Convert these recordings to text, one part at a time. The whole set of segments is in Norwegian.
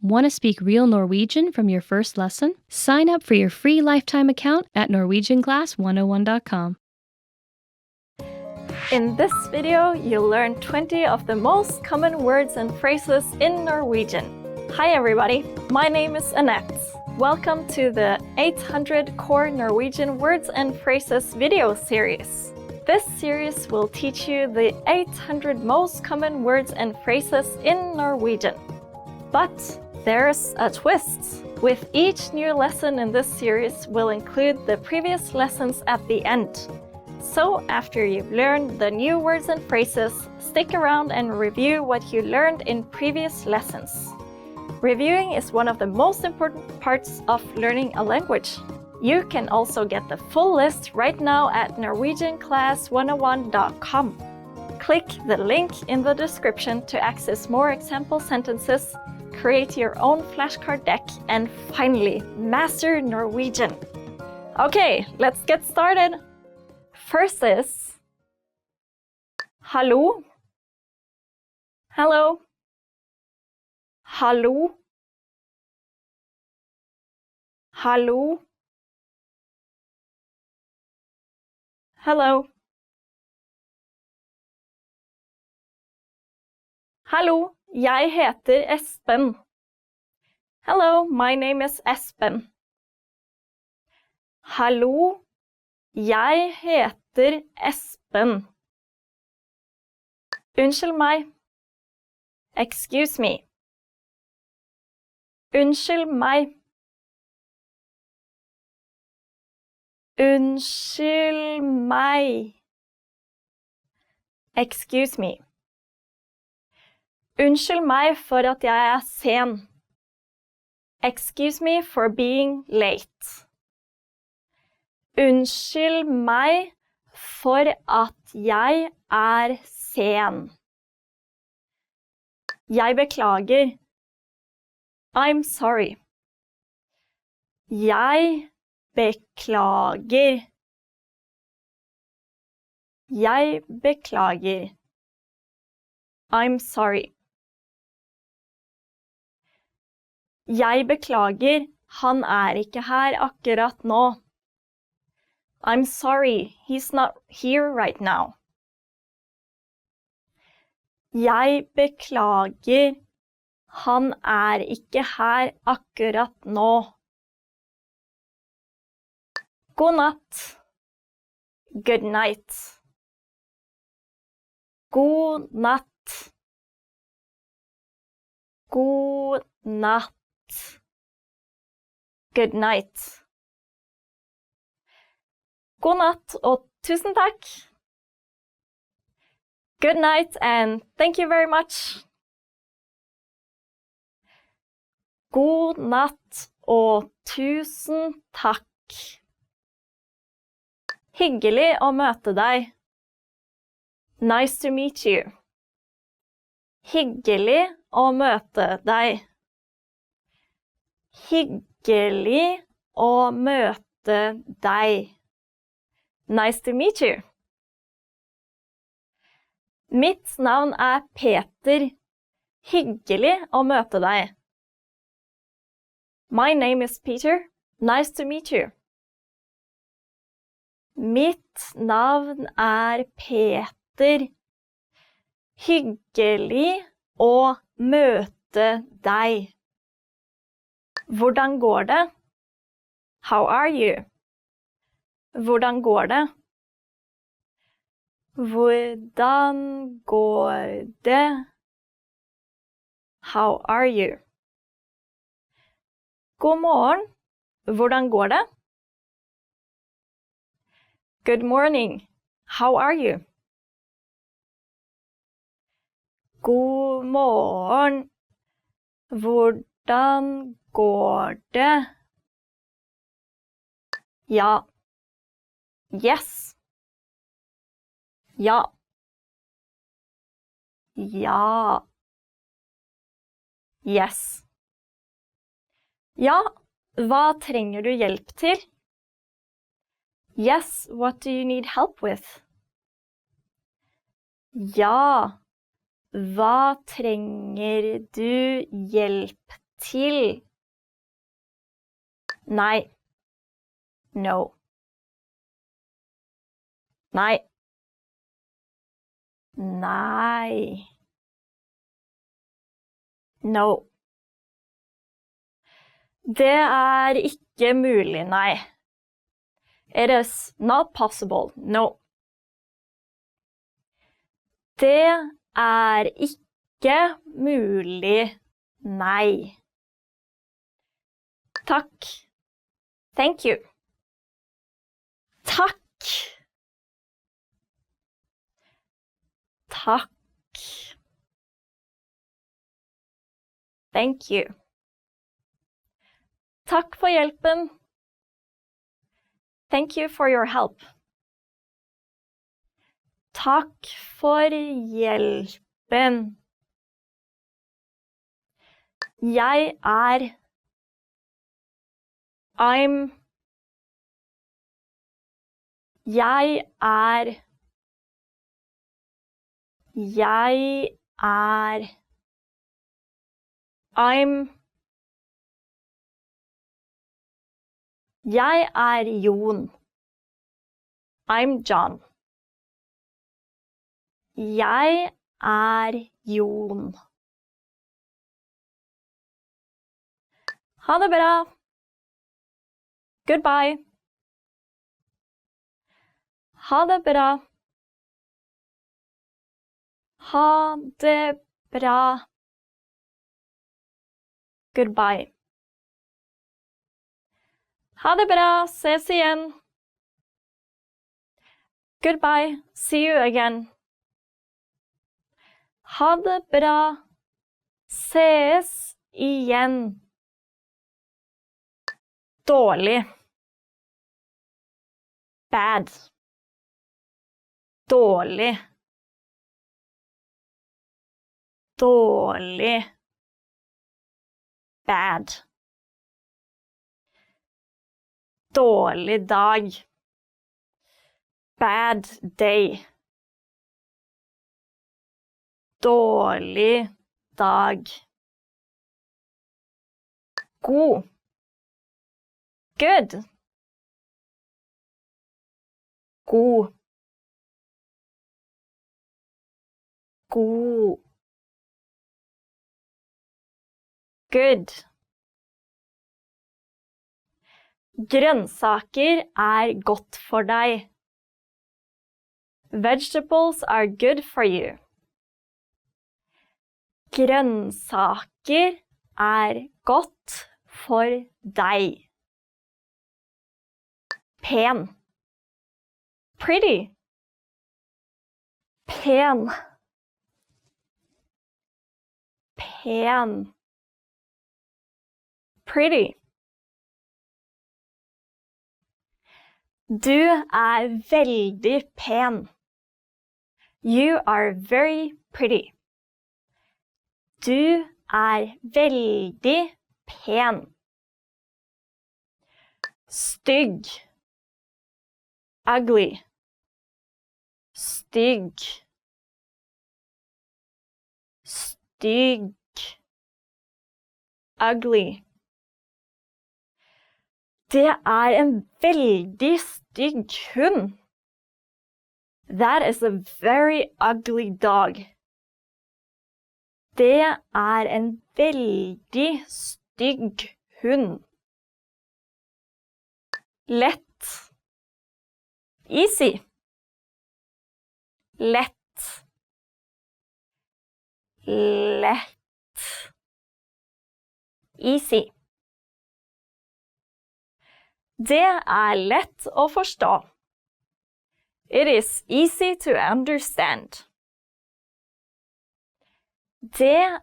Want to speak real Norwegian from your first lesson? Sign up for your free lifetime account at norwegianclass101.com. In this video, you'll learn 20 of the most common words and phrases in Norwegian. Hi everybody, my name is Annette. Welcome to the 800 Core Norwegian Words and Phrases video series. This series will teach you the 800 most common words and phrases in Norwegian. But there's a twist. With each new lesson in this series will include the previous lessons at the end. So after you've learned the new words and phrases, stick around and review what you learned in previous lessons. Reviewing is one of the most important parts of learning a language. You can also get the full list right now at norwegianclass101.com. Click the link in the description to access more example sentences, create your own flashcard deck, and finally master Norwegian. Okay, let's get started. First is hallo. Hello. Hallo. Hallo. Hello. Hallo, jeg heter Espen. Hello, my name is Espen. Hallo, jeg heter Espen. Unnskyld meg. Excuse me. Unnskyld meg. Unnskyld meg. Excuse me. Unnskyld meg for at jeg sen. Excuse me for being late. Unnskyld meg for at jeg sen. Jeg beklager. I'm sorry. Jeg beklager. Jeg beklager. I'm sorry. Jeg beklager, han ikke her akkurat nå. I'm sorry, he's not here right now. Jeg beklager, han ikke her akkurat nå. God natt. Good night. God natt. God natt. Good night. God natt og tusen takk. Good night and thank you very much. God natt og tusen takk. Hyggelig å møte deg. Nice to meet you. Hyggelig å møte deg. Hyggelig å møte deg. Nice to meet you. Mitt navn Peter. Hyggelig å møte deg. My name is Peter. Nice to meet you. Mitt navn Peter. Hyggelig å møte deg. Hvordan går det? How are you? Hvordan går det? Hvordan går det? How are you? God morgen. Hvordan går det? Good morning. How are you? God morgen. Hvordan går det? Ja. Yes. Ja. Ja. Yes. Ja, hva trenger du hjelp til? Yes, what do you need help with? Ja, hva trenger du hjelp til. Nei. No. Nei. Nei. No. Det ikke mulig, nei. It is not possible, no. Det ikke mulig, nei. Takk. Thank you. Takk. Takk. Thank you. Takk for hjelpen. Thank you for your help. Takk for hjelpen. Jeg I'm. Jeg I'm. Jeg Jon. I'm John. Jeg Jon. Ha det bra. Goodbye. Ha det bra. Ha det bra. Goodbye. Ha det bra. Ses igjen. Goodbye. See you again. Ha det bra. Ses igjen. Dårlig. Bad. Dårlig. Dårlig. Bad. Dårlig dag. Bad day. Dårlig dag. God. Good. God. God. Good. Grønnsaker godt for deg. Vegetables are good for you. Grønnsaker godt for deg. Pen. Pretty. Pen. Pen. Pretty. Du veldig pen. You are very pretty. Du veldig pen. Stygg. Ugly. Stygg. Stygg. Ugly. Det en veldig stygg hund. That is a very ugly dog. Det en veldig stygg hund. Lett. Easy. Lett. Lett. Easy. Det lett å forstå. It is easy to understand. Det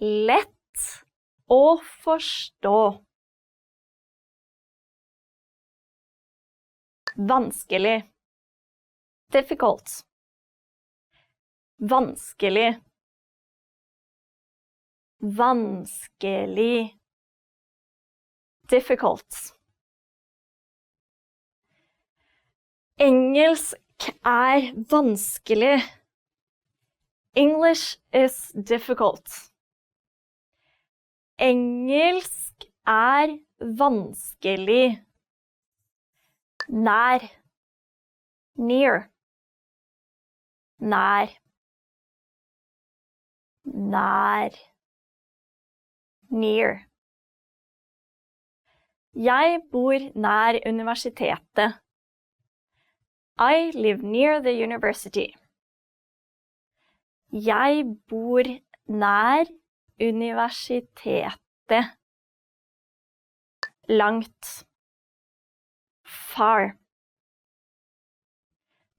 lett å forstå. Vanskelig. Difficult. Vanskelig. Vanskelig. Difficult. Engelsk vanskelig. English is difficult. Engelsk vanskelig. Nær. Near. Nær. Nær. Near. Jeg bor nær universitetet. I live near the university. Jeg bor nær universitetet. Langt. Far.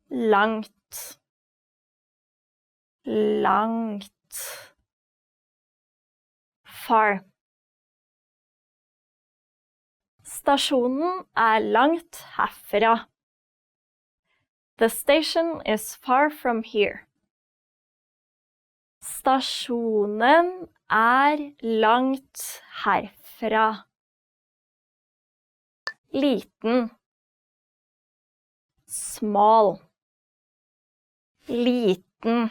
Langt. Langt. Far. Stasjonen langt herfra. The station is far from here. Stasjonen langt herfra. Liten. Small. Liten.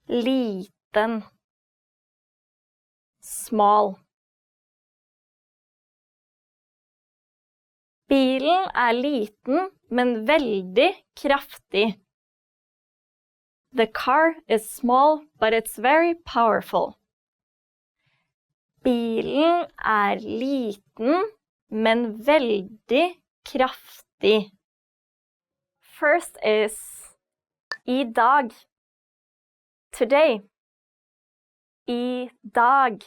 Liten. Small. Bilen liten, men veldig kraftig. The car is small, but it's very powerful. Bilen liten, men veldig kraftig. First is I dag. Today. I dag.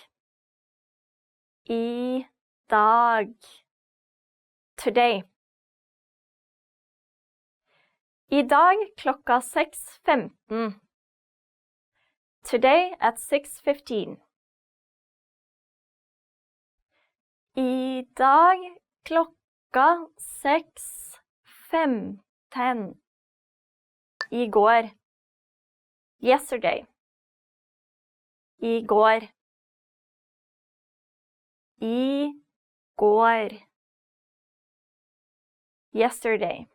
I dag. Today. I dag klokka 6:15. Today at 6:15. I dag klokka 6:15. I går. Yesterday. I går. I går. Yesterday.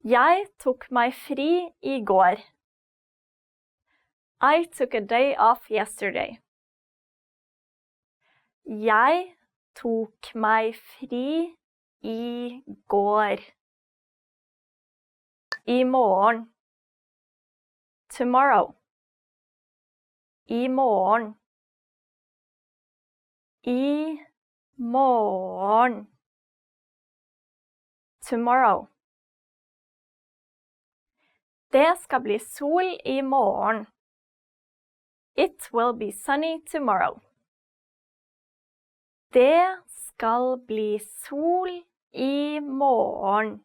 Jeg tok meg fri I går. I took a day off yesterday. Jeg tok meg fri I går. I morgen. Tomorrow. I morgen. I morgen. Tomorrow. Det skal bli sol I morgen. It will be sunny tomorrow. Det skal bli sol I morgen.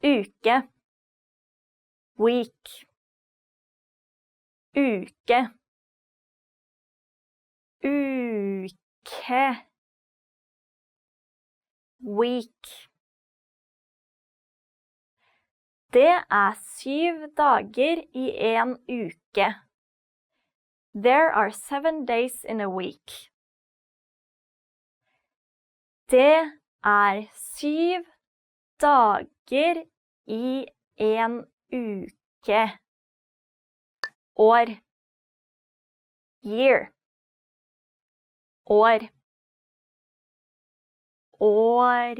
Uke. Week. Uke. Uke. Week. Det 7 dager I en uke. There are 7 days in a week. Det 7 dager I en uke. År. Year. År. År.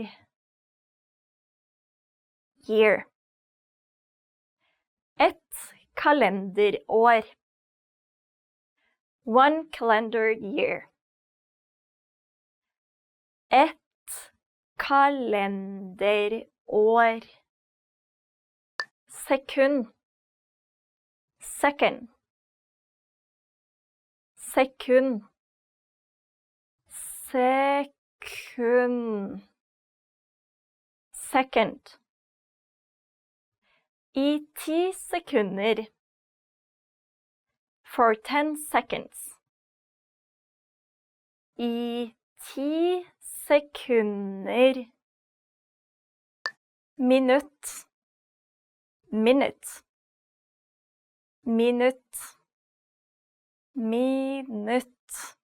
Year. Et kalenderår. One calendar year. Et kalenderår. Sekund. Second. Sekund. Sekund. Second. I 10 sekunder. For 10 seconds. I 10 sekunder. Minutt. Minute. Minutt. Minutt.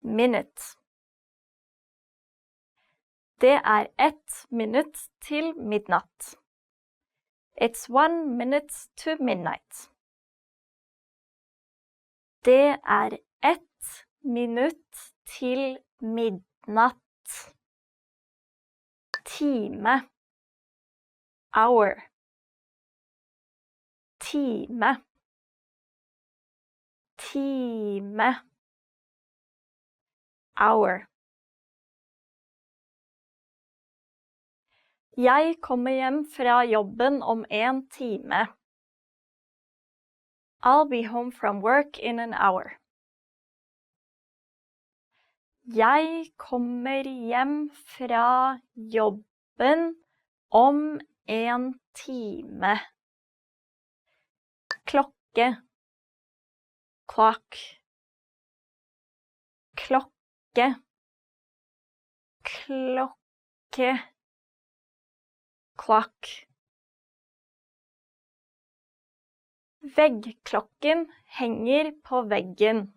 Minute. Det 1 minutt til midnatt. It's 1 minute to midnight. Det 1 minutt til midnatt. Time. Hour. Time. Time. Hour. Jeg kommer hjem fra jobben om 1 time. I'll be home from work in an hour. Jeg kommer hjem fra jobben om 1 time. Klokke. Clock. Klokke. Klokke. Clock. Veggklokken henger på veggen.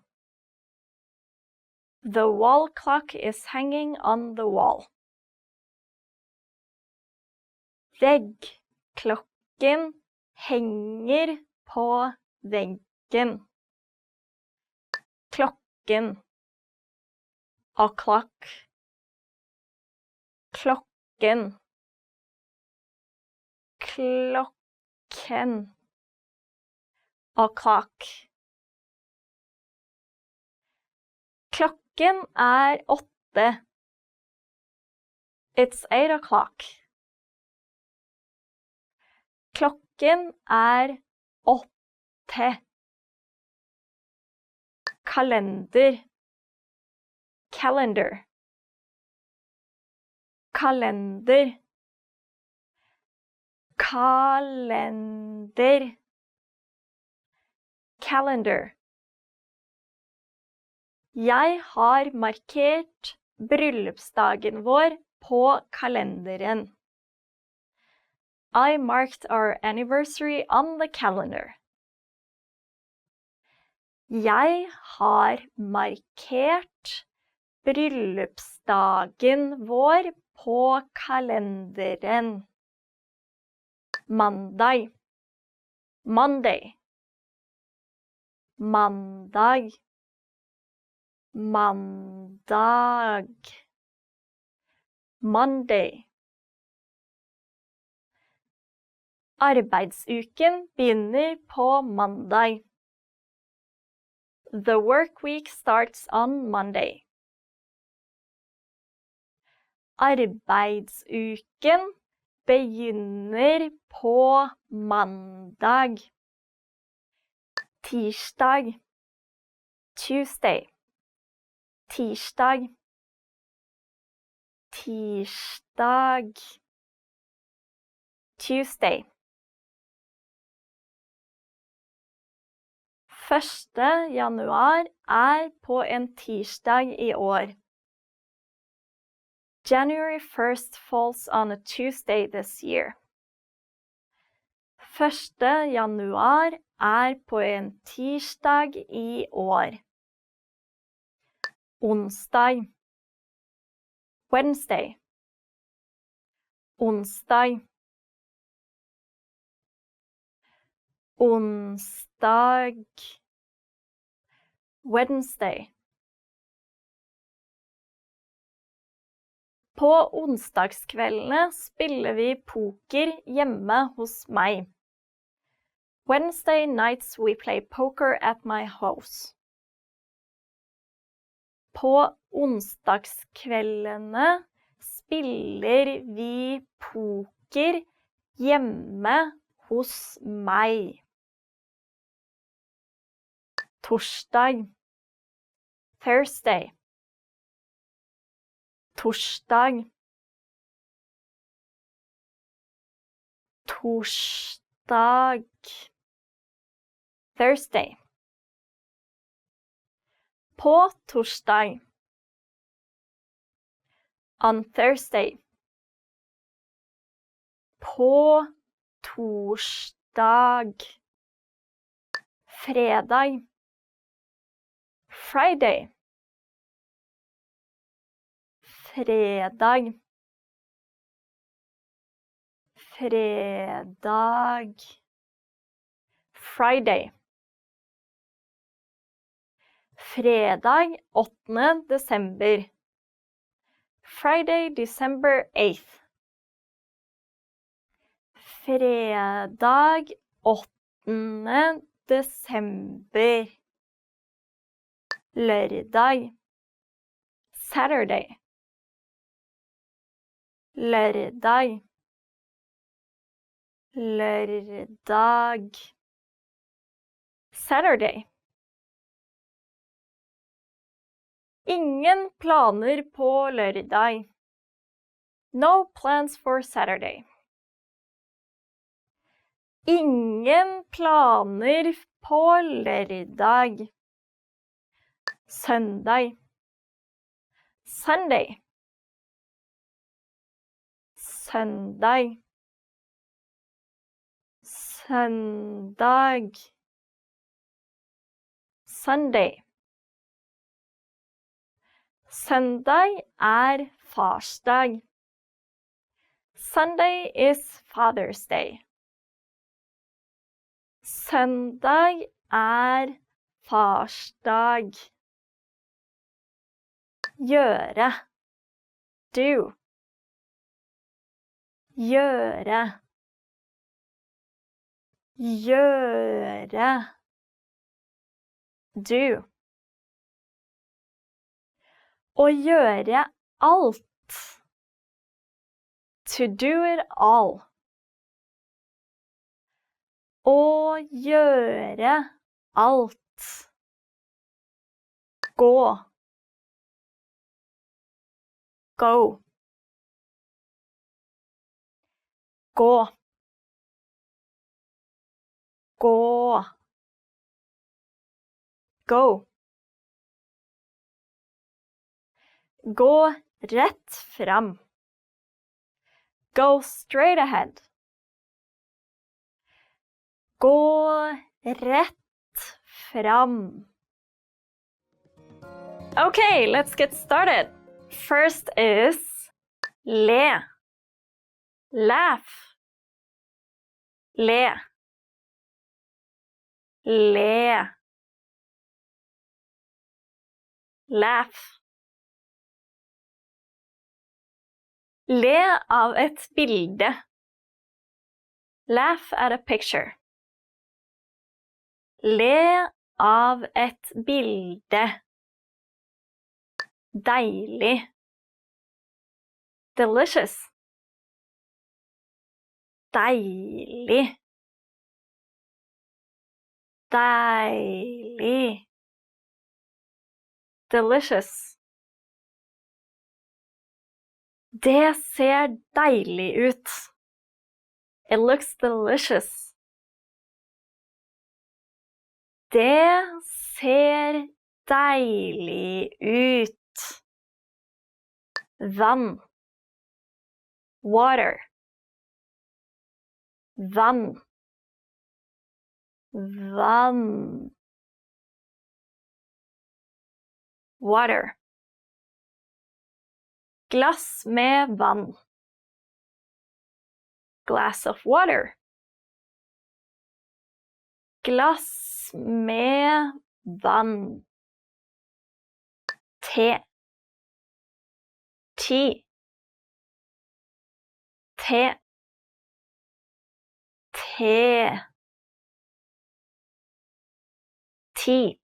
The wall clock is hanging on the wall. Veggklokken henger på veggen. Klokken. O'clock. Klokken. Klokken. O'clock. Klokken 8. It's 8 o'clock. Klokken 8. Kalender. Calendar. Kalender. Kalender. Calendar. Jeg har markert bryllupsdagen vår på kalenderen. I marked our anniversary on the calendar. Jeg har markert bryllupsdagen vår på kalenderen. Mandag. Monday. Mandag. Mandag. Monday. Arbeidsuken begynner på mandag. The work week starts on Monday. Arbeidsuken begynner på mandag. Tirsdag. Tuesday. Tirsdag. Tirsdag. Tuesday. 1. januar på en tirsdag i år. January 1st falls on a Tuesday this year. 1. januar på en tirsdag i år. Onsdag. Wednesday. Onsdag. Onsdag. Wednesday. På onsdagskveldene spiller vi poker hjemme hos meg. Wednesday nights we play poker at my house. På onsdagskveldene spiller vi poker hjemme hos meg. Torsdag. Thursday. Torsdag. Torsdag. Thursday. På torsdag. On Thursday. På torsdag. Fredag. Friday. Fredag. Fredag. Friday. Fredag 8. desember. Friday, December 8th. Fredag 8. desember. Lørdag. Saturday. Lørdag. Lørdag. Saturday. Ingen planer på lørdag. No plans for Saturday. Ingen planer på lørdag. Søndag. Sunday. Søndag. Søndag. Sunday. Søndag farsdag. Sunday is Father's Day. Søndag farsdag. Gjøre. Do. Gjøre. Gjøre. Do. Å gjøre alt. To do it all. Å gjøre alt. Gå. Go. Gå. Gå. Go. Gå rett fram. Go straight ahead. Gå rett fram. Okay, let's get started. First is le. Laugh. Le. Le. Laugh. Le av et bilde. Laugh at a picture. Le av et bilde. Deilig. Delicious. Deilig. Deilig. Delicious. Det ser deilig ut. It looks delicious. Det ser deilig ut. Vann. Water. Vann. Vann. Water. Glass med vann. Glass of water. Glass med vann. Te. Tea. Te. Te. Tea.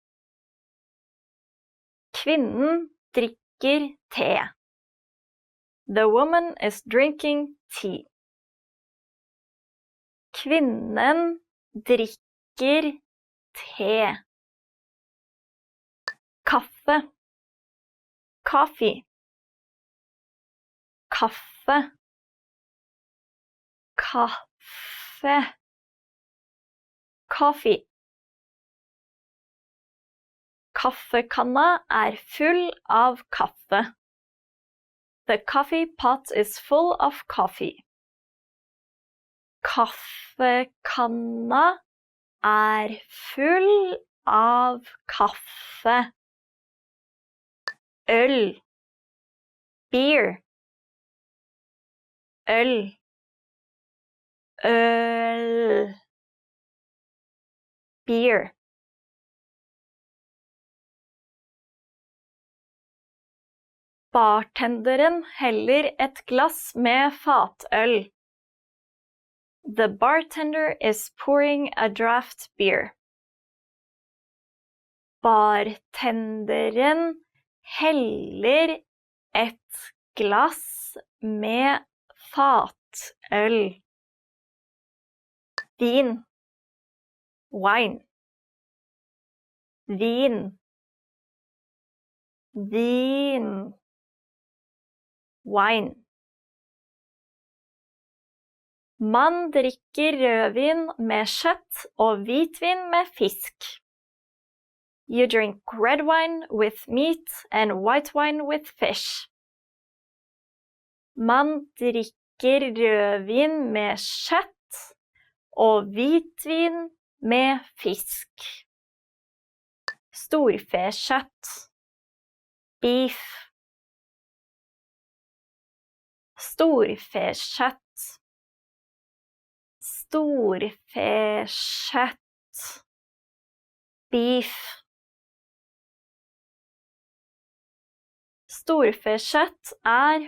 Kvinnen drikker te. The woman is drinking tea. Kvinnen drikker te. Kaffe. Coffee. Kaffe. Kaffe. Coffee. Kaffekanna full av kaffe. The coffee pot is full of coffee. Kaffekanna full av kaffe. Øl. Beer. Øl. Øl. Beer. Bartenderen heller et glass med fatøl. The bartender is pouring a draft beer. Bartenderen heller et glass med fatøl. Vin. Wine. Vin. Vin. Wine. Man drikker rødvin med kjøtt og hvitvin med fisk. You drink red wine with meat and white wine with fish. Man drikker rødvin med kjøtt og hvitvin med fisk. Storfekjøtt. Beef. Storfekjøtt. Storfekjøtt. Beef. Storfekjøtt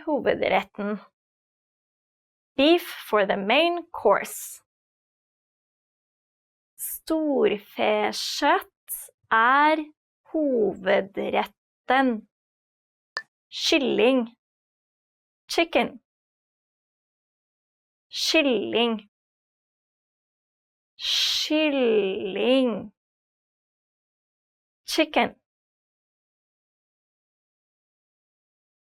hovedretten. Beef for the main course. Storfekjøtt hovedretten. Kylling. Chicken. Kylling. Kylling. Chicken.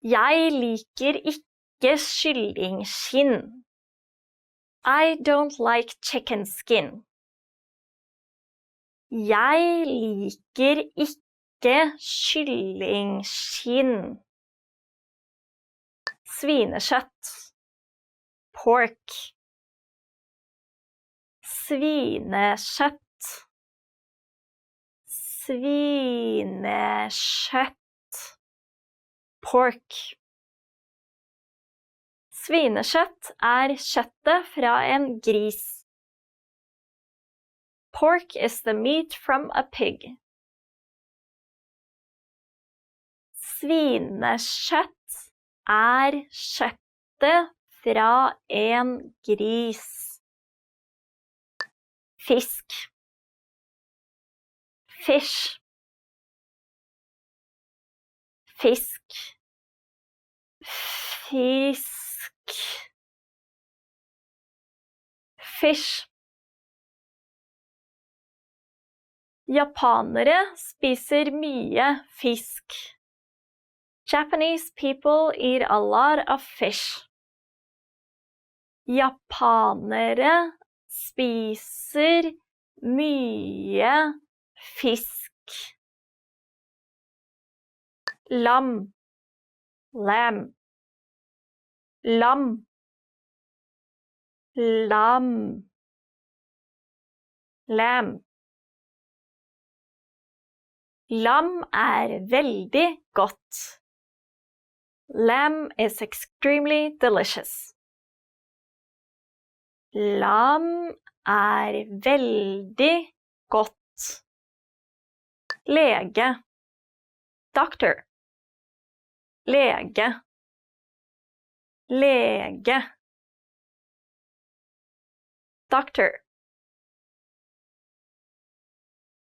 Jeg liker ikke kyllingskinn. I don't like chicken skin. Jeg liker ikke kyllingskinn. Svinekjøtt. Pork. Svinekjøtt. Svinekjøtt. Pork. Svinekjøtt kjøttet fra en gris. Pork is the meat from a pig. Svinekjøtt kjøttet fra en gris. Fisk. Fish. Fisk. Fisk. Fish. Japanere spiser mye fisk. Japanese people eat a lot of fish. Japanere spiser mye fisk. Lam. Lamb. Lam. Lam. Lamb. Lam veldig godt. Lamb is extremely delicious. Lam veldig godt. Lege. Doctor. Lege. Lege. Doctor.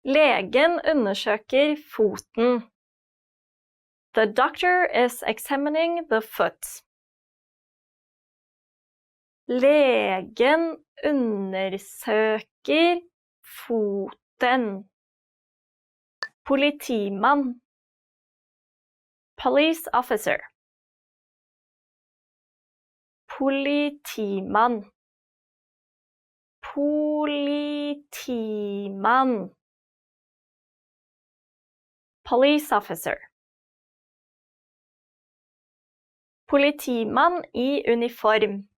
Legen undersøker foten. The doctor is examining the foot. Legen undersøker foten. Politimann. Police officer. Politimann. Politimann. Police officer. Politimann i uniform.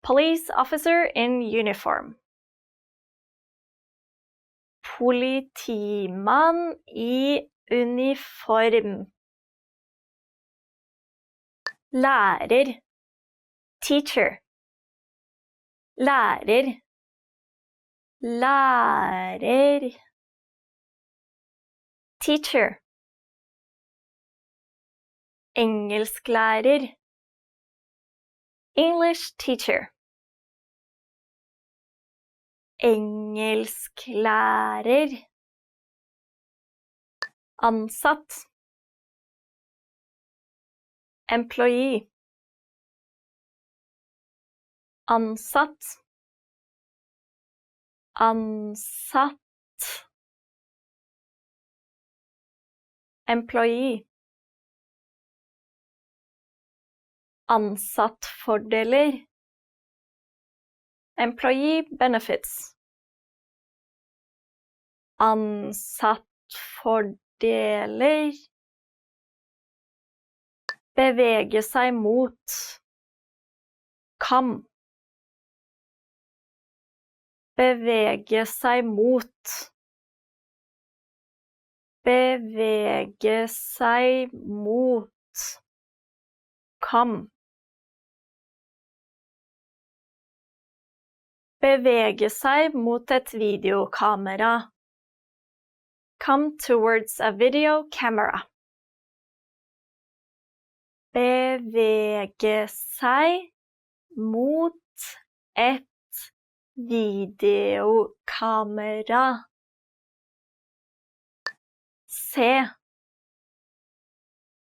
Police officer in uniform. Politimann i uniform. Lærer. Teacher. Lærer. Lærer. Teacher. Engelsklærer. English teacher. Engelsklærer. Ansatt. Employee. Ansatt. Ansatt. Employee. Ansattfordeler. Employee benefits. Ansattfordeler. Bevege seg mot. Kam. Bevege seg mot. Bevege seg mot. Kam. Bevege seg mot et videokamera. Come towards a video camera. Bevege seg mot et videokamera. Se.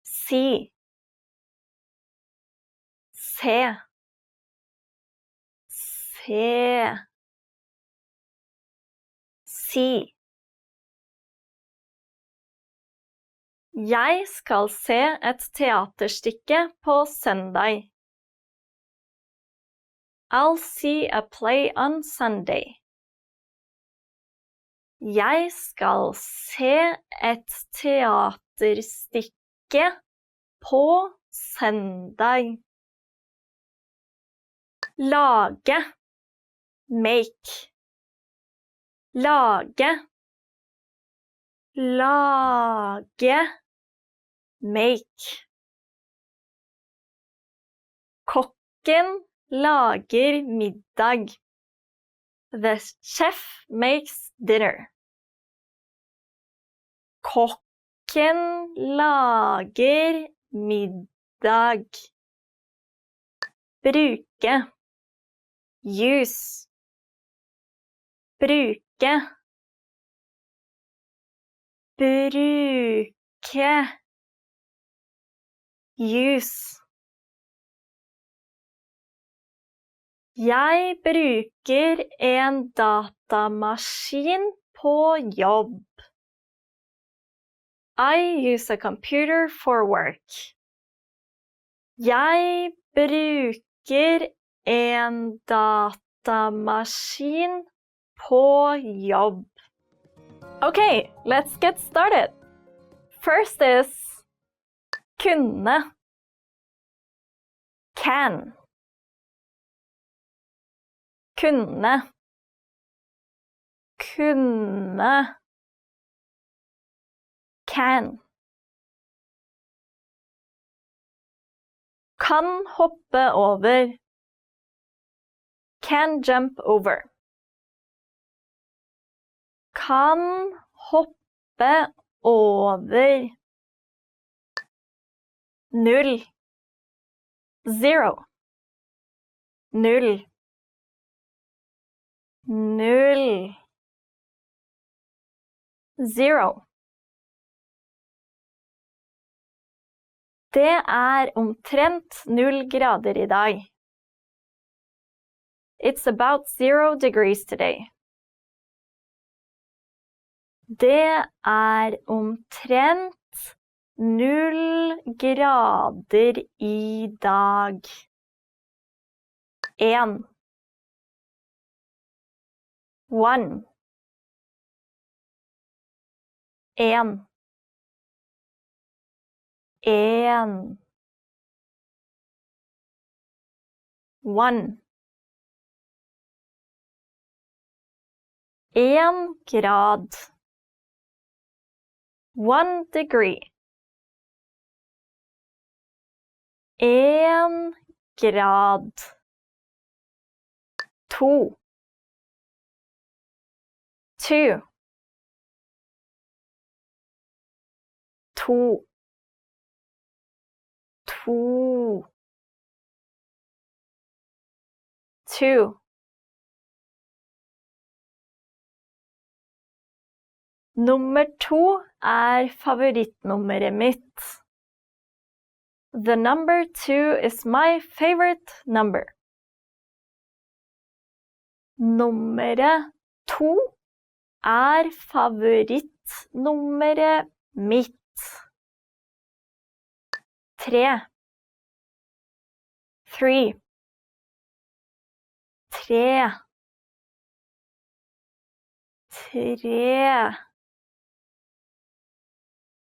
Si. Se. Se. Si. Jeg skal se et teaterstykke på søndag. I'll see a play on Sunday. Jeg skal se et teaterstykke på søndag. Lage. Make. Lage. Lage. Make. Kokken lager middag. The chef makes dinner. Kokken lager middag. Bruke. Use. Bruke. Bruke. Use. Jeg bruker en datamaskin på jobb. I use a computer for work. Jeg bruker en datamaskin på jobb. Okay, let's get started. First is kunne. Can. Kunne. Kunne. Can. Kan hoppe over. Can jump over. Kan hoppe over. Null. Zero. Null. Null. Zero. Det er omtrent 0 grader i dag. It's about 0 degrees today. Det er omtrent 0 grader i dag. 1. One. 1. 1. 1. 1 grad. 1 degree. 1 grad. 2. 2. 2. 2. 2. Nummer 2 favorittnummeret mitt. The number 2 is my favorite number. Nummeret 2 favorittnummeret mitt. 3. 3. 3. 3.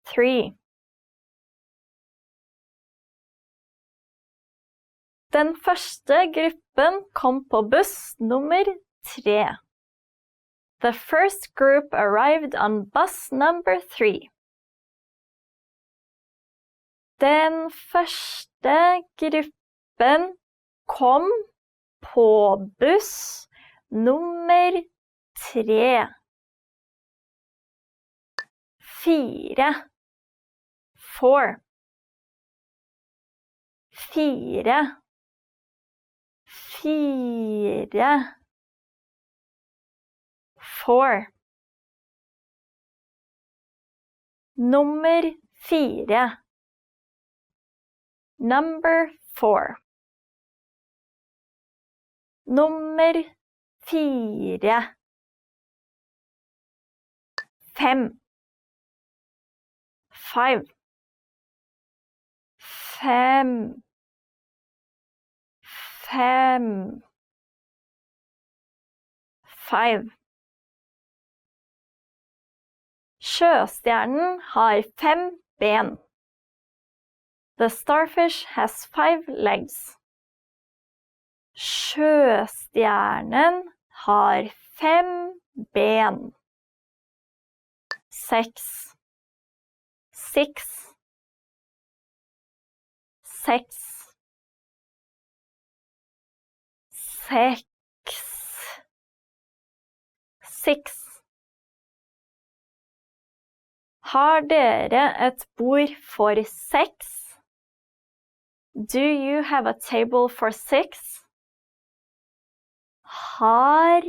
3. Den første gruppen kom på buss nummer 3. The first group arrived on bus number 3. Den første gruppen kom på buss nummer 3. 4. 4. 4. 4. 4. Nummer 4. Number 4. Nummer 4. 5. 5. 5. 5. 5. Sjøstjernen har 5 ben. The starfish has 5 legs. Sjøstjernen har 5 ben. 6. 6. 6. 6. 6. Har dere et bord for 6? Do you have a table for 6? Har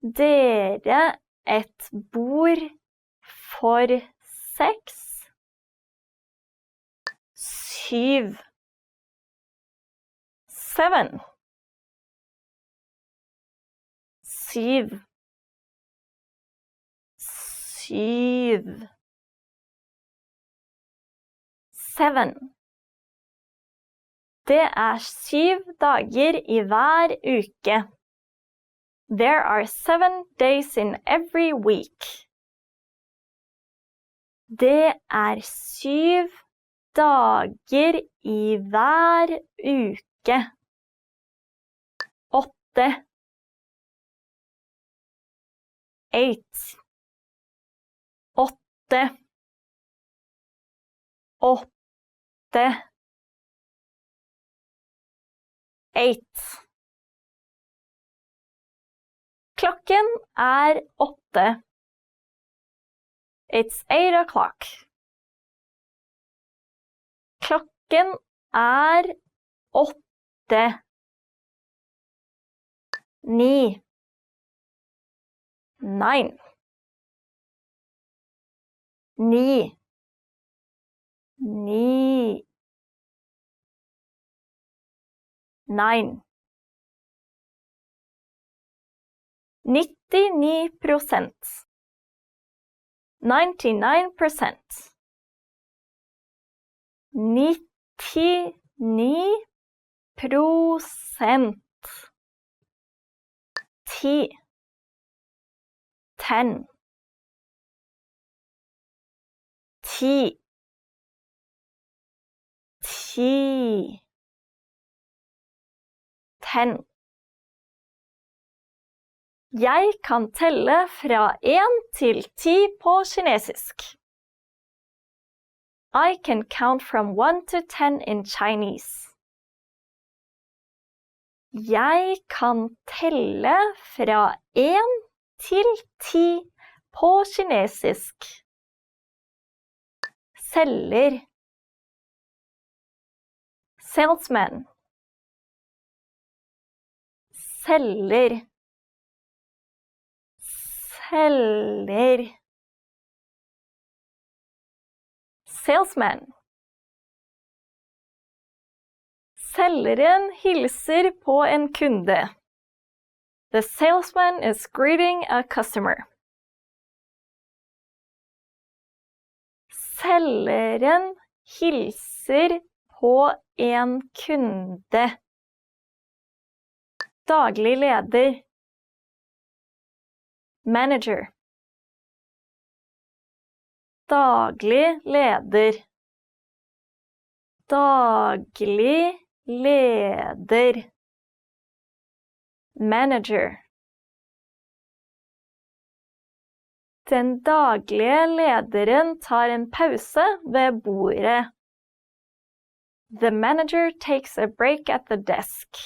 dere et bord for 6? 7. 7. 7. 7. 7. Det 7 dager I hver uke. There are 7 days in every week. Det 7 dager I hver uke. 8. 8. 8. 8. 8. Klokken 8. It's 8 o'clock. Klokken 8. 9. 9. 9. 9. 9. 99%. 99%. 99%. 10. 10. 10. 10. 10. Jeg kan telle fra 1 til 10 på kinesisk. I can count from 1 to 10 in Chinese. Jeg kan telle fra 1 til 10 på kinesisk. Celler. Salesman. Selger. Selger. Salesman. Selgeren hilser på en kunde. The salesman is greeting a customer. Selgeren hilser på en kunde. Daglig leder. Manager. Daglig leder. Daglig leder. Manager. Den daglige lederen tar en pause ved bordet. The manager takes a break at the desk.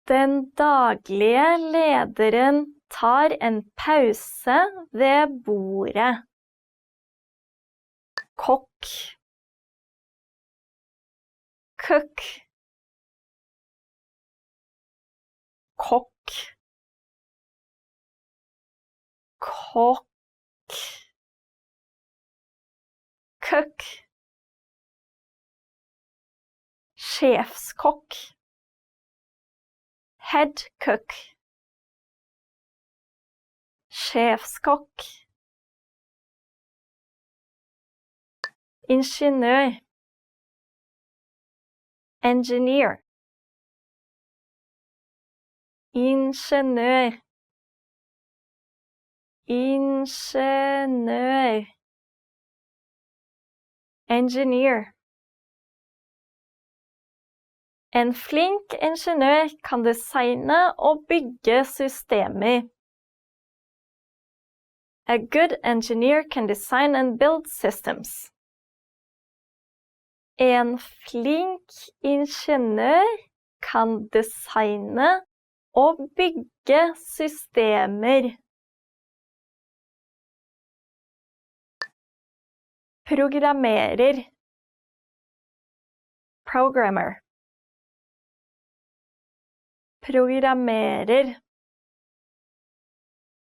Den daglige lederen tar en pause ved bordet. Kokk. Cook. Kokk. Kokk. Cook. Sjefskokk. Head cook. Sjefskokk. Ingeniør. Engineer. Ingeniør. Ingeniør. Engineer. En flink ingeniør kan designe og bygge systemer. A good engineer can design and build systems. En flink ingeniør kan designe og bygge systemer. Programmerer. Programmer. Programmerer.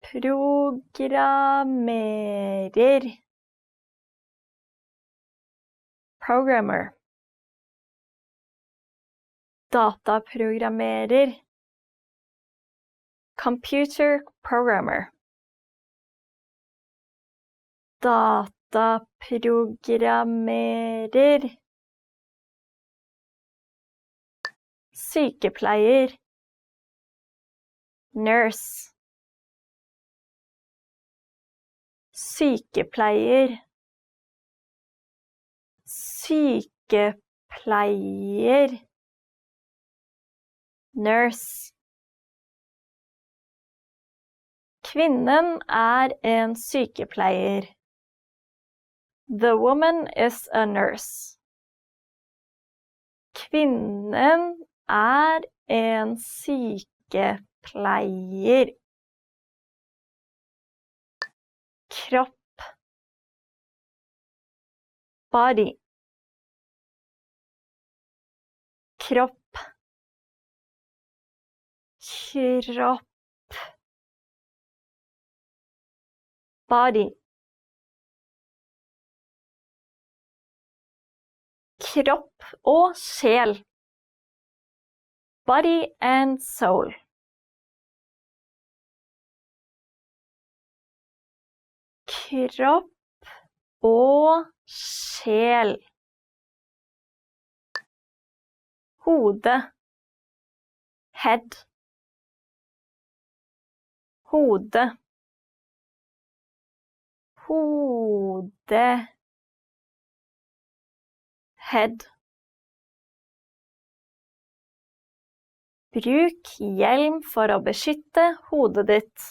Programmerer. Programmer. Dataprogrammerer. Computer programmer. Dataprogrammerer. Sykepleier. Nurse. Sykepleier. Sykepleier. Nurse. Kvinnen en sykepleier. The woman is a nurse. Kvinnen en sykepleier. Kropp. Body. Kropp. Kropp. Body. Kropp og sjel. Body and soul. Kropp og sjel. Hode. Head. Hode. Hode. Head. Bruk hjelm for å beskytte hodet ditt.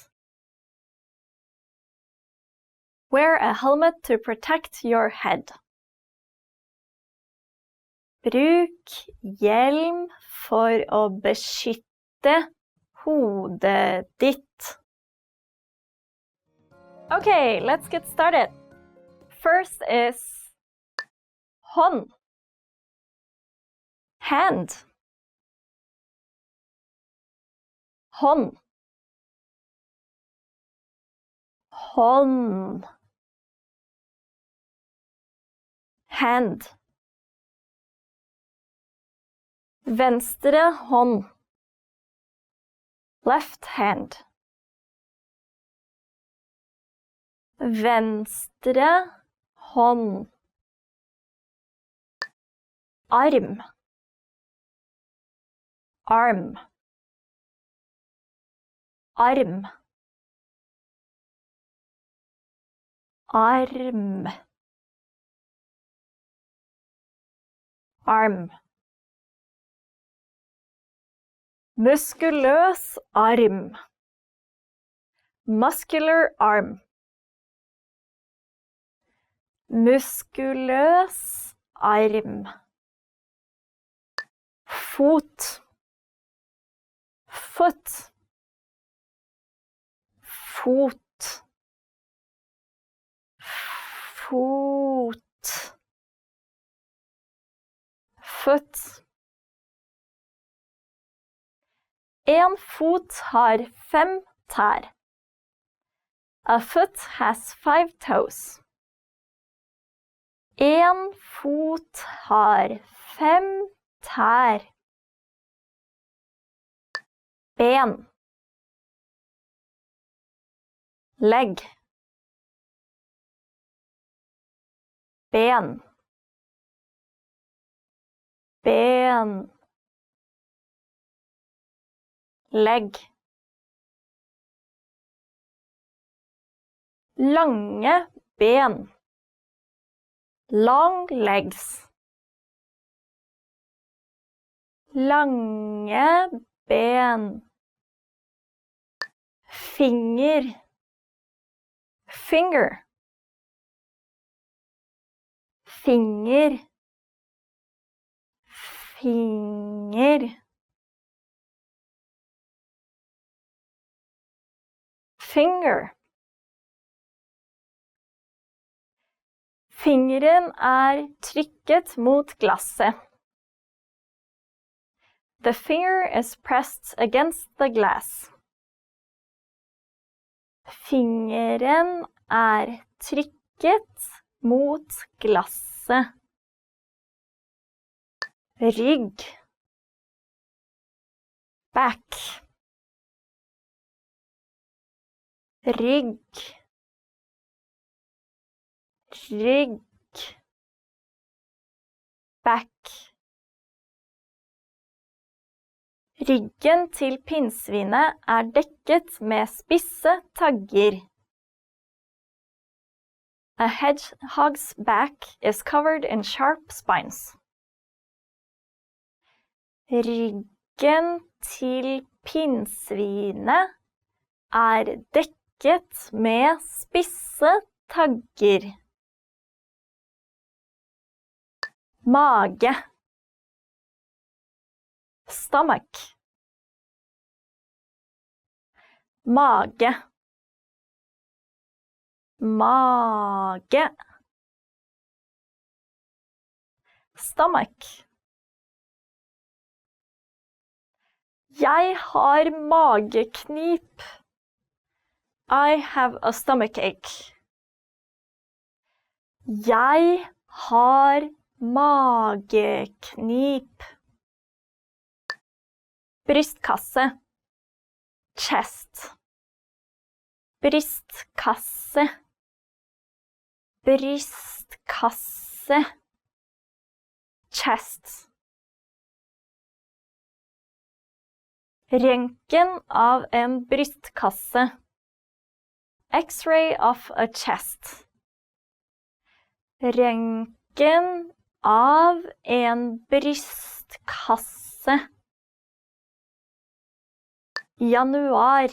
Wear a helmet to protect your head. Bruk hjelm for å beskytte hodet ditt. Okay, let's get started. First is hånd. Hand. Hånd. Hånd. Hand. Venstre hånd. Left hand. Venstre hånd. Arm. Arm. Arm. Arm. Arm. Muskuløs arm. Muscular arm. Muskuløs arm. Fot. Foot. Fot. Fot. Foot. En fot har 5 tær. A foot has 5 toes. En fot har 5 tær. Ben. Legg. Ben. Ben. Legg. Lange ben. Long legs. Lange ben. Finger. Finger. Finger. Finger. Finger. Fingeren trykket mot glasset. The finger is pressed against the glass. Fingeren trykket mot glasset. Rygg. Back. Rygg. Rygg. Back. Ryggen til pinnsvinet dekket med spisse tagger. A hedgehog's back is covered in sharp spines. Ryggen til pinnsvinet dekket med spisse tagger. Mage. Stomach. Mage. Mage. Stomach. Jeg har mageknip. I have a stomachache. Jeg har mageknip. Brystkasse. Chest. Brystkasse. Brystkasse. Chest. Røntgen av en brystkasse. X-ray of a chest. Røntgen av en brystkasse. Januar.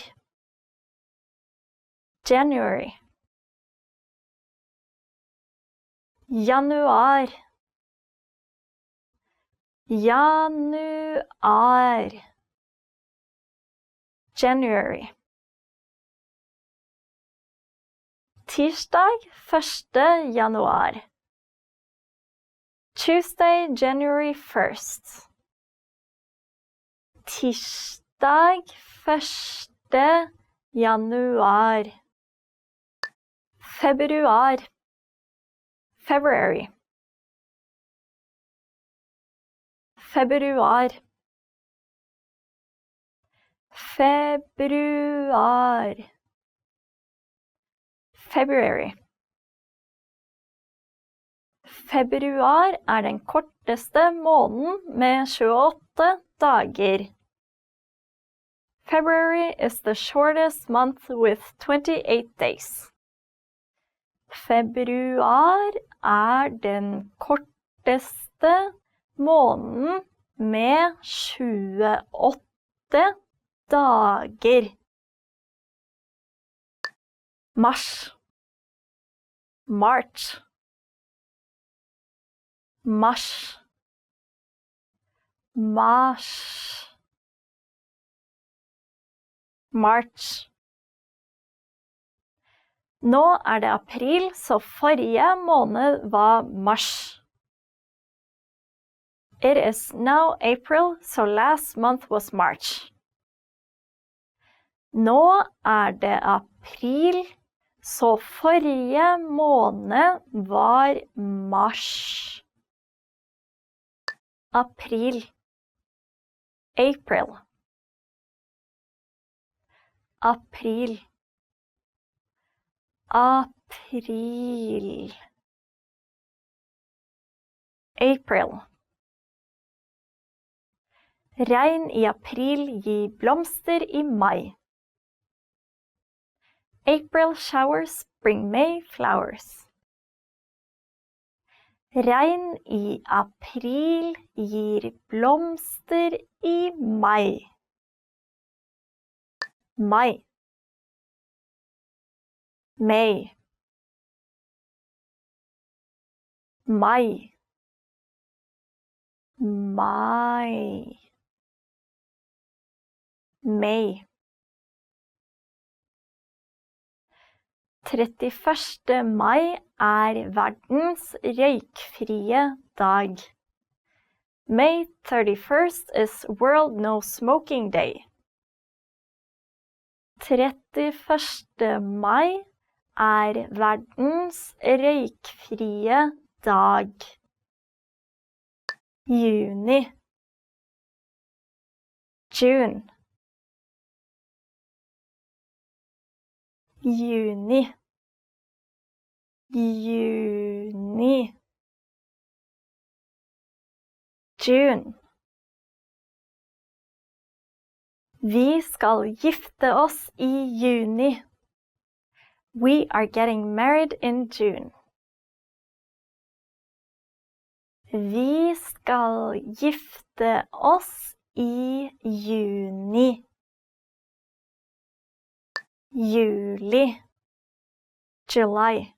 January. Januar. Januar. January. Tirsdag 1. januar. Tuesday, January 1st. Tirsdag 1. januar. Februar. February. Februar. Februar. February. Februar den korteste måneden med 28 dager. February is the shortest month with 28 days. Februar den korteste måneden med 28 dager. Mars. March. Mars. Mars. March. Nå det april, så forrige måned var mars. It is now April, so last month was March. Nå det april, så forrige måned var mars. April. April. April. April. April. Regn i april gir blomster i mai. April showers bring May flowers. Regn i april gir blomster i mai. Mai. May. Mai. Mai. May. 31. mai verdens røykfrie dag. May 31st is World No Smoking Day. 31. mai verdens røykfrie dag. Juni. June. Juni. Juni. June. Vi skal gifte oss i juni. We are getting married in June. Vi skal gifte oss i juni. Juli. July.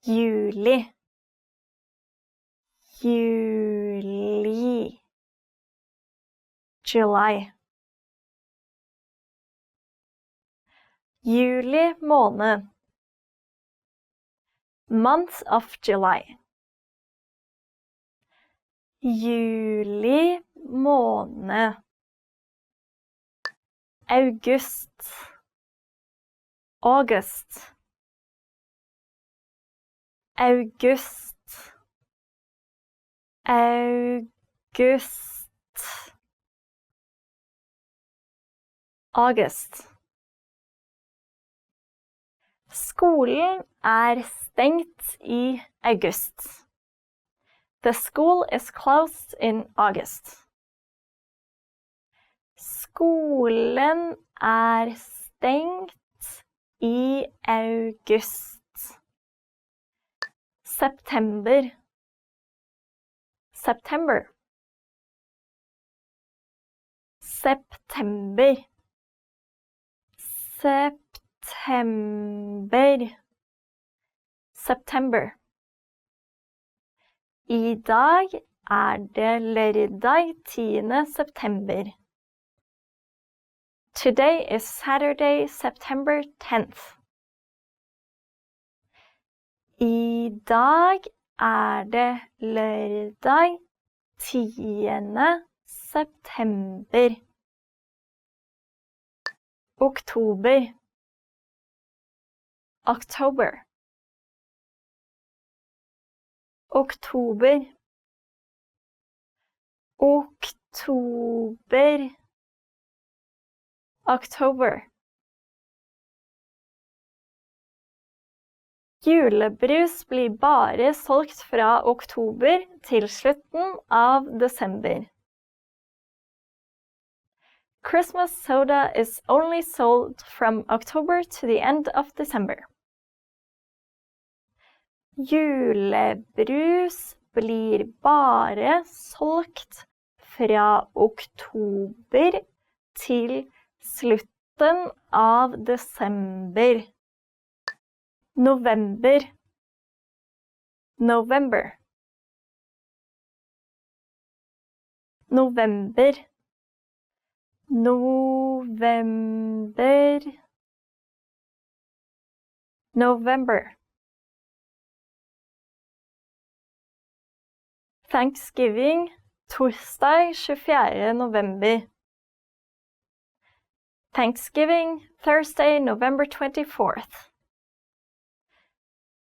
Juli. Juli. July. Juli måned. Month of July. Juli måned. August. August. August. August. August. Skolen stengt i august. The school is closed in August. Skolen stengt i august. September. September. September. September. September. I dag det lørdag 10. september. Today is Saturday, September 10th. I dag det lørdag 10. september. Oktober. October. Oktober. Oktober. October. Julebrus blir bare solgt fra oktober til slutten av desember. Christmas soda is only sold from October to the end of December. Julebrus blir bare solgt fra oktober til slutten av desember. November. November. November. November. November. Thanksgiving, torsdag 24. november. Thanksgiving, Thursday, November 24th.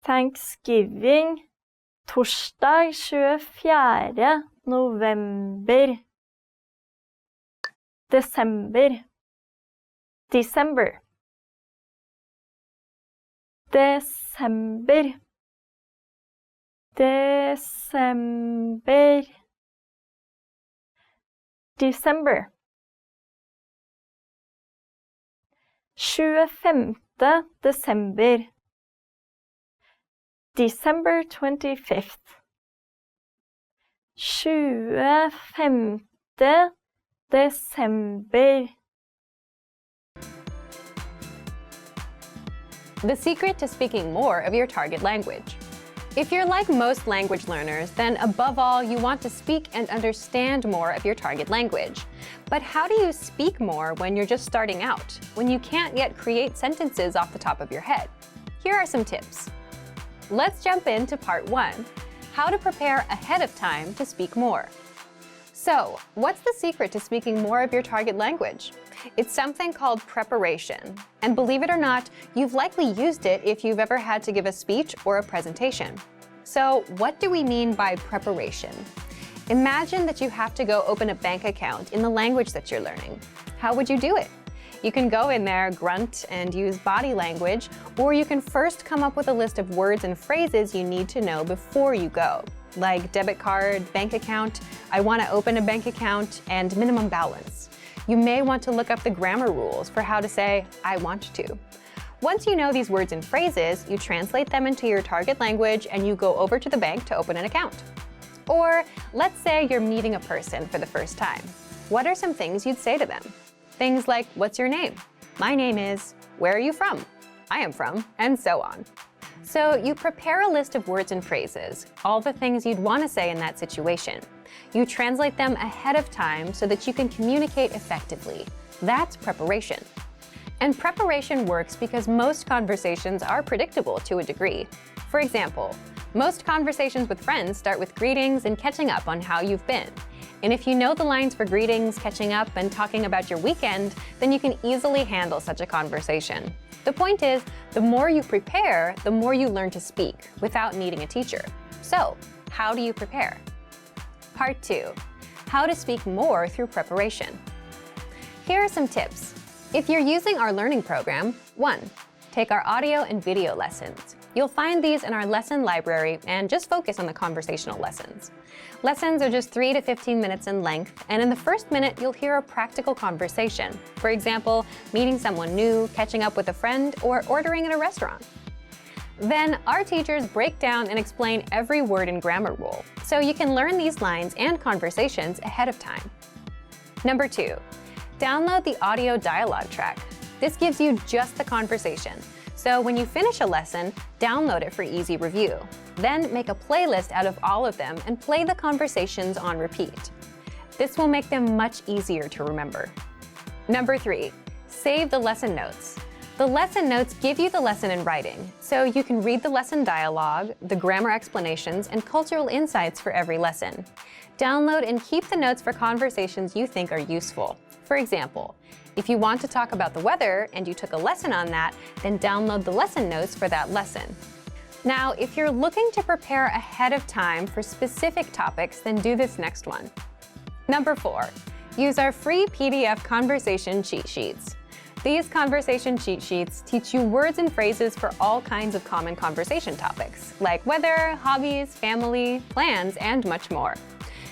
Thanksgiving, torsdag 24. november. December. December. December. December. December. 25. December. December 25th. 25. December. The secret to speaking more of your target language. If you're like most language learners, then above all, you want to speak and understand more of your target language. But how do you speak more when you're just starting out, when you can't yet create sentences off the top of your head? Here are some tips. Let's jump into part 1, how to prepare ahead of time to speak more. So, what's the secret to speaking more of your target language? It's something called preparation. And believe it or not, you've likely used it if you've ever had to give a speech or a presentation. So, what do we mean by preparation? Imagine that you have to go open a bank account in the language that you're learning. How would you do it? You can go in there, grunt, and use body language, or you can first come up with a list of words and phrases you need to know before you go, like debit card, bank account, I want to open a bank account, and minimum balance. You may want to look up the grammar rules for how to say, I want to. Once you know these words and phrases, you translate them into your target language and you go over to the bank to open an account. Or let's say you're meeting a person for the first time. What are some things you'd say to them? Things like, what's your name? My name is, where are you from? I am from, and so on. So you prepare a list of words and phrases, all the things you'd want to say in that situation. You translate them ahead of time so that you can communicate effectively. That's preparation. And preparation works because most conversations are predictable to a degree. For example, most conversations with friends start with greetings and catching up on how you've been. And if you know the lines for greetings, catching up, and talking about your weekend, then you can easily handle such a conversation. The point is, the more you prepare, the more you learn to speak without needing a teacher. So, how do you prepare? Part 2, how to speak more through preparation. Here are some tips. If you're using our learning program, 1. Take our audio and video lessons. You'll find these in our lesson library and just focus on the conversational lessons. Lessons are just 3 to 15 minutes in length, and in the first minute, you'll hear a practical conversation. For example, meeting someone new, catching up with a friend, or ordering at a restaurant. Then, our teachers break down and explain every word and grammar rule, so you can learn these lines and conversations ahead of time. Number 2, download the audio dialogue track. This gives you just the conversation. So when you finish a lesson, download it for easy review. Then make a playlist out of all of them and play the conversations on repeat. This will make them much easier to remember. Number 3, save the lesson notes. The lesson notes give you the lesson in writing, so you can read the lesson dialogue, the grammar explanations, and cultural insights for every lesson. Download and keep the notes for conversations you think are useful. For example, if you want to talk about the weather and you took a lesson on that, then download the lesson notes for that lesson. Now, if you're looking to prepare ahead of time for specific topics, then do this next one. Number 4, use our free PDF conversation cheat sheets. These conversation cheat sheets teach you words and phrases for all kinds of common conversation topics, like weather, hobbies, family, plans, and much more.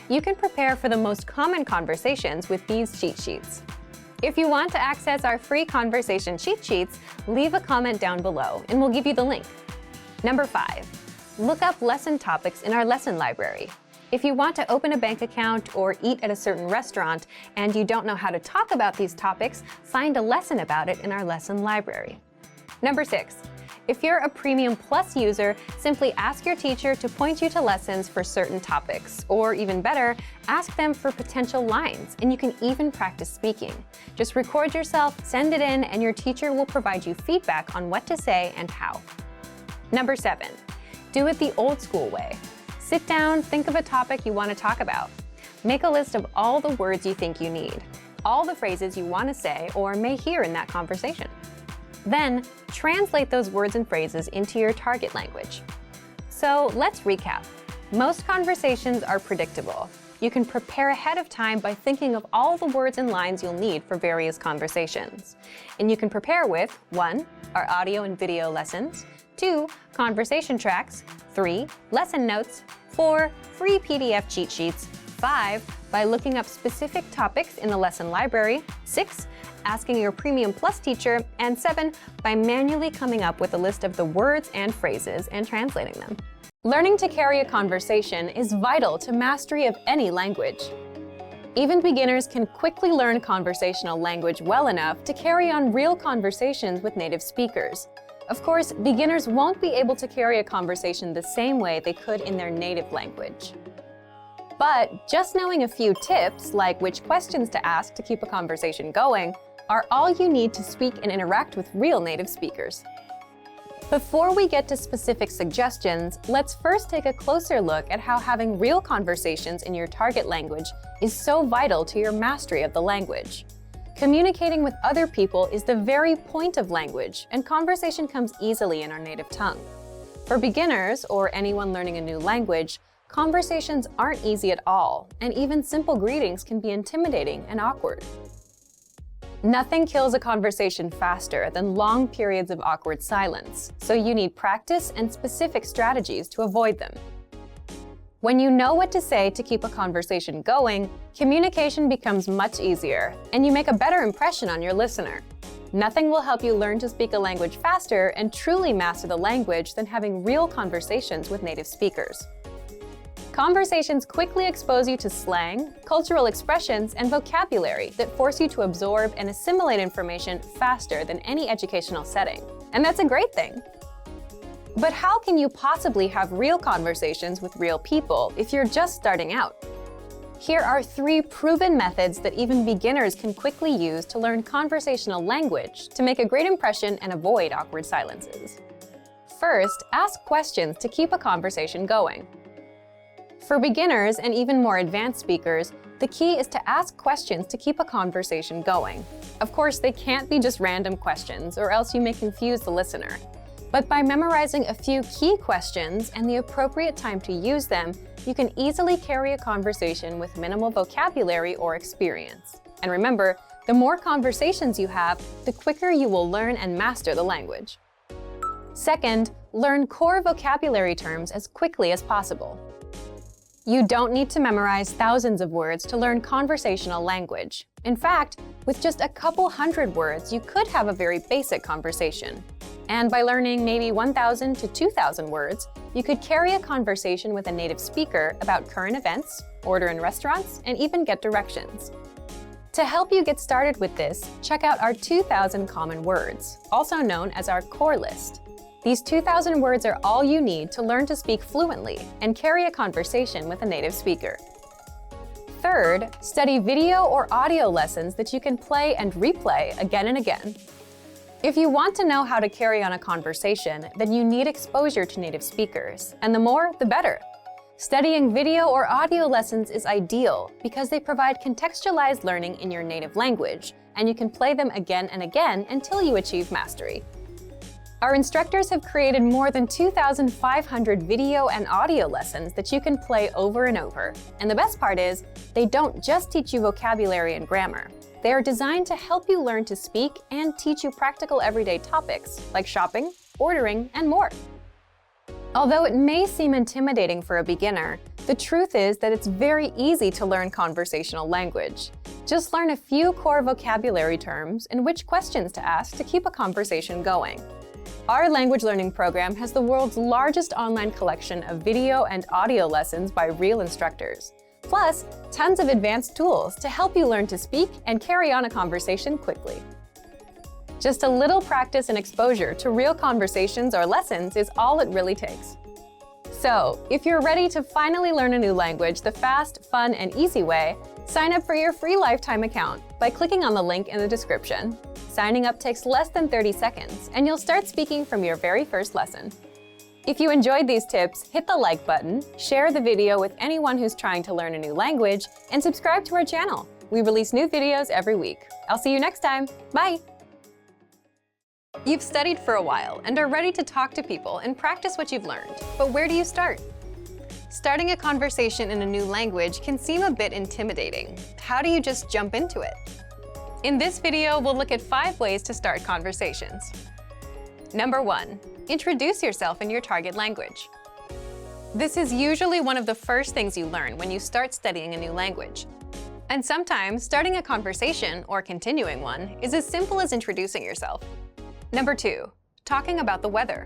You can prepare for the most common conversations with these cheat sheets. If you want to access our free conversation cheat sheets, leave a comment down below and we'll give you the link. Number 5, look up lesson topics in our lesson library. If you want to open a bank account or eat at a certain restaurant and you don't know how to talk about these topics, find a lesson about it in our lesson library. Number 6, if you're a Premium Plus user, simply ask your teacher to point you to lessons for certain topics, or even better, ask them for potential lines, and you can even practice speaking. Just record yourself, send it in, and your teacher will provide you feedback on what to say and how. Number 7, do it the old school way. Sit down, think of a topic you want to talk about. Make a list of all the words you think you need, all the phrases you want to say or may hear in that conversation. Then, translate those words and phrases into your target language. So let's recap. Most conversations are predictable. You can prepare ahead of time by thinking of all the words and lines you'll need for various conversations. And you can prepare with 1, our audio and video lessons, 2, conversation tracks, 3, lesson notes, 4, free PDF cheat sheets, 5, by looking up specific topics in the lesson library, 6, asking your Premium Plus teacher, and 7, by manually coming up with a list of the words and phrases and translating them. Learning to carry a conversation is vital to mastery of any language. Even beginners can quickly learn conversational language well enough to carry on real conversations with native speakers. Of course, beginners won't be able to carry a conversation the same way they could in their native language. But just knowing a few tips, like which questions to ask to keep a conversation going, are all you need to speak and interact with real native speakers. Before we get to specific suggestions, let's first take a closer look at how having real conversations in your target language is so vital to your mastery of the language. Communicating with other people is the very point of language, and conversation comes easily in our native tongue. For beginners, or anyone learning a new language, conversations aren't easy at all, and even simple greetings can be intimidating and awkward. Nothing kills a conversation faster than long periods of awkward silence, so you need practice and specific strategies to avoid them. When you know what to say to keep a conversation going, communication becomes much easier, and you make a better impression on your listener. Nothing will help you learn to speak a language faster and truly master the language than having real conversations with native speakers. Conversations quickly expose you to slang, cultural expressions, and vocabulary that force you to absorb and assimilate information faster than any educational setting. And that's a great thing. But how can you possibly have real conversations with real people if you're just starting out? Here are 3 proven methods that even beginners can quickly use to learn conversational language to make a great impression and avoid awkward silences. First, ask questions to keep a conversation going. For beginners and even more advanced speakers, the key is to ask questions to keep a conversation going. Of course, they can't be just random questions, or else you may confuse the listener. But by memorizing a few key questions and the appropriate time to use them, you can easily carry a conversation with minimal vocabulary or experience. And remember, the more conversations you have, the quicker you will learn and master the language. Second, learn core vocabulary terms as quickly as possible. You don't need to memorize thousands of words to learn conversational language. In fact, with just a couple hundred words, you could have a very basic conversation. And by learning maybe 1,000 to 2,000 words, you could carry a conversation with a native speaker about current events, order in restaurants, and even get directions. To help you get started with this, check out our 2,000 common words, also known as our core list. These 2,000 words are all you need to learn to speak fluently and carry a conversation with a native speaker. Third, study video or audio lessons that you can play and replay again and again. If you want to know how to carry on a conversation, then you need exposure to native speakers, and the more, the better. Studying video or audio lessons is ideal because they provide contextualized learning in your native language, and you can play them again and again until you achieve mastery. Our instructors have created more than 2,500 video and audio lessons that you can play over and over. And the best part is, they don't just teach you vocabulary and grammar. They are designed to help you learn to speak and teach you practical everyday topics like shopping, ordering, and more. Although it may seem intimidating for a beginner, the truth is that it's very easy to learn conversational language. Just learn a few core vocabulary terms and which questions to ask to keep a conversation going. Our language learning program has the world's largest online collection of video and audio lessons by real instructors, plus tons of advanced tools to help you learn to speak and carry on a conversation quickly. Just a little practice and exposure to real conversations or lessons is all it really takes. So, if you're ready to finally learn a new language the fast, fun, and easy way, sign up for your free lifetime account by clicking on the link in the description. Signing up takes less than 30 seconds, and you'll start speaking from your very first lesson. If you enjoyed these tips, hit the like button, share the video with anyone who's trying to learn a new language, and subscribe to our channel. We release new videos every week. I'll see you next time. Bye! You've studied for a while and are ready to talk to people and practice what you've learned. But where do you start? Starting a conversation in a new language can seem a bit intimidating. How do you just jump into it? In this video, we'll look at 5 ways to start conversations. Number 1. Introduce yourself in your target language. This is usually one of the first things you learn when you start studying a new language. And sometimes, starting a conversation, or continuing one, is as simple as introducing yourself. Number 2. Talking about the weather.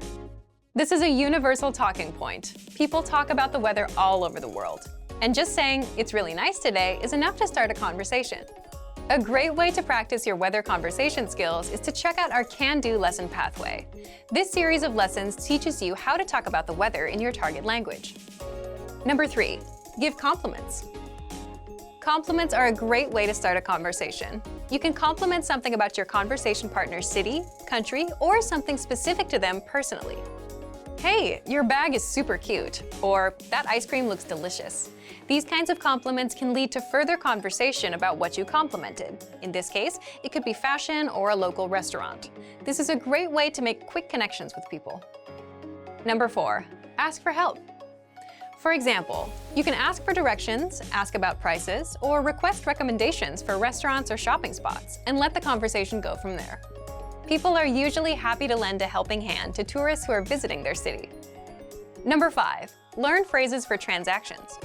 This is a universal talking point. People talk about the weather all over the world. And just saying, "It's really nice today," is enough to start a conversation. A great way to practice your weather conversation skills is to check out our Can-Do lesson pathway. This series of lessons teaches you how to talk about the weather in your target language. Number 3. Give compliments. Compliments are a great way to start a conversation. You can compliment something about your conversation partner's city, country, or something specific to them personally. "Hey, your bag is super cute," or "That ice cream looks delicious." These kinds of compliments can lead to further conversation about what you complimented. In this case, it could be fashion or a local restaurant. This is a great way to make quick connections with people. Number 4. Ask for help. For example, you can ask for directions, ask about prices, or request recommendations for restaurants or shopping spots, and let the conversation go from there. People are usually happy to lend a helping hand to tourists who are visiting their city. Number 5. Learn phrases for transactions.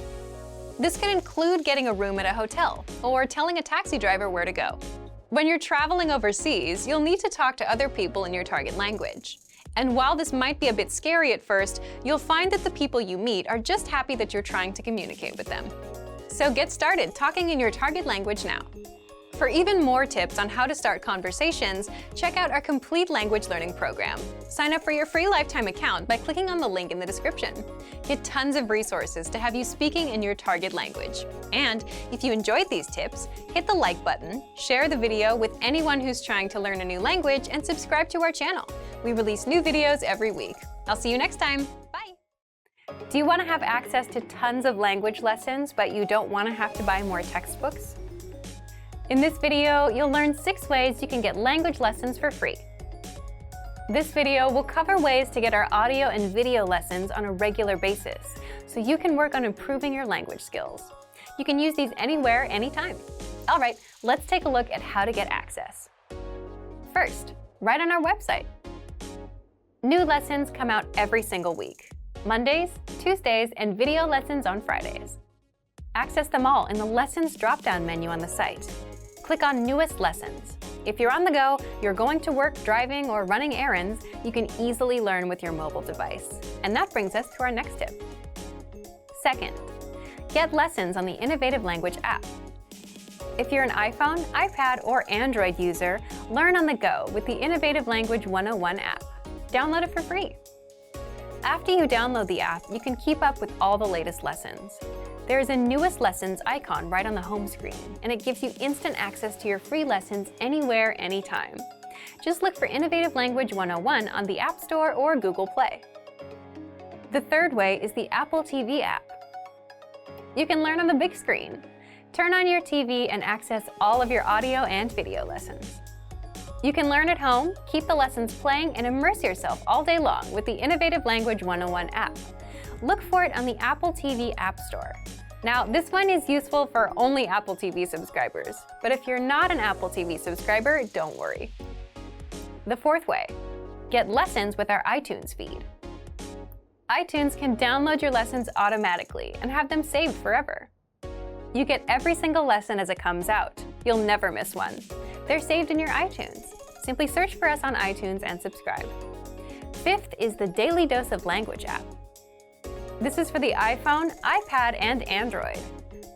This can include getting a room at a hotel or telling a taxi driver where to go. When you're traveling overseas, you'll need to talk to other people in your target language. And while this might be a bit scary at first, you'll find that the people you meet are just happy that you're trying to communicate with them. So get started talking in your target language now. For even more tips on how to start conversations, check out our complete language learning program. Sign up for your free lifetime account by clicking on the link in the description. Get tons of resources to have you speaking in your target language. And if you enjoyed these tips, hit the like button, share the video with anyone who's trying to learn a new language, and subscribe to our channel. We release new videos every week. I'll see you next time. Bye! Do you want to have access to tons of language lessons, but you don't want to have to buy more textbooks? In this video, you'll learn 6 ways you can get language lessons for free. This video will cover ways to get our audio and video lessons on a regular basis, so you can work on improving your language skills. You can use these anywhere, anytime. All right, let's take a look at how to get access. First, right on our website. New lessons come out every single week. Mondays, Tuesdays, and video lessons on Fridays. Access them all in the Lessons drop-down menu on the site. Click on Newest Lessons. If you're on the go, you're going to work, driving, or running errands, you can easily learn with your mobile device. And that brings us to our next tip. Second, get lessons on the Innovative Language app. If you're an iPhone, iPad, or Android user, learn on the go with the Innovative Language 101 app. Download it for free. After you download the app, you can keep up with all the latest lessons. There is a Newest Lessons icon right on the home screen, and it gives you instant access to your free lessons anywhere, anytime. Just look for Innovative Language 101 on the App Store or Google Play. The third way is the Apple TV app. You can learn on the big screen. Turn on your TV and access all of your audio and video lessons. You can learn at home, keep the lessons playing, and immerse yourself all day long with the innovative Language 101 app. Look for it on the Apple TV App Store. Now, this one is useful for only Apple TV subscribers, but if you're not an Apple TV subscriber, don't worry. The fourth way, get lessons with our iTunes feed. iTunes can download your lessons automatically and have them saved forever. You get every single lesson as it comes out. You'll never miss one. They're saved in your iTunes. Simply search for us on iTunes and subscribe. Fifth is the Daily Dose of Language app. This is for the iPhone, iPad, and Android.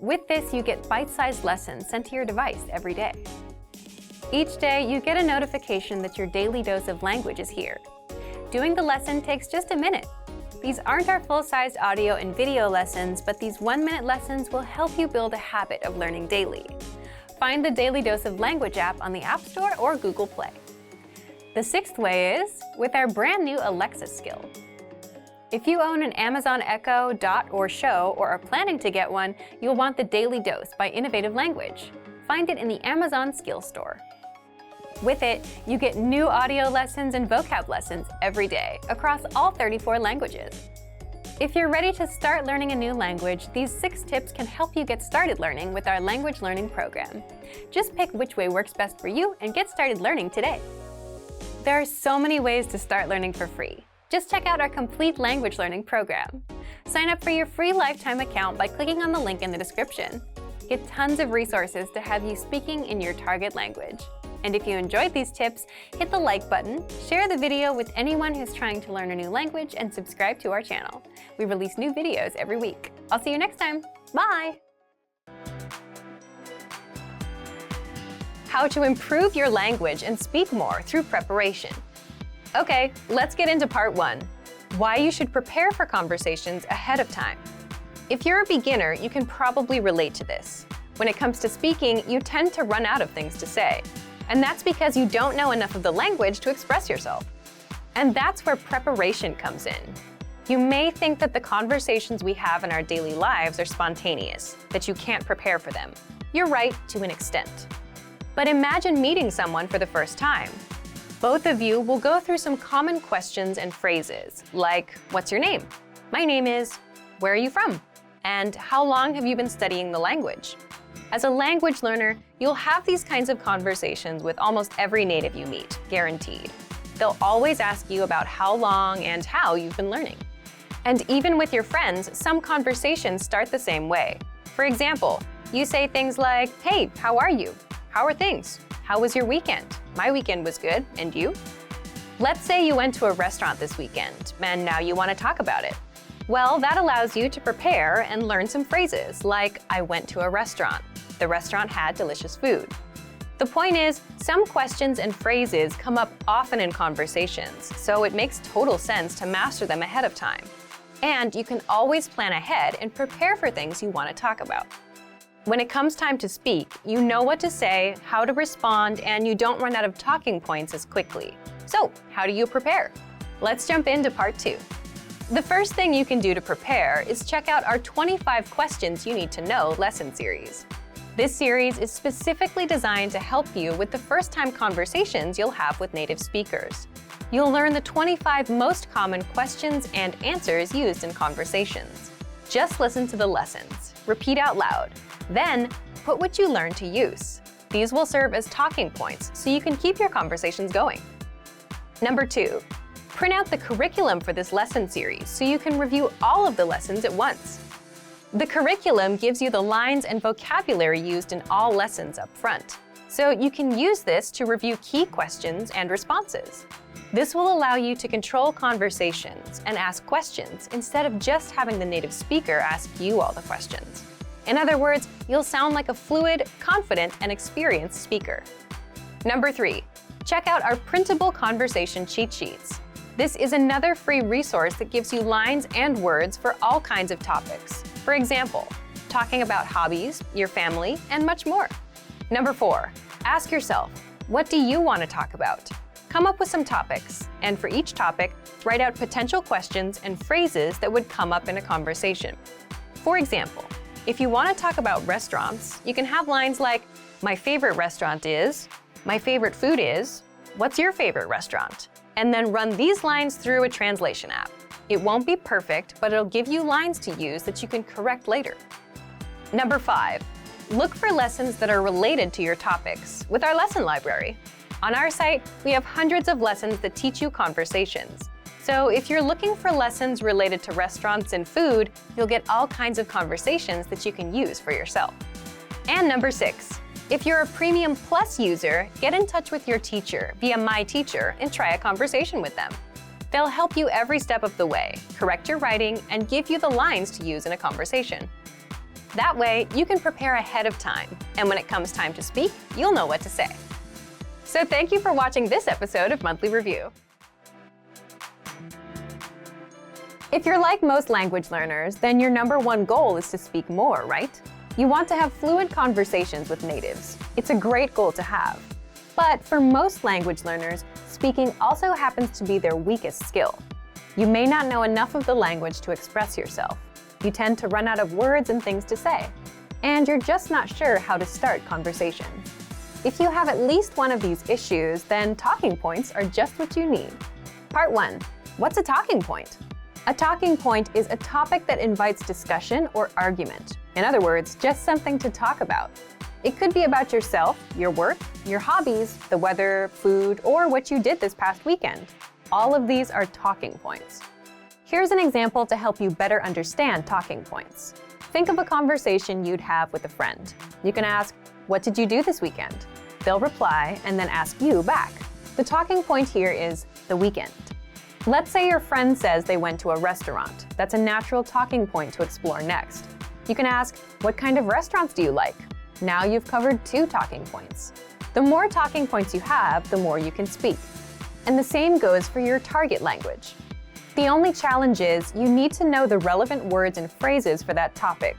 With this, you get bite-sized lessons sent to your device every day. Each day, you get a notification that your daily dose of language is here. Doing the lesson takes just a minute. These aren't our full-sized audio and video lessons, but these 1-minute lessons will help you build a habit of learning daily. Find the Daily Dose of Language app on the App Store or Google Play. The sixth way is with our brand new Alexa skill. If you own an Amazon Echo, Dot, or Show, or are planning to get one, you'll want the Daily Dose by Innovative Language. Find it in the Amazon Skill Store. With it, you get new audio lessons and vocab lessons every day across all 34 languages. If you're ready to start learning a new language, these 6 tips can help you get started learning with our language learning program. Just pick which way works best for you and get started learning today. There are so many ways to start learning for free. Just check out our complete language learning program. Sign up for your free lifetime account by clicking on the link in the description. Get tons of resources to have you speaking in your target language. And if you enjoyed these tips, hit the like button, share the video with anyone who's trying to learn a new language, and subscribe to our channel. We release new videos every week. I'll see you next time. Bye! How to improve your language and speak more through preparation. Okay, let's get into part 1. Why you should prepare for conversations ahead of time. If you're a beginner, you can probably relate to this. When it comes to speaking, you tend to run out of things to say. And that's because you don't know enough of the language to express yourself. And that's where preparation comes in. You may think that the conversations we have in our daily lives are spontaneous, that you can't prepare for them. You're right to an extent. But imagine meeting someone for the first time. Both of you will go through some common questions and phrases, like, what's your name? My name is, where are you from? And how long have you been studying the language? As a language learner, you'll have these kinds of conversations with almost every native you meet, guaranteed. They'll always ask you about how long and how you've been learning. And even with your friends, some conversations start the same way. For example, you say things like, hey, how are you? How are things? How was your weekend? My weekend was good, and you? Let's say you went to a restaurant this weekend, and now you want to talk about it. Well, that allows you to prepare and learn some phrases like, I went to a restaurant. The restaurant had delicious food. The point is, some questions and phrases come up often in conversations, so it makes total sense to master them ahead of time. And you can always plan ahead and prepare for things you want to talk about. When it comes time to speak, you know what to say, how to respond, and you don't run out of talking points as quickly. So, how do you prepare? Let's jump into part 2. The first thing you can do to prepare is check out our 25 Questions You Need to Know lesson series. This series is specifically designed to help you with the first-time conversations you'll have with native speakers. You'll learn the 25 most common questions and answers used in conversations. Just listen to the lessons, repeat out loud, then put what you learned to use. These will serve as talking points so you can keep your conversations going. Number 2. Print out the curriculum for this lesson series so you can review all of the lessons at once. The curriculum gives you the lines and vocabulary used in all lessons up front, so you can use this to review key questions and responses. This will allow you to control conversations and ask questions instead of just having the native speaker ask you all the questions. In other words, you'll sound like a fluid, confident, and experienced speaker. Number 3. Check out our printable conversation cheat sheets. This is another free resource that gives you lines and words for all kinds of topics. For example, talking about hobbies, your family, and much more. Number 4, ask yourself, what do you want to talk about? Come up with some topics, and for each topic, write out potential questions and phrases that would come up in a conversation. For example, If you want to talk about restaurants, you can have lines like, my favorite restaurant is, my favorite food is, what's your favorite restaurant? And then run these lines through a translation app. It won't be perfect, but it'll give you lines to use that you can correct later. Number 5, look for lessons that are related to your topics with our lesson library. On our site, we have hundreds of lessons that teach you conversations. So if you're looking for lessons related to restaurants and food, you'll get all kinds of conversations that you can use for yourself. And number 6, if you're a Premium Plus user, get in touch with your teacher via My Teacher and try a conversation with them. They'll help you every step of the way, correct your writing, and give you the lines to use in a conversation. That way, you can prepare ahead of time, and when it comes time to speak, you'll know what to say. So thank you for watching this episode of Monthly Review. If you're like most language learners, then your #1 goal is to speak more, right? You want to have fluent conversations with natives. It's a great goal to have. But for most language learners, speaking also happens to be their weakest skill. You may not know enough of the language to express yourself. You tend to run out of words and things to say. And you're just not sure how to start conversations. If you have at least one of these issues, then talking points are just what you need. Part 1. What's a talking point? A talking point is a topic that invites discussion or argument. In other words, just something to talk about. It could be about yourself, your work, your hobbies, the weather, food, or what you did this past weekend. All of these are talking points. Here's an example to help you better understand talking points. Think of a conversation you'd have with a friend. You can ask, "What did you do this weekend?" They'll reply and then ask you back. The talking point here is the weekend. Let's say your friend says they went to a restaurant. That's a natural talking point to explore next. You can ask, "What kind of restaurants do you like?" Now you've covered 2 talking points. The more talking points you have, the more you can speak. And the same goes for your target language. The only challenge is you need to know the relevant words and phrases for that topic.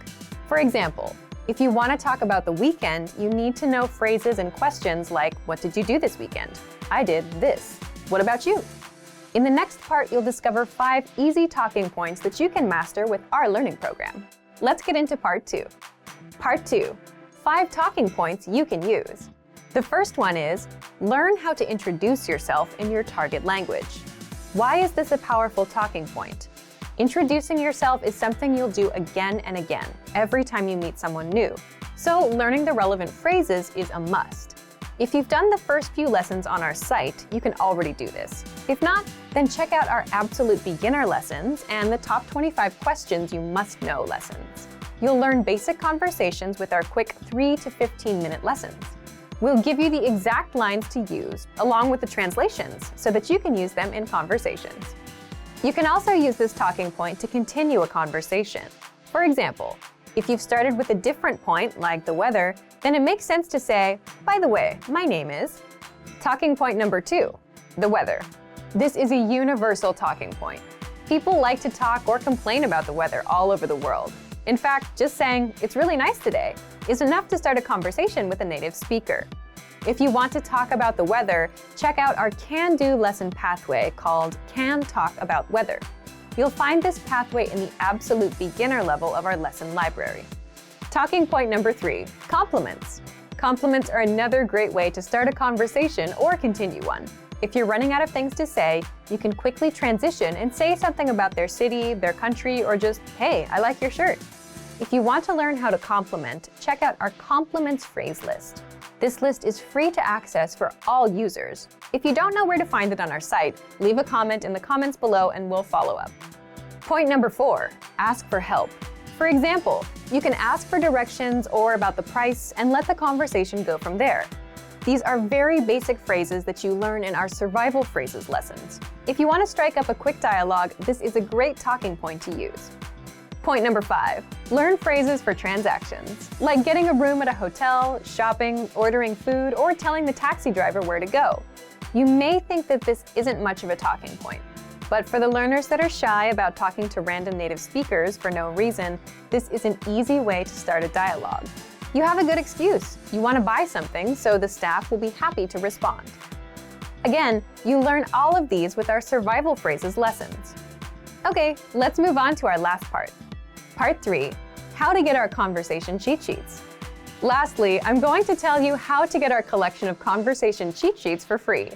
For example, if you want to talk about the weekend, you need to know phrases and questions like, "What did you do this weekend?" "I did this." "What about you?" In the next part, you'll discover 5 easy talking points that you can master with our learning program. Let's get into Part 2. Part 2. 5 talking points you can use. The first one is, learn how to introduce yourself in your target language. Why is this a powerful talking point? Introducing yourself is something you'll do again and again, every time you meet someone new. So learning the relevant phrases is a must. If you've done the first few lessons on our site, you can already do this. If not, then check out our Absolute Beginner lessons and the Top 25 Questions You Must Know lessons. You'll learn basic conversations with our quick 3 to 15-minute lessons. We'll give you the exact lines to use, along with the translations, so that you can use them in conversations. You can also use this talking point to continue a conversation. For example, if you've started with a different point, like the weather, then it makes sense to say, "By the way, my name is..." Talking point number 2, the weather. This is a universal talking point. People like to talk or complain about the weather all over the world. In fact, just saying, "It's really nice today," is enough to start a conversation with a native speaker. If you want to talk about the weather, check out our can-do lesson pathway called Can Talk About Weather. You'll find this pathway in the absolute beginner level of our lesson library. Talking point number 3, compliments. Compliments are another great way to start a conversation or continue one. If you're running out of things to say, you can quickly transition and say something about their city, their country, or just, "Hey, I like your shirt." If you want to learn how to compliment, check out our compliments phrase list. This list is free to access for all users. If you don't know where to find it on our site, leave a comment in the comments below and we'll follow up. Point number 4, ask for help. For example, you can ask for directions or about the price and let the conversation go from there. These are very basic phrases that you learn in our survival phrases lessons. If you want to strike up a quick dialogue, this is a great talking point to use. Point number 5, learn phrases for transactions, like getting a room at a hotel, shopping, ordering food, or telling the taxi driver where to go. You may think that this isn't much of a talking point, but for the learners that are shy about talking to random native speakers for no reason, this is an easy way to start a dialogue. You have a good excuse. You want to buy something, so the staff will be happy to respond. Again, you learn all of these with our survival phrases lessons. Okay, let's move on to our last part. Part 3, how to get our conversation cheat sheets. Lastly, I'm going to tell you how to get our collection of conversation cheat sheets for free.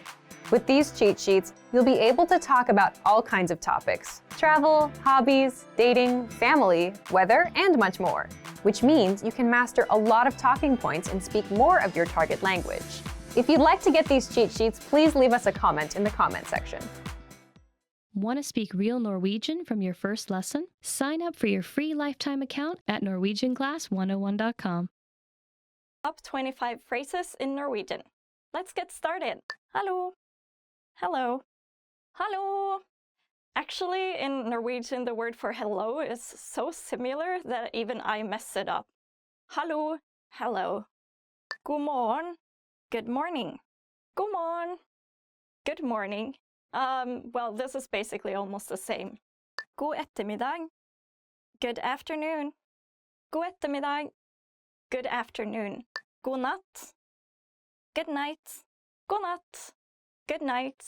With these cheat sheets, you'll be able to talk about all kinds of topics: travel, hobbies, dating, family, weather, and much more, which means you can master a lot of talking points and speak more of your target language. If you'd like to get these cheat sheets, please leave us a comment in the comment section. Want to speak real Norwegian from your first lesson? Sign up for your free lifetime account at norwegianclass101.com. Top 25 phrases in Norwegian. Let's get started. Hallo. Hello. Hallo. Actually, in Norwegian, the word for hello is so similar that even I mess it up. Hallo. Hello. God morgen. Good morning. God morgen. Good morning. Well, this is basically almost the same. God ettermiddag. Good afternoon. God ettermiddag. Good afternoon. God natt. Good night. God natt. Good night.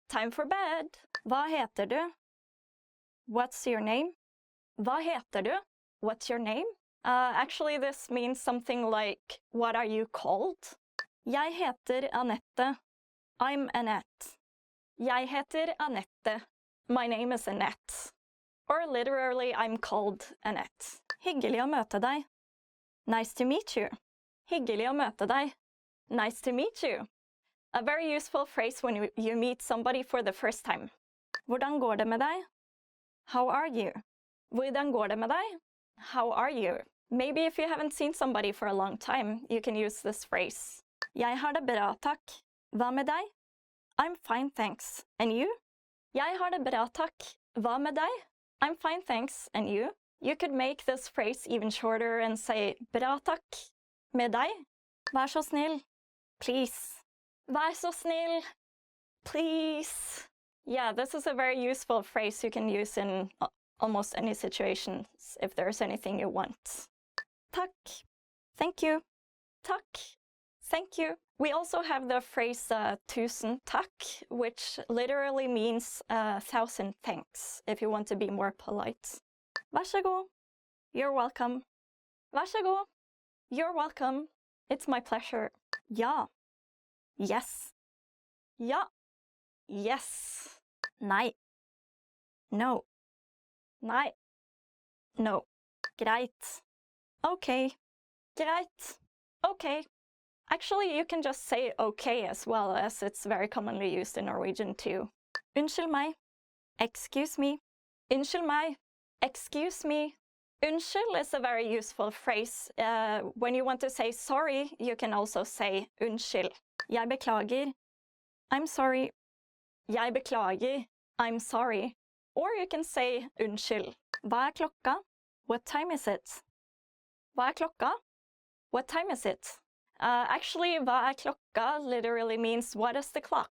Time for bed. Hva heter du? What's your name? Hva heter du? What's your name? Actually, this means something like, what are you called? Jeg heter Annette. I'm Annette. Jeg heter Annette. My name is Annette. Or literally, I'm called Annette. Hyggelig å møte deg. Nice to meet you. Hyggelig å møte deg. Nice to meet you. A very useful phrase when you meet somebody for the first time. Hvordan går det med deg? How are you? Hvordan går det med deg? How are you? Maybe if you haven't seen somebody for a long time, you can use this phrase. Jeg har det bra, takk. Hva med deg? I'm fine, thanks. And you? Jeg har det bra, takk. Hva med deg? I'm fine, thanks. And you? You could make this phrase even shorter and say bra, takk. Med deg? Vær så snill. Please. Vær så snill. Please. Yeah, this is a very useful phrase you can use in almost any situations if there's anything you want. Takk. Thank you. Takk. Thank you. We also have the phrase tusen takk, which literally means 1,000 thanks, if you want to be more polite. Vær så god. You're welcome. Vær så god. You're welcome. It's my pleasure. Ja. Yes. Ja. Yes. Nei. No. Nei. No. Greit. Okay. Greit. Okay. Actually, you can just say okay as well, as it's very commonly used in Norwegian too. Unnskyld meg. Excuse me. Unnskyld meg. Excuse me. Unnskyld is a very useful phrase. When you want to say sorry, you can also say unnskyld. Jeg beklager. I'm sorry. Jeg beklager. I'm sorry. Or you can say unnskyld. Hva er klokka? What time is it? Hva er klokka? What time is it? Actually, hva er klokka literally means what is the clock?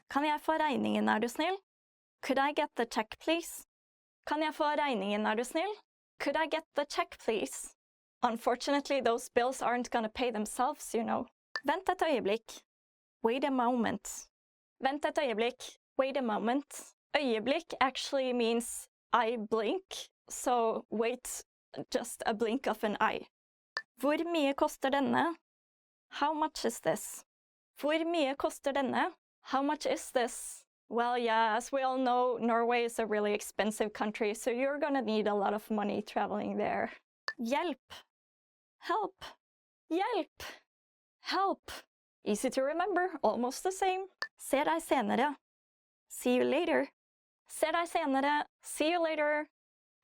Kan jeg få regningen, er du snill? Could I get the check, please? Kan jeg få regningen, er du snill? Could I get the check, please? Unfortunately, those bills aren't gonna pay themselves, you know. Vent et øyeblikk. Wait a moment. Vent et øyeblikk. Wait a moment. Øyeblikk actually means I blink, so wait just a blink of an eye. Hvor mye koster denne? How much is this? Hvor mye koster denne? How much is this? Well, yeah, as we all know, Norway is a really expensive country, so you're gonna need a lot of money traveling there. Hjelp. Help. Hjelp. Help. Easy to remember, almost the same. Se deg senere. See you later. Se deg senere. See you later.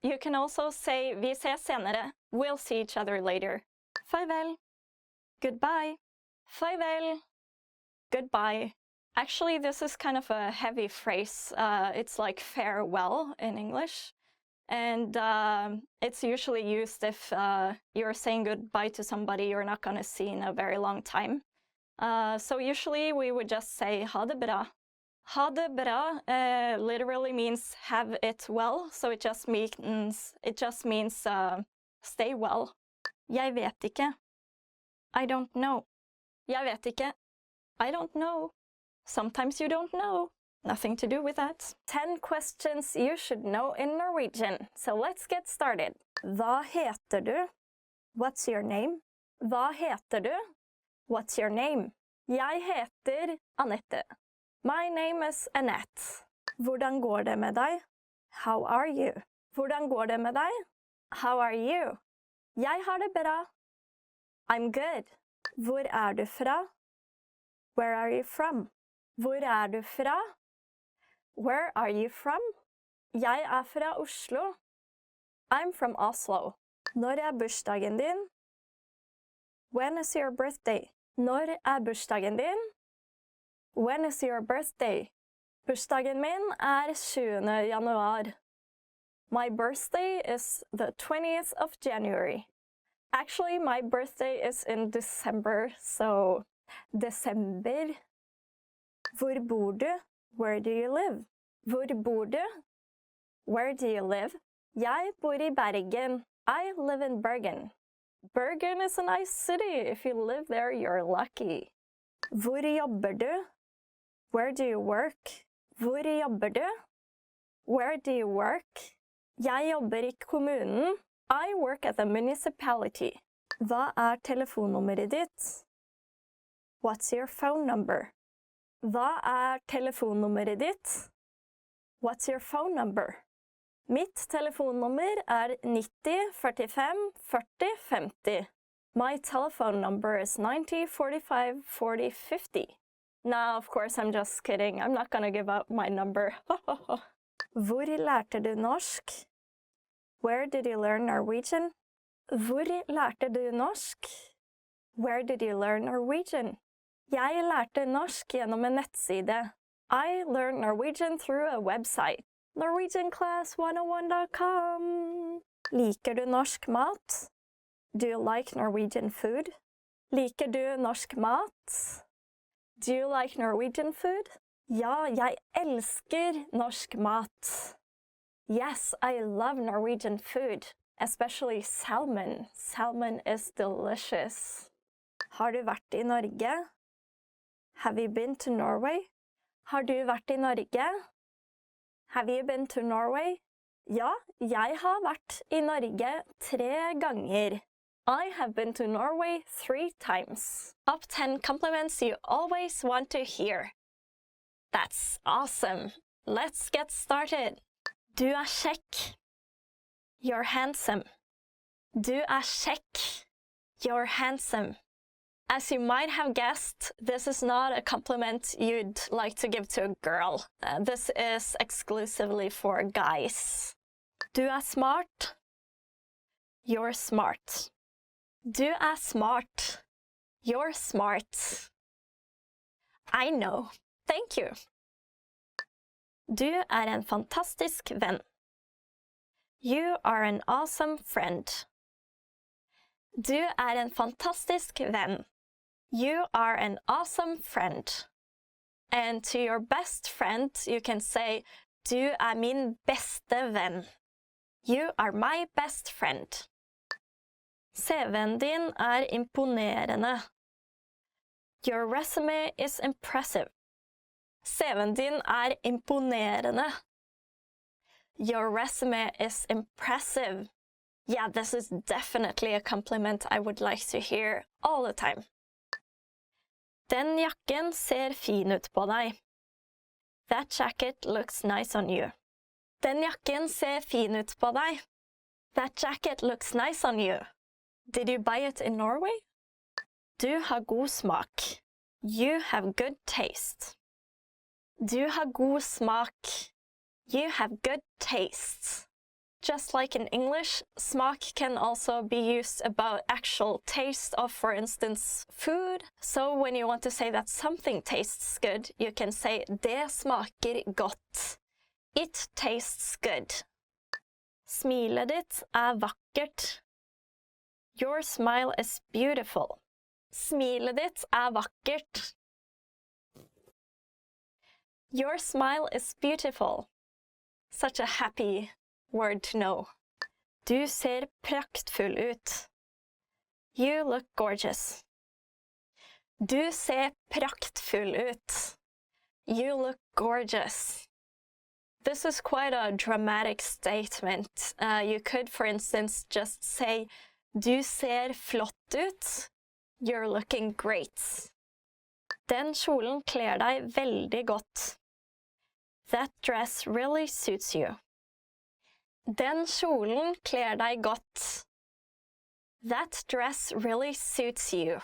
You can also say vi ses senere. We'll see each other later. Farvel. Goodbye. Farvel. Goodbye. Actually, this is kind of a heavy phrase. It's like farewell in English. And it's usually used if you're saying goodbye to somebody you're not going to see in a very long time. So usually we would just say ha det bra. Ha det bra literally means have it well, so it just means stay well. Jeg vet ikke. I don't know. Jeg vet ikke. I don't know. Sometimes you don't know. Nothing to do with that. 10 questions you should know in Norwegian. So let's get started. Hva heter du? What's your name? Hva heter du? What's your name? Jeg heter Annette. My name is Annette. Hvordan går det med deg? How are you? Hvordan går det med deg? How are you? Jeg har det bra. I'm good. Hvor er du fra? Where are you from? Hvor er du fra? Where are you from? Jeg er fra Oslo. I'm from Oslo. Når er bursdagen din? When is your birthday? Når er bursdagen din? When is your birthday? Bursdagen min er 20. januar. My birthday is the 20th of January. Actually, my birthday is in December, so December. Hvor bor du? Where do you live? Hvor bor du? Where do you live? Jeg bor I Bergen. I live in Bergen. Bergen is a nice city. If you live there, you're lucky. Hvor jobber du? Where do you work? Hvor jobber du? Where do you work? Jeg jobber I kommunen. I work at the municipality. Hva telefonnummeret ditt? What's your phone number? Hva telefonnummeret ditt? What's your phone number? Mitt telefonnummer 90 45 40 50. My telephone number is 90 45 40 50. Now, of course, I'm just kidding. I'm not gonna give out my number. Hvor lærte du norsk? Where did you learn Norwegian? Hvor lærte du norsk? Where did you learn Norwegian? Jeg lærte norsk gjennom en nettside. I learned Norwegian through a website. NorwegianClass101.com. Liker du norsk mat? Do you like Norwegian food? Liker du norsk mat? Do you like Norwegian food? Ja, jeg elsker norsk mat. Yes, I love Norwegian food, especially salmon. Salmon is delicious. Har du vært I Norge? Have you been to Norway? Har du vært I Norge? Have you been to Norway? Ja, jeg har vært I Norge 3 ganger. I have been to Norway 3 times. Top 10 compliments you always want to hear. That's awesome. Let's get started. Du kjekk. You're handsome. Du kjekk. You're handsome. As you might have guessed, this is not a compliment you'd like to give to a girl. This is exclusively for guys. Du smart. You're smart. Du smart. You're smart. I know. Thank you. Du en fantastisk venn. You are an awesome friend. Du en fantastisk venn. You are an awesome friend. And to your best friend, you can say, du min beste venn. You are my best friend. CV-en din imponerende. Your resume is impressive. CV-en din imponerende. Your resume is impressive. Yeah, this is definitely a compliment I would like to hear all the time. Den jakken ser fin ut på deg. That jacket looks nice on you. Den jakken ser fin ut på deg. That jacket looks nice on you. Did you buy it in Norway? Du har god smak. You have good taste. Du har god smak. You have good taste. Just like in English, smak can also be used about actual taste of, for instance, food. So when you want to say that something tastes good, you can say det smaker godt. It tastes good. Smilet ditt vakkert. Your smile is beautiful. Smilet ditt vakkert. Your smile is beautiful. Such a happy word to know. Du ser praktfull ut. You look gorgeous. Du ser praktfull ut. You look gorgeous. This is quite a dramatic statement. You could, for instance, just say, Du ser flott ut. You're looking great. Den kjolen kler deg veldig godt. That dress really suits you. Den kjolen kler deg godt. That dress really suits you.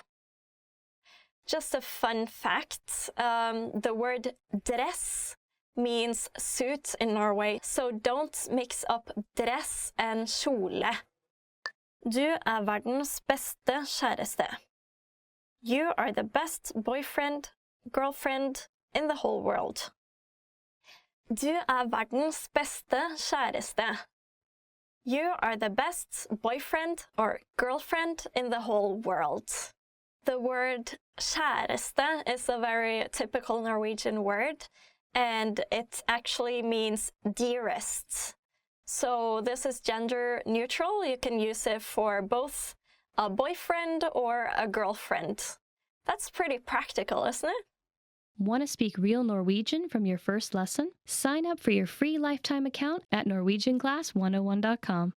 Just a fun fact, the word dress means suit in Norway, so don't mix up dress and kjole. Du verdens beste kjæreste. You are the best boyfriend, girlfriend in the whole world. Du verdens beste kjæreste. You are the best boyfriend or girlfriend in the whole world. The word kjæreste is a very typical Norwegian word, and it actually means dearest. So this is gender neutral. You can use it for both a boyfriend or a girlfriend. That's pretty practical, isn't it? Want to speak real Norwegian from your first lesson? Sign up for your free lifetime account at norwegianclass101.com.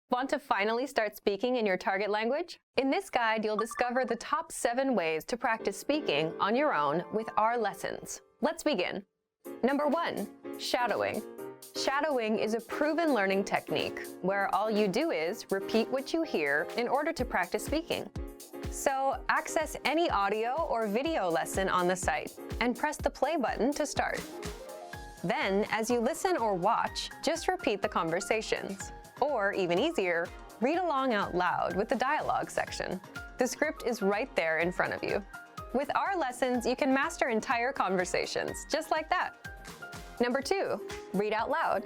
Want to finally start speaking in your target language? In this guide, you'll discover the top 7 ways to practice speaking on your own with our lessons. Let's begin. Number 1, shadowing. Shadowing is a proven learning technique where all you do is repeat what you hear in order to practice speaking. So access any audio or video lesson on the site and press the play button to start. Then, as you listen or watch, just repeat the conversations. Or, even easier, read along out loud with the dialogue section. The script is right there in front of you. With our lessons, you can master entire conversations, just like that. Number 2, read out loud.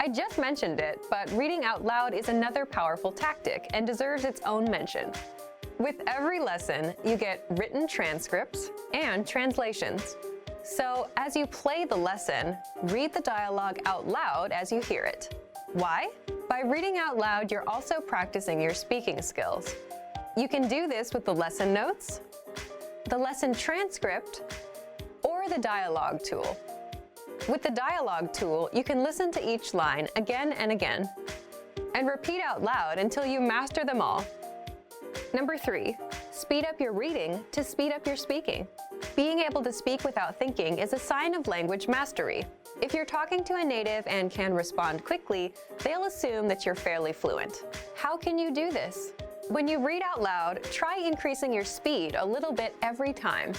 I just mentioned it, but reading out loud is another powerful tactic and deserves its own mention. With every lesson, you get written transcripts and translations. So, as you play the lesson, read the dialogue out loud as you hear it. Why? By reading out loud, you're also practicing your speaking skills. You can do this with the lesson notes, the lesson transcript, or the dialogue tool. With the dialogue tool, you can listen to each line again and again, and repeat out loud until you master them all. Number 3, speed up your reading to speed up your speaking. Being able to speak without thinking is a sign of language mastery. If you're talking to a native and can respond quickly, they'll assume that you're fairly fluent. How can you do this? When you read out loud, try increasing your speed a little bit every time.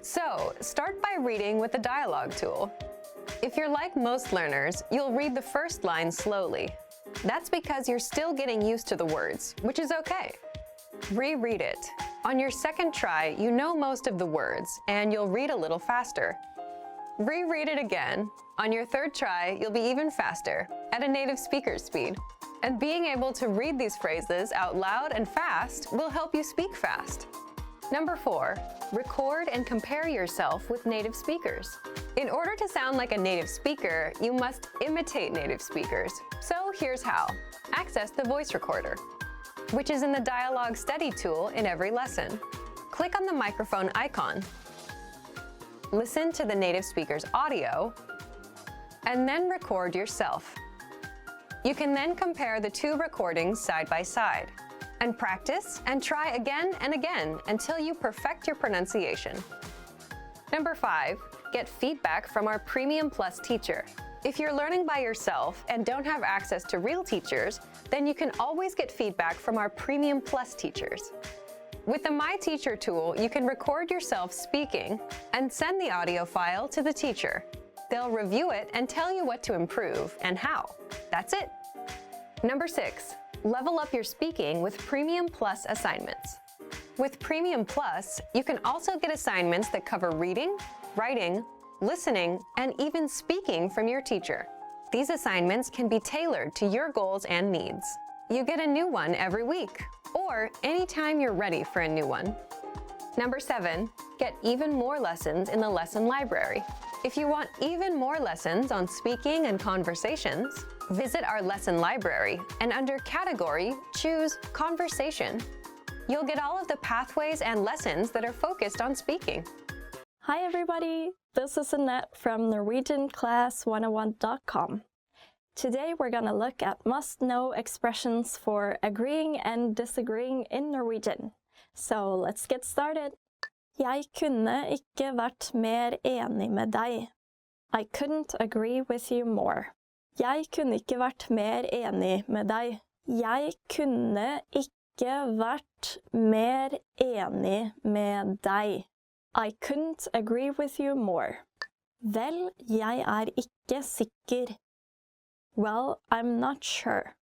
So, start by reading with the dialogue tool. If you're like most learners, you'll read the first line slowly. That's because you're still getting used to the words, which is okay. Reread it. On your second try, you know most of the words, and you'll read a little faster. Reread it again. On your third try, you'll be even faster, at a native speaker's speed. And being able to read these phrases out loud and fast will help you speak fast. Number 4, record and compare yourself with native speakers. In order to sound like a native speaker, you must imitate native speakers. So here's how. Access the voice recorder, which is in the dialogue study tool in every lesson. Click on the microphone icon. Listen to the native speaker's audio, and then record yourself. You can then compare the 2 recordings side by side, and practice and try again and again until you perfect your pronunciation. Number 5, get feedback from our Premium Plus teacher. If you're learning by yourself and don't have access to real teachers, then you can always get feedback from our Premium Plus teachers. With the My Teacher tool, you can record yourself speaking and send the audio file to the teacher. They'll review it and tell you what to improve and how. That's it. Number 6, level up your speaking with Premium Plus assignments. With Premium Plus, you can also get assignments that cover reading, writing, listening, and even speaking from your teacher. These assignments can be tailored to your goals and needs. You get a new one every week, or anytime you're ready for a new one. Number 7, get even more lessons in the lesson library. If you want even more lessons on speaking and conversations, visit our lesson library and under Category, choose Conversation. You'll get all of the pathways and lessons that are focused on speaking. Hi everybody, this is Annette from NorwegianClass101.com. Today we're gonna look at must-know expressions for agreeing and disagreeing in Norwegian. So let's get started. Jeg kunne ikke vært mer enig med deg. I couldn't agree with you more. Jeg kunne ikke vært mer enig med deg. Jeg kunne ikke vært mer enig med deg. I couldn't agree with you more. Vel, jeg ikke sikker. Well, I'm not sure.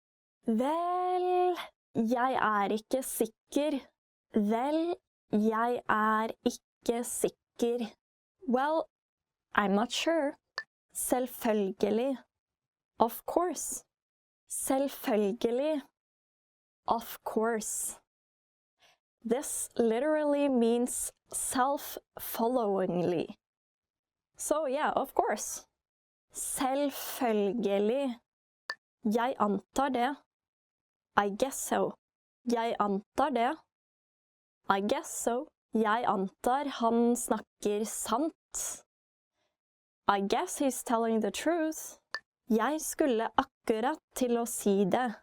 Vel, jeg ikke sikker. Vel, jeg ikke sikker. Well, I'm not sure. Selvfølgelig. Of course. Selvfølgelig. Of course. This literally means self-followingly. So yeah, of course. Selvfølgelig. Jeg antar det. I guess so. Jeg antar det. I guess so. Jeg antar han snakker sant. I guess he's telling the truth. Jeg skulle akkurat til å si det.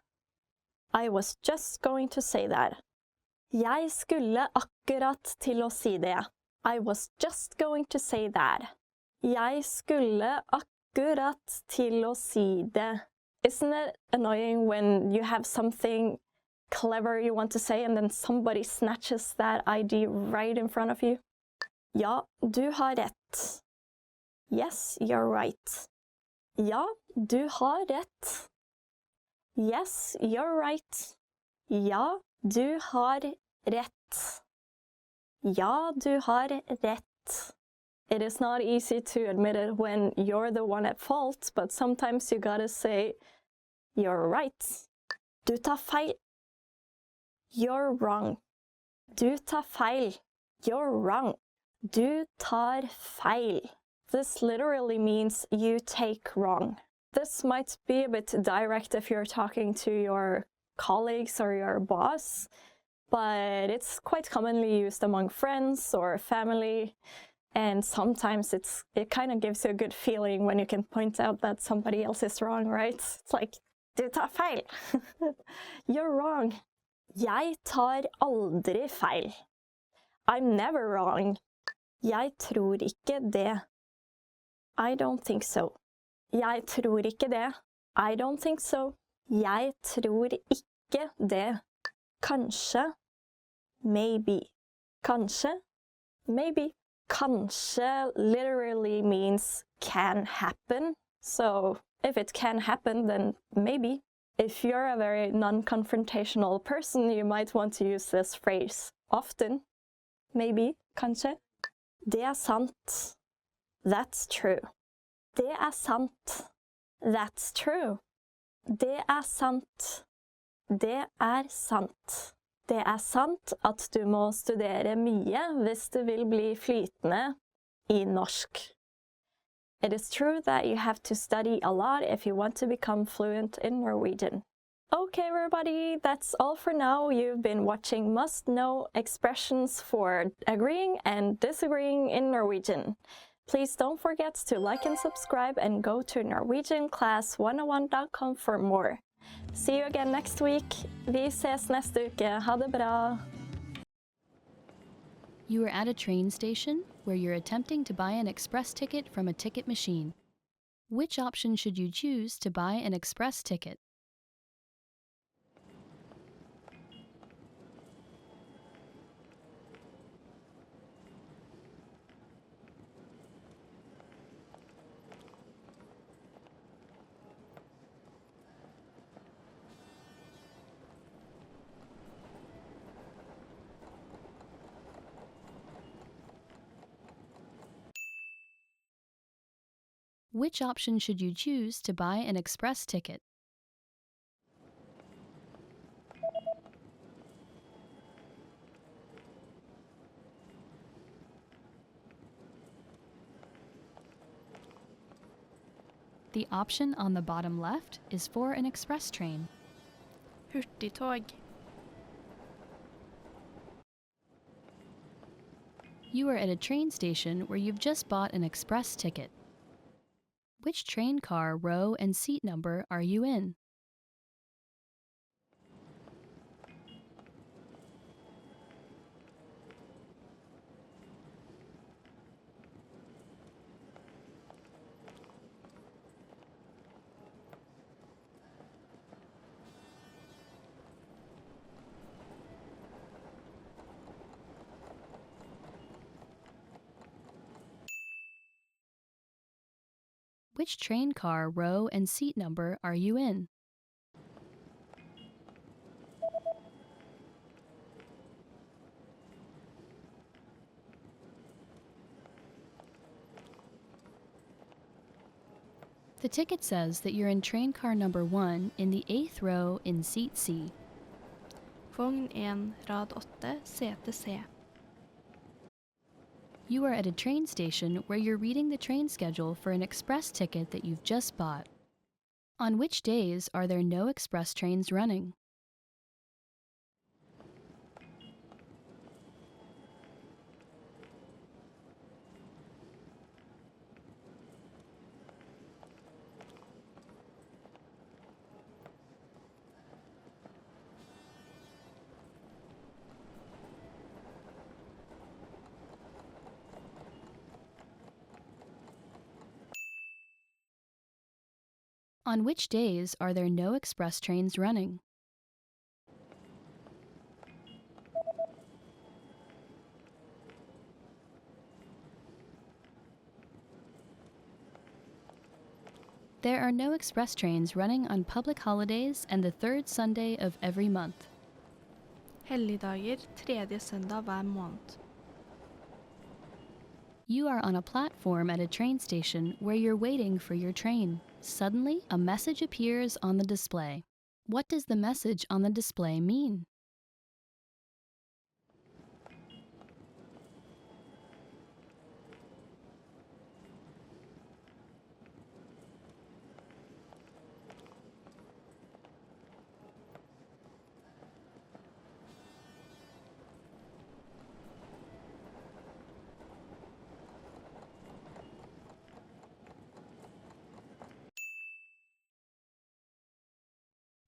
I was just going to say that. Jeg skulle akkurat til å si det. I was just going to say that. Jeg skulle akkurat til å si det. Isn't it annoying when you have something clever you want to say and then somebody snatches that idea right in front of you? Ja, du har rett. Yes, you're right. Ja, du har rett. Yes, you're right. Ja, du har rett. Ja, du har rett. It is not easy to admit it when you're the one at fault, but sometimes you gotta say, you're right. Du tar feil. You're wrong. Du tar feil. You're wrong. Du tar feil. This literally means you take wrong. This might be a bit direct if you're talking to your colleagues or your boss, but it's quite commonly used among friends or family, and sometimes it kind of gives you a good feeling when you can point out that somebody else is wrong, right? It's like, du tar feil. You're wrong. Jeg tar aldri feil. I'm never wrong. Jeg tror ikke det. I don't think so. Jeg tror ikke det. I don't think so. Jeg tror ikke det. Kanskje. Maybe. Kanskje. Maybe. Kanskje literally means can happen. So if it can happen, then maybe. If you're a very non-confrontational person, you might want to use this phrase often. Maybe. Kanskje. Det sant. That's true. Det sant. That's true. Det sant. Det sant. Det sant at du må studere mye hvis du vil bli flytende i norsk. It is true that you have to study a lot if you want to become fluent in Norwegian. Okay, everybody, that's all for now. You've been watching must-know expressions for agreeing and disagreeing in Norwegian. Please don't forget to like and subscribe and go to NorwegianClass101.com for more. See you again next week. Vi ses neste uke. Ha det bra. You are at a train station where you're attempting to buy an express ticket from a ticket machine. Which option should you choose to buy an express ticket? Which option should you choose to buy an express ticket? The option on the bottom left is for an express train. Hurtigtog. You are at a train station where you've just bought an express ticket. Which train car, row, and seat number are you in? Which train car, row, and seat number are you in? The ticket says that you're in train car number 1 in the 8th row in seat C. Vogn 1, rad 8, sete C. You are at a train station where you're reading the train schedule for an express ticket that you've just bought. On which days are there no express trains running? On which days are there no express trains running? There are no express trains running on public holidays and the third Sunday of every month. Helligdager, tredje søndag hver måned. You are on a platform at a train station where you're waiting for your train. Suddenly, a message appears on the display. What does the message on the display mean?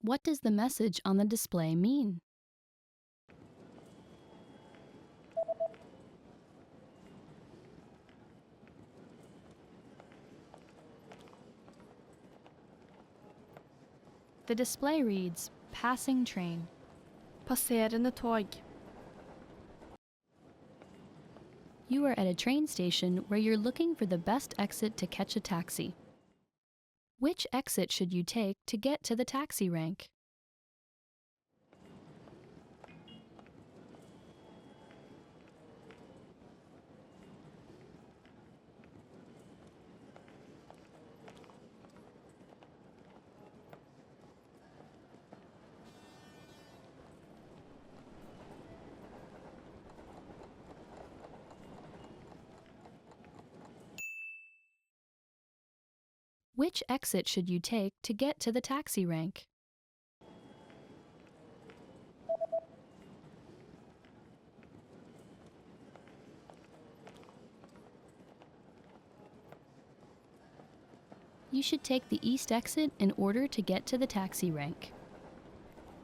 What does the message on the display mean? The display reads, "Passing train." Passerende tog. You are at a train station where you're looking for the best exit to catch a taxi. Which exit should you take to get to the taxi rank? Which exit should you take to get to the taxi rank? You should take the east exit in order to get to the taxi rank.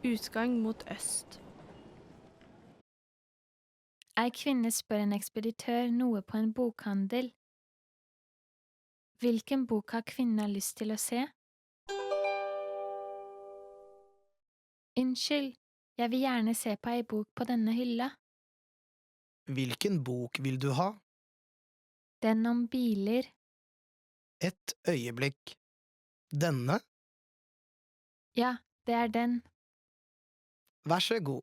Utgang mot øst. Ei kvinne spør en ekspeditør noe på en bokhandel. Hvilken bok har kvinnen lyst til å se? Unnskyld, jeg vil gjerne se på ei bok på denne hylla. Hvilken bok vil du ha? Den om biler. Et øyeblikk. Denne? Ja, det er den. Vær så god.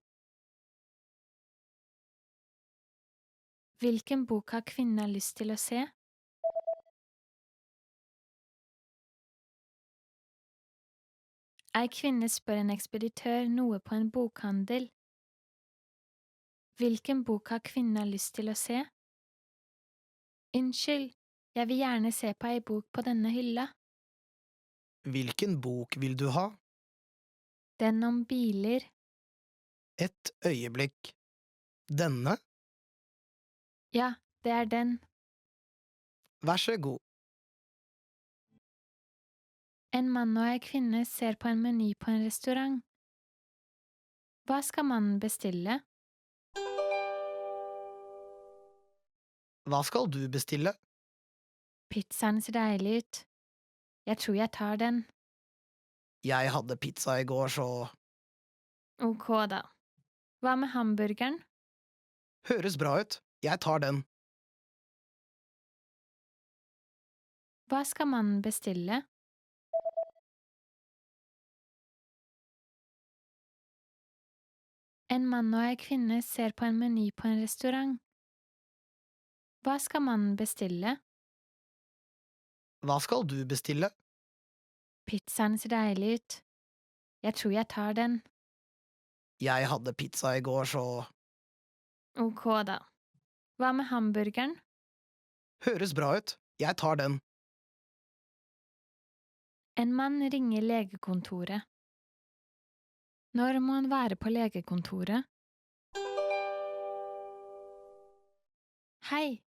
Hvilken bok har kvinnen lyst til å se? Ei kvinne spør en ekspeditør noe på en bokhandel. Hvilken bok har kvinnen lyst til å se? Unnskyld, jeg vil gjerne se på ei bok på denne hylla. Hvilken bok vil du ha? Den om biler. Et øyeblikk. Denne? Ja, Det er den. Vær så god. En mann og en kvinne ser på en meny på en restaurant. Hva skal mannen bestille? Hva skal du bestille? Pizzaen ser deilig ut. Jeg tror jeg tar den. Jeg hadde pizza i går, så Ok da. Hva med hamburgeren? høres bra ut. Jeg tar den. Hva skal mannen bestille? En mann og en kvinne ser på en meny på en restaurant. Hva skal mannen bestille? Hva skal du bestille? Pizzaen ser deilig ut. Jeg tror jeg tar den. Jeg hadde pizza i går, så Ok da. Hva med hamburgeren? høres bra ut. Jeg tar den. En mann ringer legekontoret. Når må han være på legekontoret? Hei,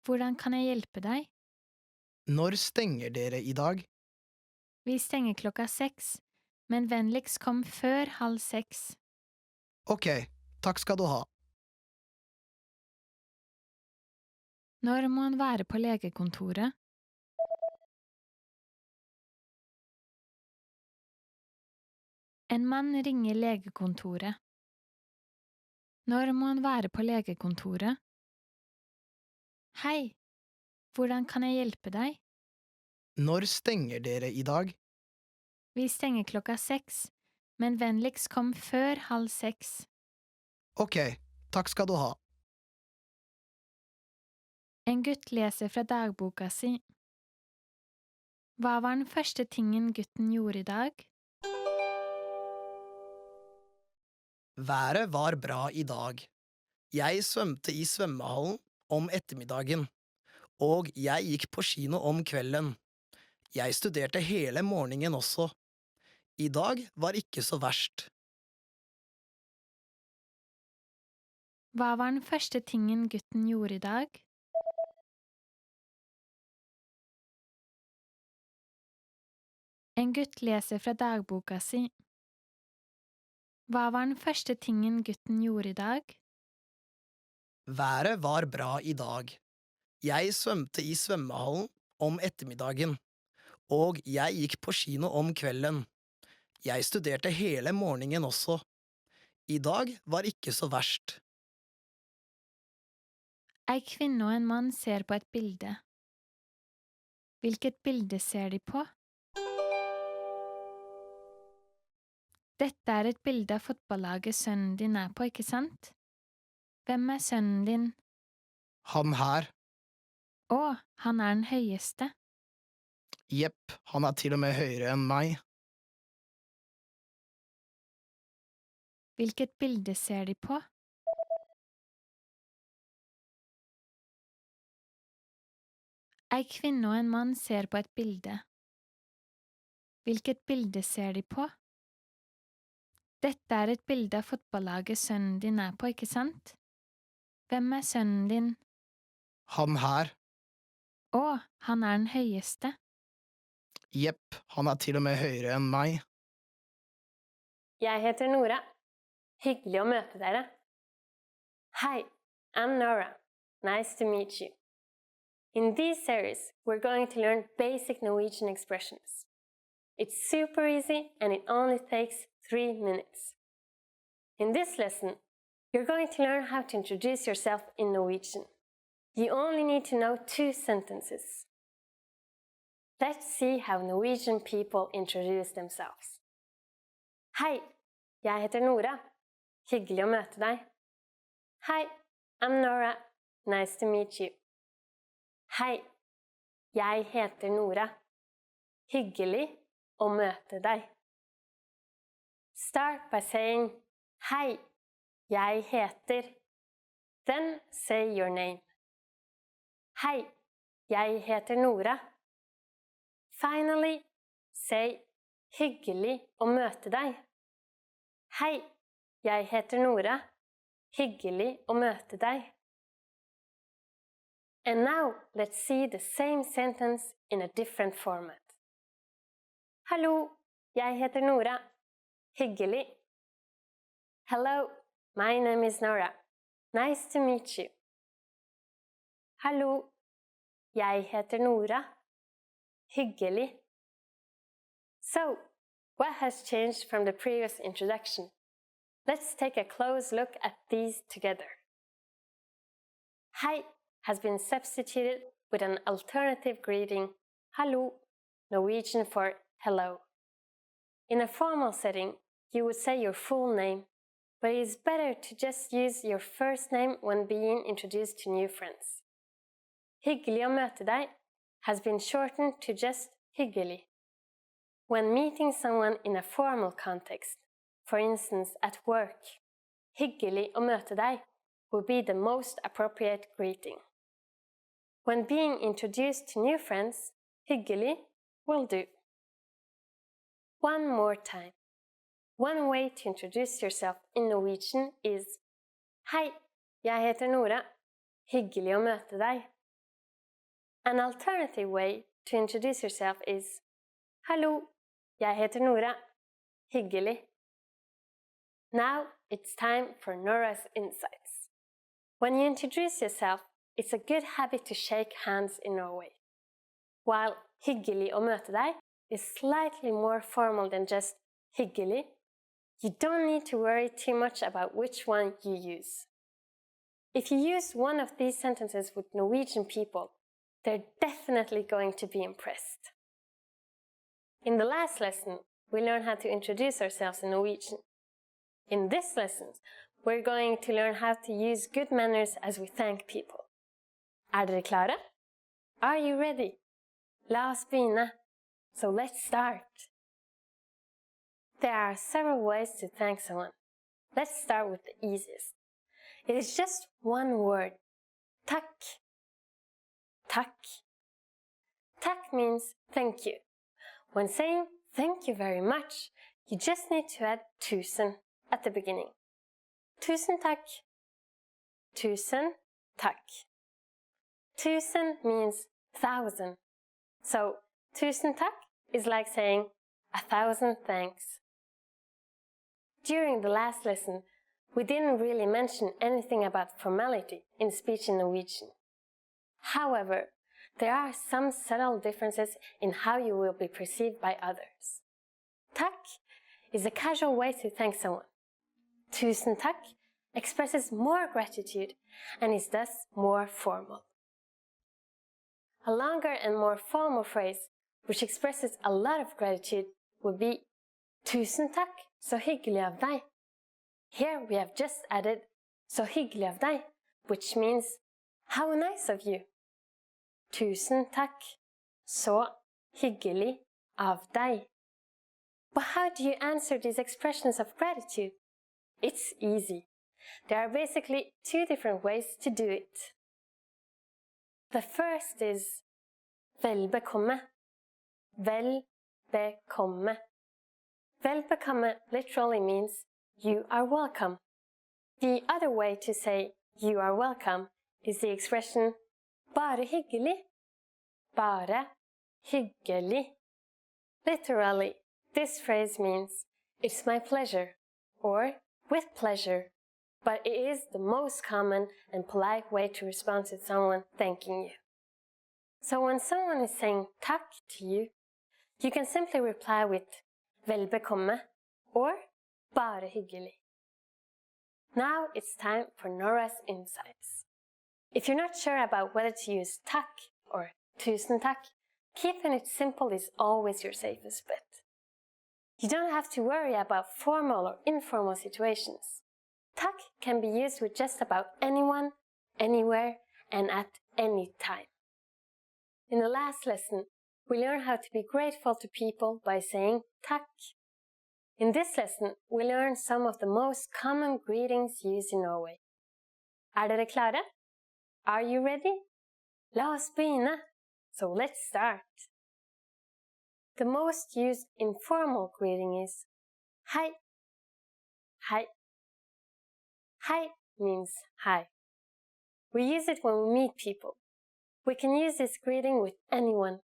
hvordan kan jeg hjelpe deg? Når stenger dere i dag? Vi stenger 6, men vennligst kom før 5:30. Ok, takk skal du ha. Når må han være på legekontoret? En mann ringer legekontoret. Når må han være på legekontoret? Hei, hvordan kan jeg hjelpe deg? Når stenger dere i dag? Vi stenger 6, men vennligst kom før 5:30. Ok, takk skal du ha. En gutt leser fra dagboka si. Hva var den første tingen gutten gjorde i dag? Været var bra i dag. Jeg svømte i svømmehallen om ettermiddagen, og jeg gikk på kino om kvelden. Jeg studerte hele morgenen også. I dag var ikke så verst. Hva var den første tingen gutten gjorde i dag? En gutt leser fra dagboka si. Hva var den første tingen gutten gjorde i dag? Været var bra i dag. Jeg svømte i svømmehallen om ettermiddagen, og jeg gikk på kino om kvelden. Jeg studerte hele morgenen også. I dag var ikke så verst. Ei kvinne og en mann ser på et bilde. Hvilket bilde ser de på? Dette er et bilde av fotballaget sønnen din er på, ikke sant? Hvem er sønnen din? Han her. Å, han er den høyeste. Jepp, han er til og med høyere enn meg. Hvilket bilde ser de på? Ei kvinne og en mann ser på et bilde. Hvilket bilde ser de på? Dette er et bilde av fotballaget sønnen din er på, ikke sant? Hvem er sønnen din? Han her. Å, han er den høyeste. Jepp, han er til og med høyere enn meg. Jeg heter Nora. Hyggelig å møte dere. Hi, I'm Nora. Nice to meet you. In this series, we're going to learn basic Norwegian expressions. It's super easy and it only takes 3 minutes. In this lesson, you're going to learn how to introduce yourself in Norwegian. You only need to know 2 sentences. Let's see how Norwegian people introduce themselves. Hei, jeg heter Nora. Hyggelig å møte deg. Hi, I'm Nora. Nice to meet you. Hei, jeg heter Nora. Hyggelig å møte deg. Start by saying, Hei, jeg heter. Then say your name. Hei, jeg heter Nora. Finally, say, hyggelig å møte deg. Hei, jeg heter Nora. Hyggelig å møte deg. And now let's see the same sentence in a different format. Hallo, jeg heter Nora. Hyggelig. Hello, my name is Nora. Nice to meet you. Hallo, jeg heter Nora. Hyggelig. So, what has changed from the previous introduction? Let's take a close look at these together. Hei has been substituted with an alternative greeting, hallo, Norwegian for hello. In a formal setting, you would say your full name, but it is better to just use your first name when being introduced to new friends. Hyggelig å møte deg has been shortened to just hyggelig. When meeting someone in a formal context, for instance at work, hyggelig å møte deg would be the most appropriate greeting. When being introduced to new friends, hyggelig will do. One more time. One way to introduce yourself in Norwegian is Hei, jeg heter Nora. Hyggelig å møte deg. An alternative way to introduce yourself is Hallo, jeg heter Nora. Hyggelig. Now it's time for Nora's insights. When you introduce yourself, it's a good habit to shake hands in Norway. While hyggelig å møte deg is slightly more formal than just hyggelig, you don't need to worry too much about which one you use. If you use one of these sentences with Norwegian people, they're definitely going to be impressed. In the last lesson, we learned how to introduce ourselves in Norwegian. In this lesson, we're going to learn how to use good manners as we thank people. Dere klare? Are you ready? La oss begynne. So let's start. There are several ways to thank someone. Let's start with the easiest. It is just one word. Takk. Takk. Takk means thank you. When saying thank you very much, you just need to add tusen at the beginning. Tusen takk. Tusen takk. Tusen means 1,000. So, tusen takk is like saying 1,000 thanks. During the last lesson, we didn't really mention anything about formality in speech in Norwegian. However, there are some subtle differences in how you will be perceived by others. Takk is a casual way to thank someone. Tusen takk expresses more gratitude and is thus more formal. A longer and more formal phrase, which expresses a lot of gratitude, would be Tusen takk, så hyggelig av deg. Here we have just added så hyggelig av deg, which means how nice of you. Tusen takk, så hyggelig av deg. But how do you answer these expressions of gratitude? It's easy. There are basically two different ways to do it. The first is vel bekomme. Vel bekomme. Vel bekomme literally means you are welcome. The other way to say you are welcome is the expression bare hyggelig. Bare hyggelig. Literally, this phrase means it's my pleasure or with pleasure, but it is the most common and polite way to respond to someone thanking you. So when someone is saying takk to you, you can simply reply with vel bekomme or bare hyggelig. Now it's time for Nora's insights. If you're not sure about whether to use takk or tusen takk, keeping it simple is always your safest bet. You don't have to worry about formal or informal situations. Takk can be used with just about anyone, anywhere, and at any time. In the last lesson, we learned how to be grateful to people by saying takk. In this lesson, we learned some of the most common greetings used in Norway. Dere klare? Are you ready? La oss begynne. So let's start. The most used informal greeting is hei. Hei. Hei means hi. We use it when we meet people. We can use this greeting with anyone.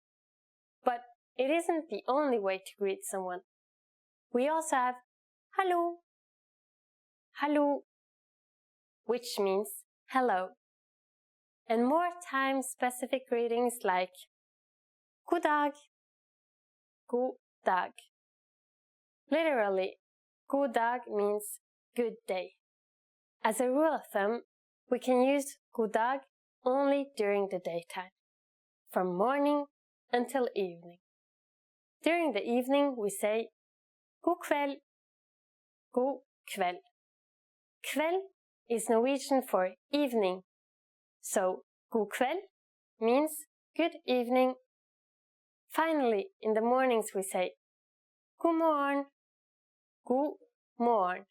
But it isn't the only way to greet someone. We also have hallo, hallo, which means hello. And more time-specific greetings like god dag, god dag. Literally, god dag means good day. As a rule of thumb, we can use god dag only during the daytime, from morning until evening. During the evening, we say god kveld, god kveld. Kveld is Norwegian for evening, so god kveld means good evening. Finally, in the mornings we say god morgen, god morgen,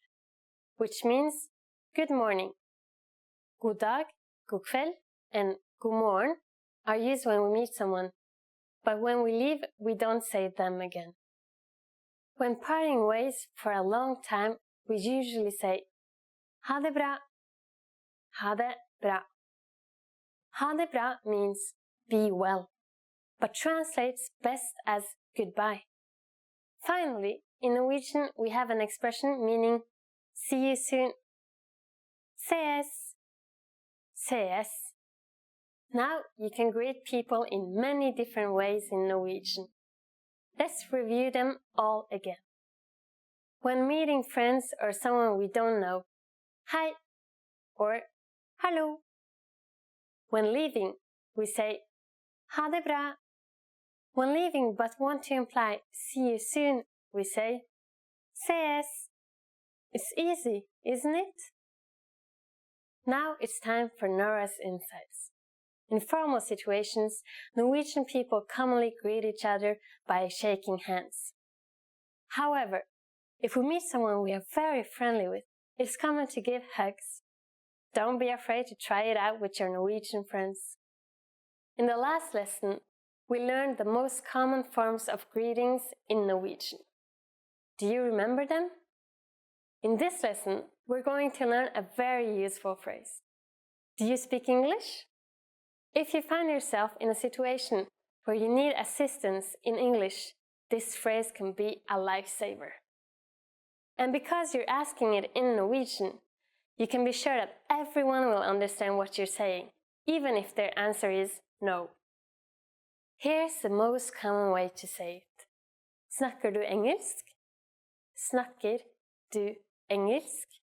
which means good morning. God dag, god kveld, and god morgen are used when we meet someone, but when we leave, we don't say them again. When parting ways for a long time, we usually say ha det bra, ha det bra. Ha det bra means be well, but translates best as goodbye. Finally, in Norwegian, we have an expression meaning see you soon. Ses, ses. Now you can greet people in many different ways in Norwegian. Let's review them all again. When meeting friends or someone we don't know, hei or hallo. When leaving, we say ha det bra. When leaving but want to imply see you soon, we say ses. It's easy, isn't it? Now it's time for Nora's insights. In formal situations, Norwegian people commonly greet each other by shaking hands. However, if we meet someone we are very friendly with, it's common to give hugs. Don't be afraid to try it out with your Norwegian friends. In the last lesson, we learned the most common forms of greetings in Norwegian. Do you remember them? In this lesson, we're going to learn a very useful phrase. Do you speak English? If you find yourself in a situation where you need assistance in English, this phrase can be a lifesaver. And because you're asking it in Norwegian, you can be sure that everyone will understand what you're saying, even if their answer is no. Here's the most common way to say it. Snakker du engelsk? Snakker du engelsk?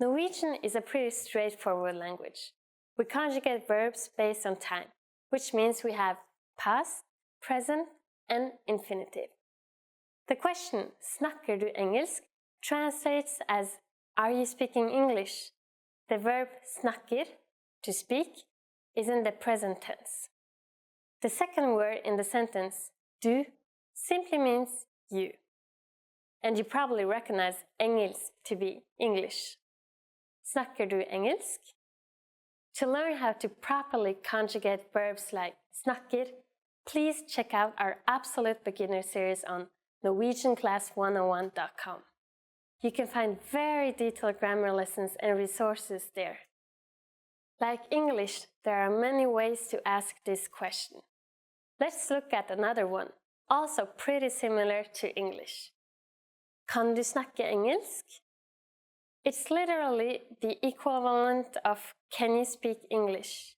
Norwegian is a pretty straightforward language. We conjugate verbs based on time, which means we have past, present, and infinitive. The question, snakker du engelsk, translates as are you speaking English? The verb snakker, to speak, is in the present tense. The second word in the sentence, du, simply means you. And you probably recognize engelsk to be English. Snakker du engelsk? To learn how to properly conjugate verbs like snakker, please check out our Absolute Beginner series on NorwegianClass101.com. You can find very detailed grammar lessons and resources there. Like English, there are many ways to ask this question. Let's look at another one, also pretty similar to English. Kan du snakke engelsk? It's literally the equivalent of can you speak English?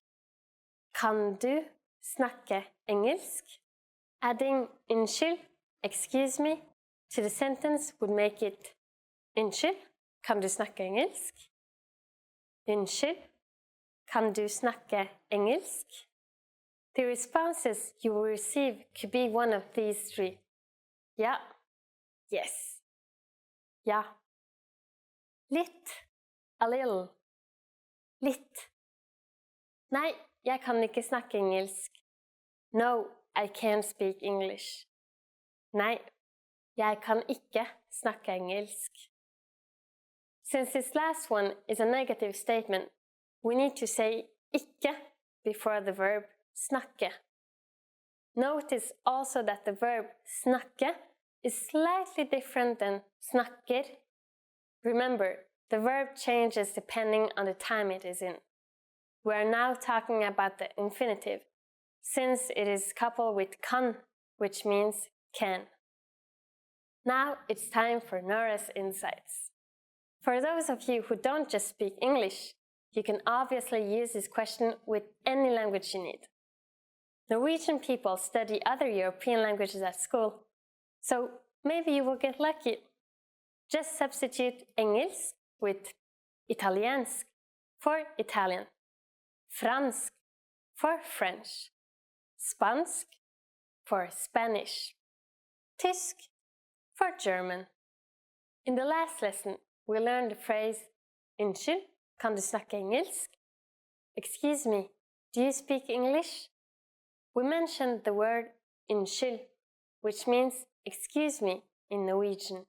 Kan du snakke engelsk? Adding unnskyld, excuse me, to the sentence would make it unnskyld, kan du snakke engelsk? Unnskyld, kan du snakke engelsk? The responses you will receive could be one of these three. Ja, yes, ja. Litt, a little, litt. Nei, jeg kan ikke snakke engelsk. No, I can't speak English. Nei, jeg kan ikke snakke engelsk. Since this last one is a negative statement, we need to say ikke before the verb snakke. Notice also that the verb snakke is slightly different than snakker. Remember, the verb changes depending on the time it is in. We are now talking about the infinitive, since it is coupled with kan, which means can. Now it's time for Nora's insights. For those of you who don't just speak English, you can obviously use this question with any language you need. Norwegian people study other European languages at school, so maybe you will get lucky. Just substitute engelsk with italiensk for Italian, fransk for French, spansk for Spanish, tysk for German. In the last lesson, we learned the phrase Unnskyld, kan du snakke engelsk? Excuse me, do you speak English? We mentioned the word unnskyld, which means excuse me in Norwegian.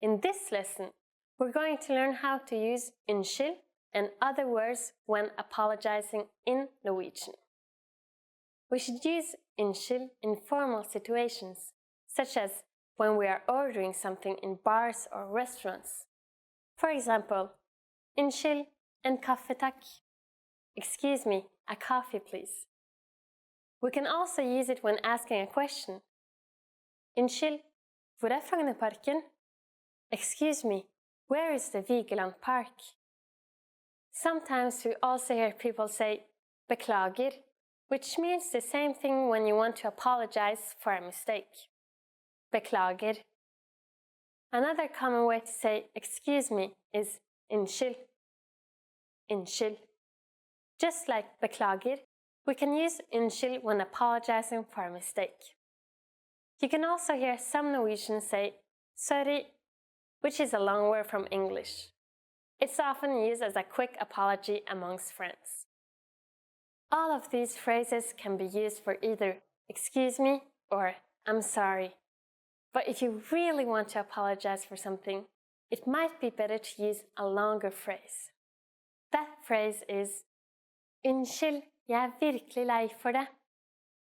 In this lesson, we're going to learn how to use unnskyld and other words when apologizing in Norwegian. We should use unnskyld in formal situations, such as when we are ordering something in bars or restaurants. For example, unnskyld, en kaffe takk. Excuse me, a coffee please. We can also use it when asking a question. Unnskyld, hvor er Frognerparken? Excuse me, where is the Vigeland Park? Sometimes we also hear people say beklager, which means the same thing when you want to apologize for a mistake. Beklager. Another common way to say excuse me is unnskyld. Unnskyld. Just like beklager, we can use unnskyld when apologizing for a mistake. You can also hear some Norwegians say sorry, which is a long word from English. It's often used as a quick apology amongst friends. All of these phrases can be used for either excuse me or I'm sorry. But if you really want to apologize for something, it might be better to use a longer phrase. That phrase is Unnskyld, jeg er virkelig lei for det.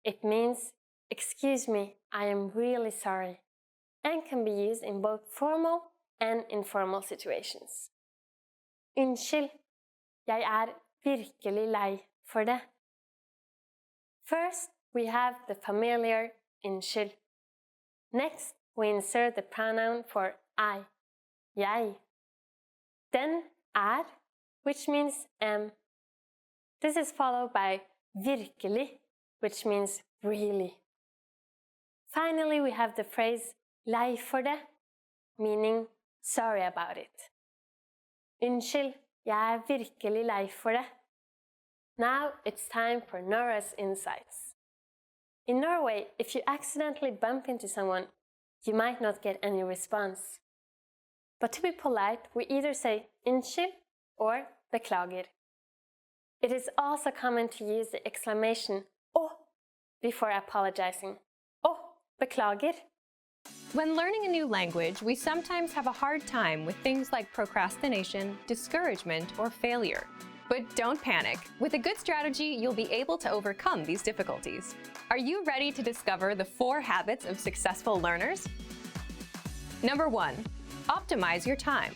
It means excuse me, I am really sorry, and can be used in both formal and informal situations. Unnskyld, jeg er virkelig lei for det. First, we have the familiar unnskyld. Next, we insert the pronoun for I, jeg. Then er, which means am. This is followed by virkelig, which means really. Finally, we have the phrase lei for det, meaning sorry about it. Unnskyld, jeg er virkelig lei for det. Now it's time for Nora's insights. In Norway, if you accidentally bump into someone, you might not get any response. But to be polite, we either say unnskyld or beklager. It is also common to use the exclamation «Å» before apologizing. «Å, beklager». When learning a new language, we sometimes have a hard time with things like procrastination, discouragement, or failure. But don't panic. With a good strategy, you'll be able to overcome these difficulties. Are you ready to discover the 4 habits of successful learners? Number 1, optimize your time.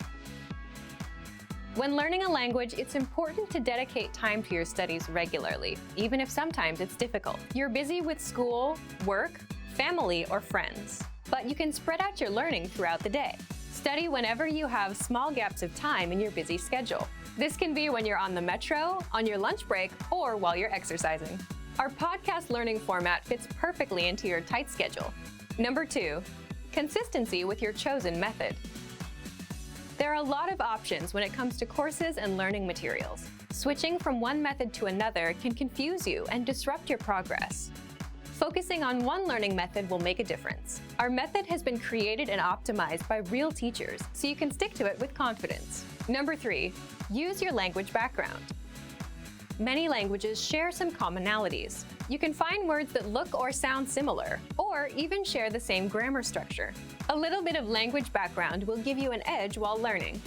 When learning a language, it's important to dedicate time to your studies regularly, even if sometimes it's difficult. You're busy with school, work, family, or friends, but you can spread out your learning throughout the day. Study whenever you have small gaps of time in your busy schedule. This can be when you're on the metro, on your lunch break, or while you're exercising. Our podcast learning format fits perfectly into your tight schedule. Number 2, consistency with your chosen method. There are a lot of options when it comes to courses and learning materials. Switching from one method to another can confuse you and disrupt your progress. Focusing on one learning method will make a difference. Our method has been created and optimized by real teachers, so you can stick to it with confidence. Number 3, use your language background. Many languages share some commonalities. You can find words that look or sound similar, or even share the same grammar structure. A little bit of language background will give you an edge while learning.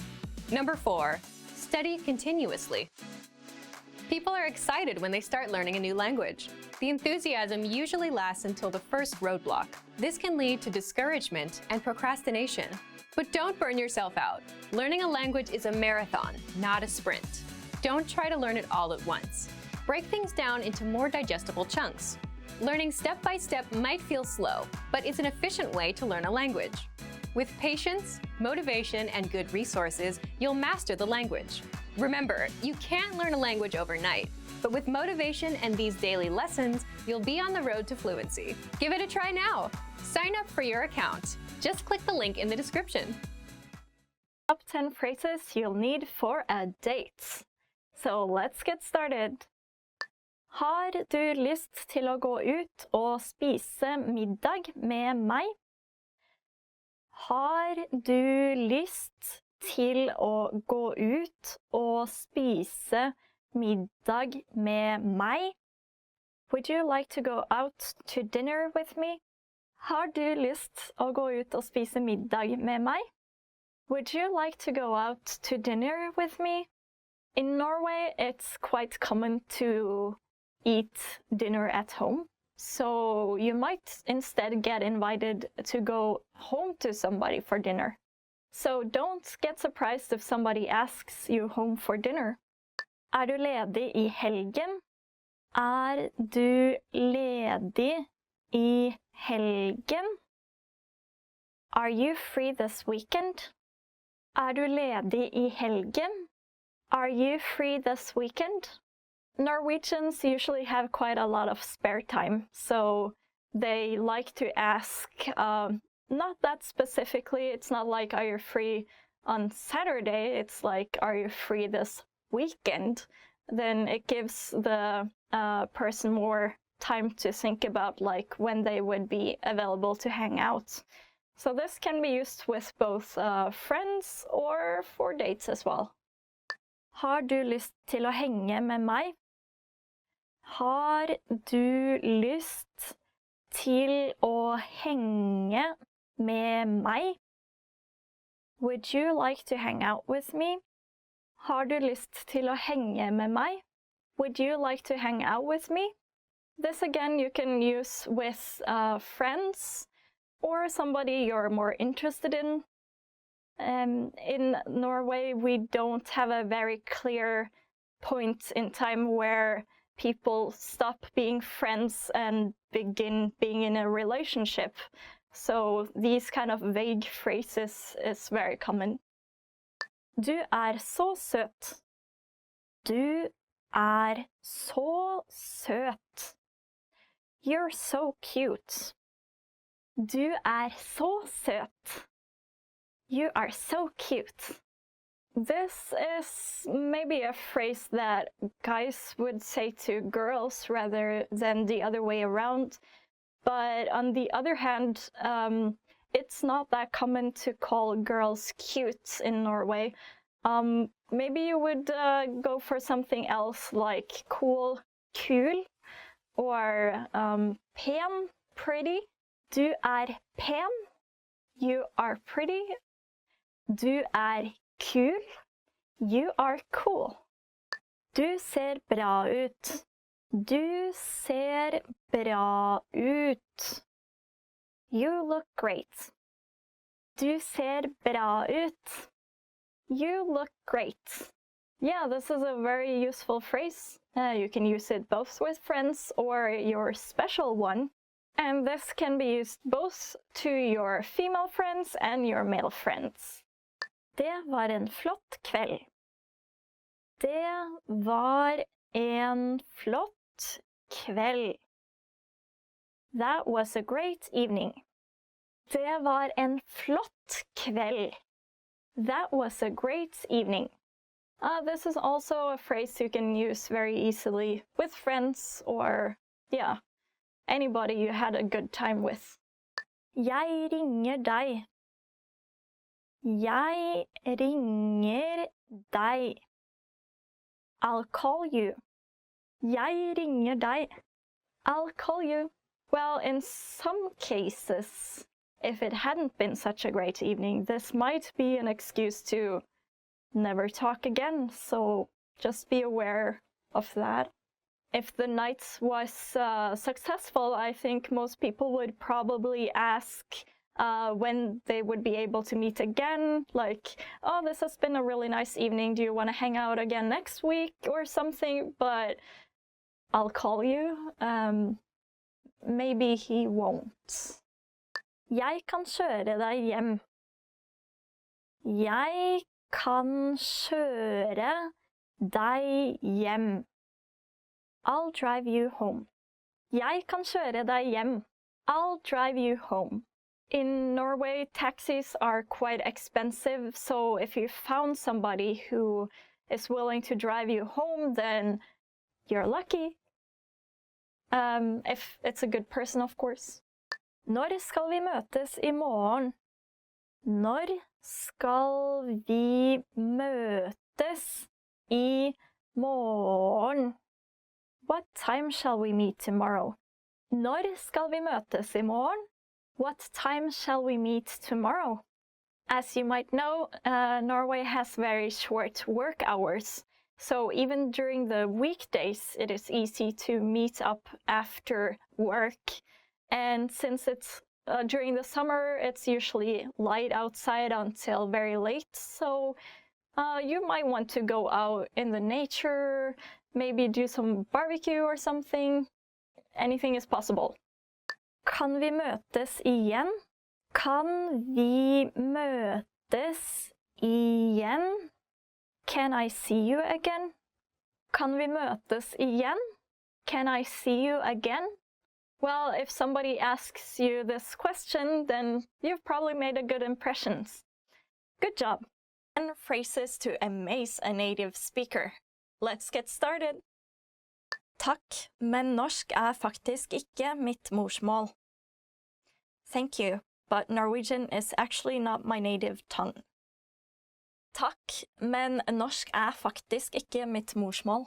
Number 4, study continuously. People are excited when they start learning a new language. The enthusiasm usually lasts until the first roadblock. This can lead to discouragement and procrastination. But don't burn yourself out. Learning a language is a marathon, not a sprint. Don't try to learn it all at once. Break things down into more digestible chunks. Learning step by step might feel slow, but it's an efficient way to learn a language. With patience, motivation, and good resources, you'll master the language. Remember, you can't learn a language overnight, but with motivation and these daily lessons, you'll be on the road to fluency. Give it a try now. Sign up for your account. Just click the link in the description. Top 10 phrases you'll need for a date. So let's get started. Har du lyst til å gå ut og spise middag med meg? Har du lyst til å gå ut og spise middag med meg? Would you like to go out to dinner with me? Har du lyst å gå ut og spise middag med meg? Would you like to go out to dinner with me? In Norway, it's quite common to eat dinner at home. So you might instead get invited to go home to somebody for dinner. So don't get surprised if somebody asks you home for dinner. Er du ledig I helgen? Er du ledig I helgen? Are you free this weekend? Er du ledig I helgen? Are you free this weekend? Norwegians usually have quite a lot of spare time, so they like to ask, not that specifically, it's not like, are you free on Saturday? It's like, are you free this weekend? Then it gives the person more time to think about like when they would be available to hang out. So this can be used with both friends or for dates as well. Har du lyst til å henge med meg? Har du lyst til å henge med meg? Would you like to hang out with me? Har du lyst til å henge med meg? Would you like to hang out with me? This again you can use with friends or somebody you're more interested in. In Norway, we don't have a very clear point in time where people stop being friends and begin being in a relationship. So these kind of vague phrases is very common. Du så søt. Du så søt. You're so cute. Du så søt. You are so cute. This is maybe a phrase that guys would say to girls rather than the other way around. But on the other hand, it's not that common to call girls cute in Norway. Maybe you would go for something else like cool, kul, or pen, pretty. Du pen. You are pretty. Du kul. You are cool. Du ser bra ut. Du ser bra ut. You look great. Du ser bra ut. You look great. Yeah, this is a very useful phrase. You can use it both with friends or your special one. And this can be used both to your female friends and your male friends. Det var en flott kveld. Det var en flott kveld. That was a great evening. Det var en flott kveld. That was a great evening. This is also a phrase you can use very easily with friends or, yeah, anybody you had a good time with. Jeg ringer deg. Jeg ringer deg. I'll call you. Jeg ringer deg. I'll call you. Well, in some cases, if it hadn't been such a great evening, this might be an excuse to never talk again, so just be aware of that. If the night was successful, I think most people would probably ask when they would be able to meet again, like, oh, this has been a really nice evening, do you want to hang out again next week or something? But I'll call you. Maybe he won't. Jeg kan kjøre deg hjem. Jeg kan kjøre deg hjem. I'll drive you home. Jeg kan kjøre deg hjem. I'll drive you home. In Norway, taxis are quite expensive, so if you found somebody who is willing to drive you home, then you're lucky. If it's a good person, of course. Når skal vi møtes i morgen? Når skal vi møtes i morgen? What time shall we meet tomorrow? Når skal vi møtes i morgen? What time shall we meet tomorrow? As you might know, Norway has very short work hours. So even during the weekdays, it is easy to meet up after work. And since it's during the summer, it's usually light outside until very late. So you might want to go out in the nature, maybe do some barbecue or something. Anything is possible. Kan vi møtes igjen? Kan vi møtes igjen? Can I see you again? Kan vi møtes igjen? Can I see you again? Well, if somebody asks you this question, then you've probably made a good impression. Good job. And phrases to amaze a native speaker. Let's get started. Takk, men norsk faktisk ikke mitt morsmål. Thank you, but Norwegian is actually not my native tongue. Takk, men norsk faktisk ikke mitt morsmål.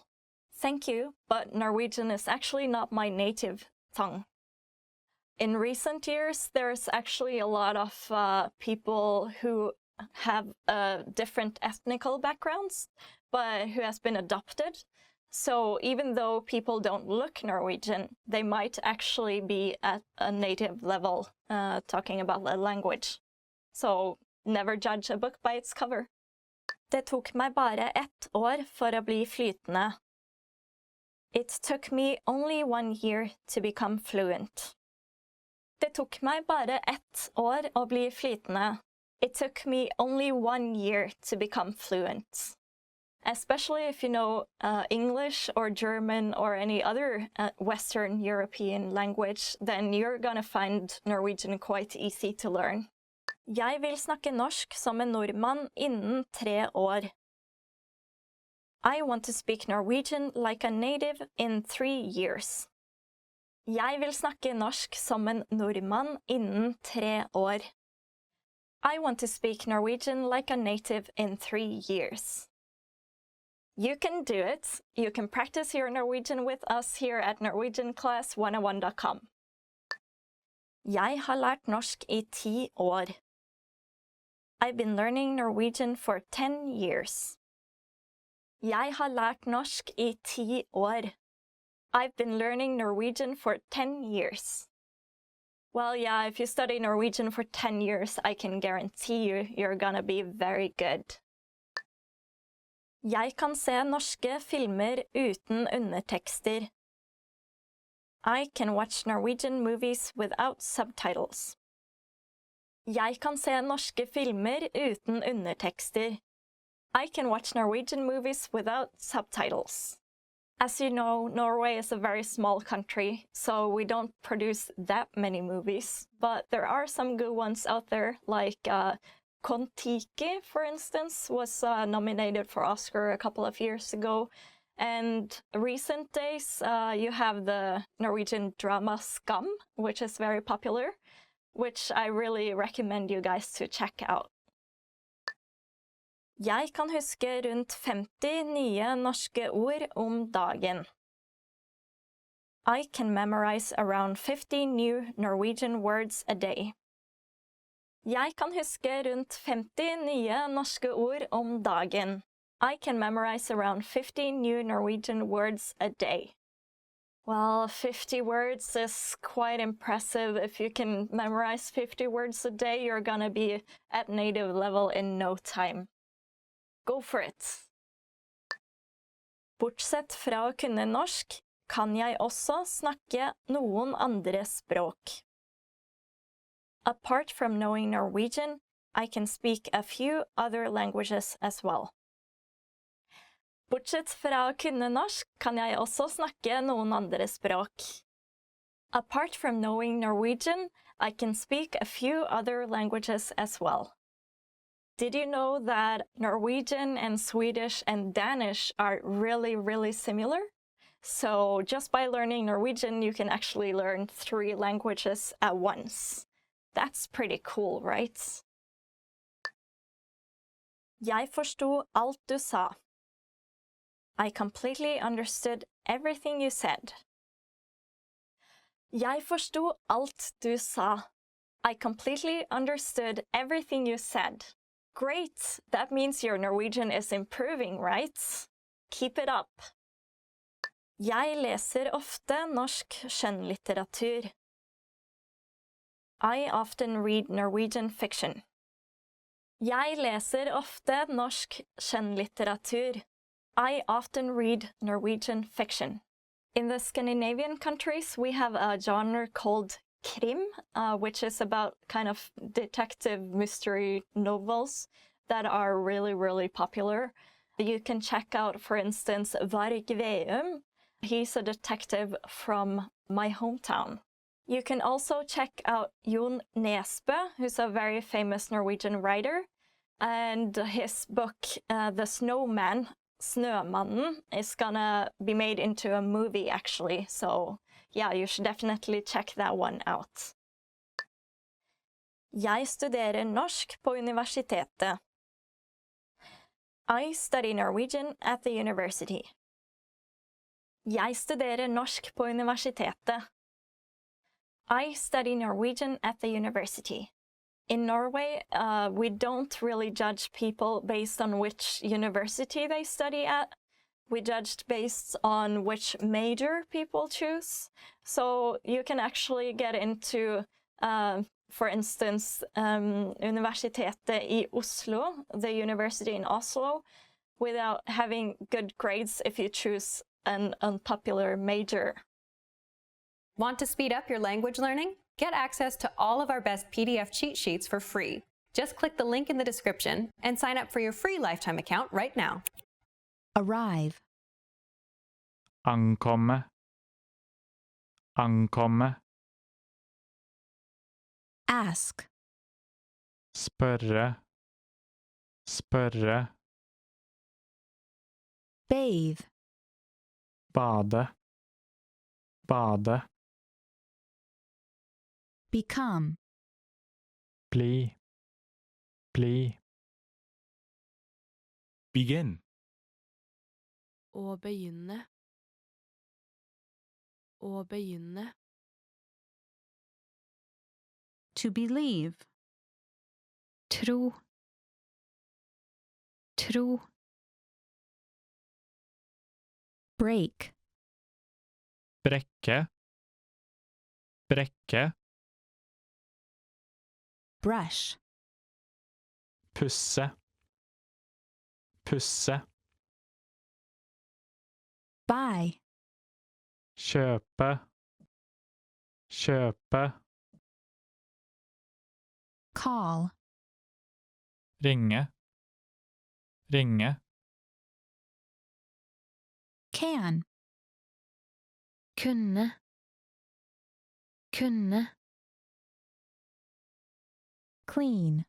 Thank you, but Norwegian is actually not my native tongue. In recent years, there's actually a lot of people who have different ethnical backgrounds, but who has been adopted. So even though people don't look Norwegian, they might actually be at a native level talking about the language. So never judge a book by its cover. Det tok meg bare 1 år for å bli flytende. It took me only 1 year to become fluent. Det tok meg bare 1 år å bli flytende. It took me only 1 year to become fluent. Especially if you know English or German or any other Western European language, then you're gonna find Norwegian quite easy to learn. Jeg vil snakke norsk som en nordmann innen 3 år. I want to speak Norwegian like a native in 3 years. Jeg vil snakke norsk som en nordmann innen 3 år. I want to speak Norwegian like a native in 3 years. You can do it. You can practice your Norwegian with us here at norwegianclass101.com. Jeg har lært norsk i 10 år. I've been learning Norwegian for 10 years. Jeg har lært norsk i 10 år. I've been learning Norwegian for 10 years. Well, yeah, if you study Norwegian for 10 years, I can guarantee you're gonna be very good. Jeg kan se norske filmer uten undertekster. I can watch Norwegian movies without subtitles. Jeg kan se norske filmer uten undertekster. I can watch Norwegian movies without subtitles. As you know, Norway is a very small country, so we don't produce that many movies, but there are some good ones out there, like Kon-Tiki, for instance, was nominated for Oscar a couple of years ago. And recent days, you have the Norwegian drama Skam, which is very popular, which I really recommend you guys to check out. Jeg kan huske rundt 50 nye norske ord om dagen. I can memorize around 50 new Norwegian words a day. Jeg kan huske rundt 50 nye norske ord om dagen. I can memorize around 50 new Norwegian words a day. Well, 50 words is quite impressive. If you can memorize 50 words a day, you're gonna be at native level in no time. Go for it! Bortsett fra å kunne norsk, kan jeg også snakke noen andre språk. Apart from knowing Norwegian, I can speak a few other languages as well. Bortsett fra å kunne norsk, kan jeg også snakke noen andre språk. Apart from knowing Norwegian, I can speak a few other languages as well. Did you know that Norwegian and Swedish and Danish are really, really similar? So just by learning Norwegian, you can actually learn 3 languages at once. That's pretty cool, right? Jeg forstod alt du sa. I completely understood everything you said. Jeg forstod alt du sa. I completely understood everything you said. Great! That means your Norwegian is improving, right? Keep it up. Jeg leser ofte norsk skjønnlitteratur. I often read Norwegian fiction. Jeg leser ofte norsk skjønnlitteratur. I often read Norwegian fiction. In the Scandinavian countries, we have a genre called krim, which is about kind of detective mystery novels that are really, really popular. You can check out, for instance, Varg Veum. He's a detective from my hometown. You can also check out Jon Nesbø, who's a very famous Norwegian writer, and his book, The Snowman, Snømannen, is gonna be made into a movie actually, so yeah, you should definitely check that one out. Jeg studerer norsk på universitetet. I study Norwegian at the university. Jeg studerer norsk på universitetet. I study Norwegian at the university. In Norway, we don't really judge people based on which university they study at. We judged based on which major people choose. So you can actually get into, for instance, Universitetet I Oslo, the university in Oslo, without having good grades if you choose an unpopular major. Want to speed up your language learning? Get access to all of our best PDF cheat sheets for free. Just click the link in the description and sign up for your free lifetime account right now. Arrive. Ankomme. Ankomme. Ask. Spørre. Spørre. Bathe. Bade. Bade. Become. Bli. Bli. Begin. Å begynne. Å begynne. To believe. Tro. Tro. Break. Brekke. Brekke. Brush. Pusse. Pusse. Buy. Kjøpe. Kjøpe. Call. Ringe. Ringe. Can. Kunne. Kunne. Clean.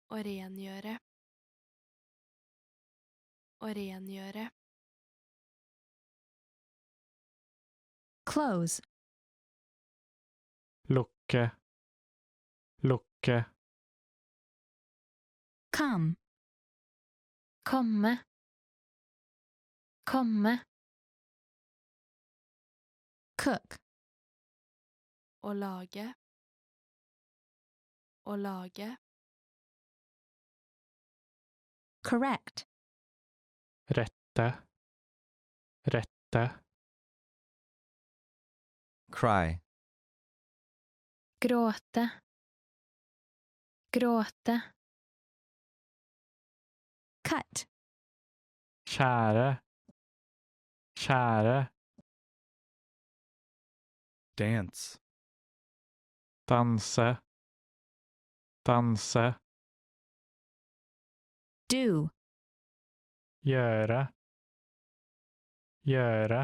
Å rengjøre. Å rengjøre. Close. Lukke. Lukke. Come. Komme. Komme. Cook. Å lage. Å lage. Correct. Rette. Rette. Cry. Gråte. Gråte. Cut. Skjære. Kjære. Dance. Danse. Danse. Do. Gjøre. Gjøre.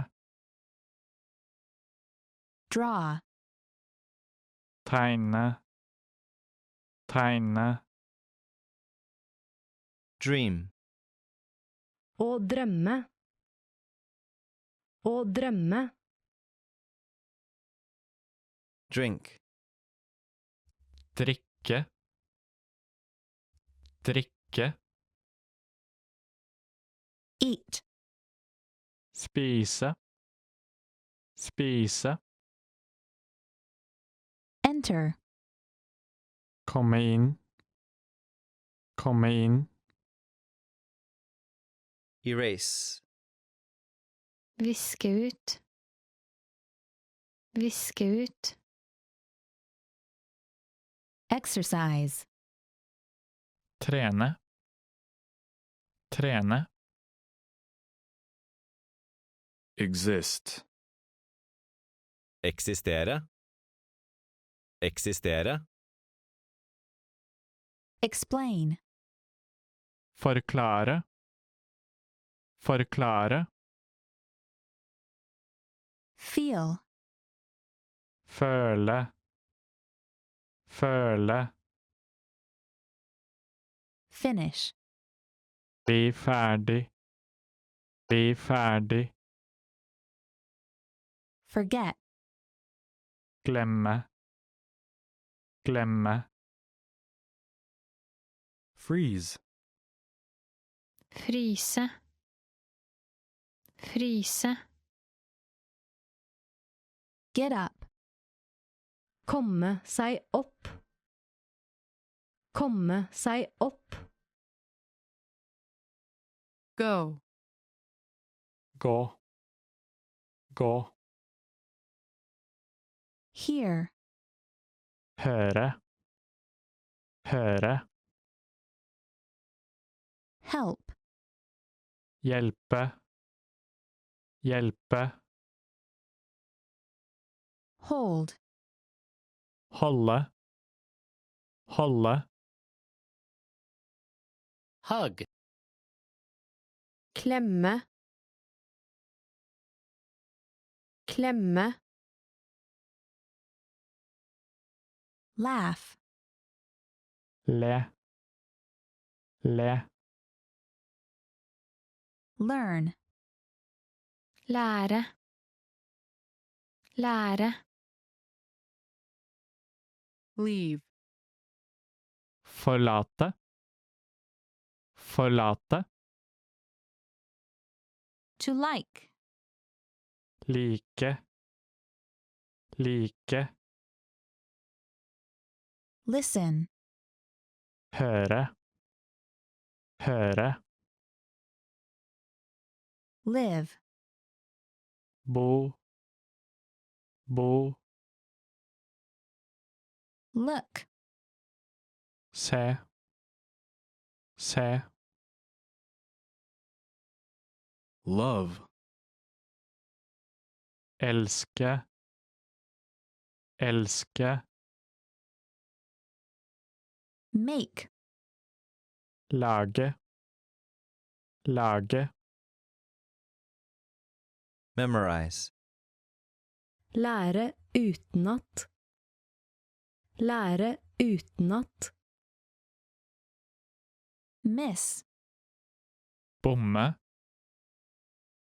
Draw. Tegne. Tegne. Dream. Å drømme. Å drømme. Drink. Drikke. Drikke. Eat. Spise. Spise. Enter. Komme inn. Komme inn. Erase. Viske ut. Viske ut. Exercise. Trene. Trene. Exist. Eksistere. Eksistere. Explain. Forklare. Forklare. Feel. Føle. Føle. Finish. Bli ferdig. Bli ferdig. Forget. Glemme. Glemme. Freeze. Fryse. Fryse. Get up. Komme seg opp. Komme seg opp. Go. Gå. Gå. Hear. Høre. Høre. Help. Hjelpe. Hjelpe. Hold. Holde. Holde. Hug. Klemme. Klemme. Laugh. Le. Le. Learn. Lære. Lære. Leave. Forlate. Forlate. To like. Like. Like. Listen. Høre. Høre. Live. Bo. Bo. Look. Se. Se. Love. Elske. Elske. Make. Lage. Lage. Memorize. Lære utenat. Lære utenat. Miss. Bomme.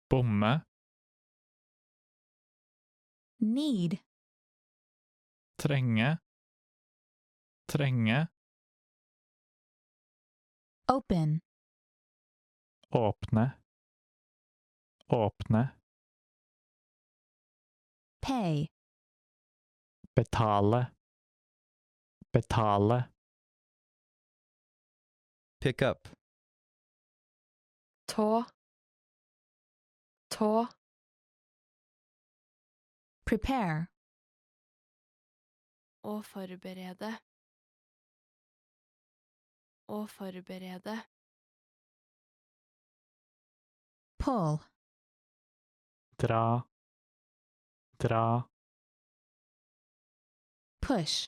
Bomme. Need. Trenge. Trenge. Open. Åpne. Åpne. Pay. Betale. Betale. Pick up. Ta. Ta. Prepare. Å forberede. Å forberede. Pull. dra, dra, push,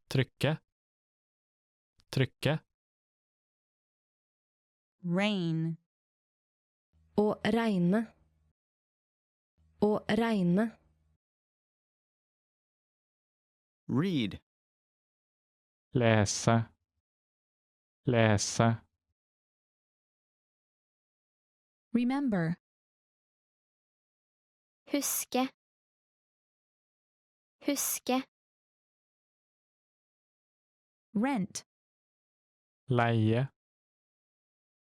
trykke, trykke, rain. Å regne. Å regne. Read. lese, lese, remember, Huske. Huske. rent, leie,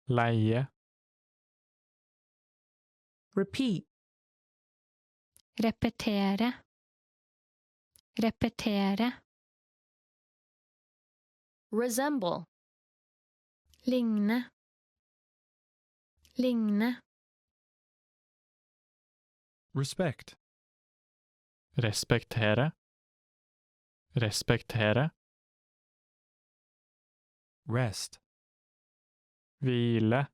leie, repeat, Repetere. Repetere. Resemble. Ligne. Ligne. Respect. respektere, respektere, Rest. hvile,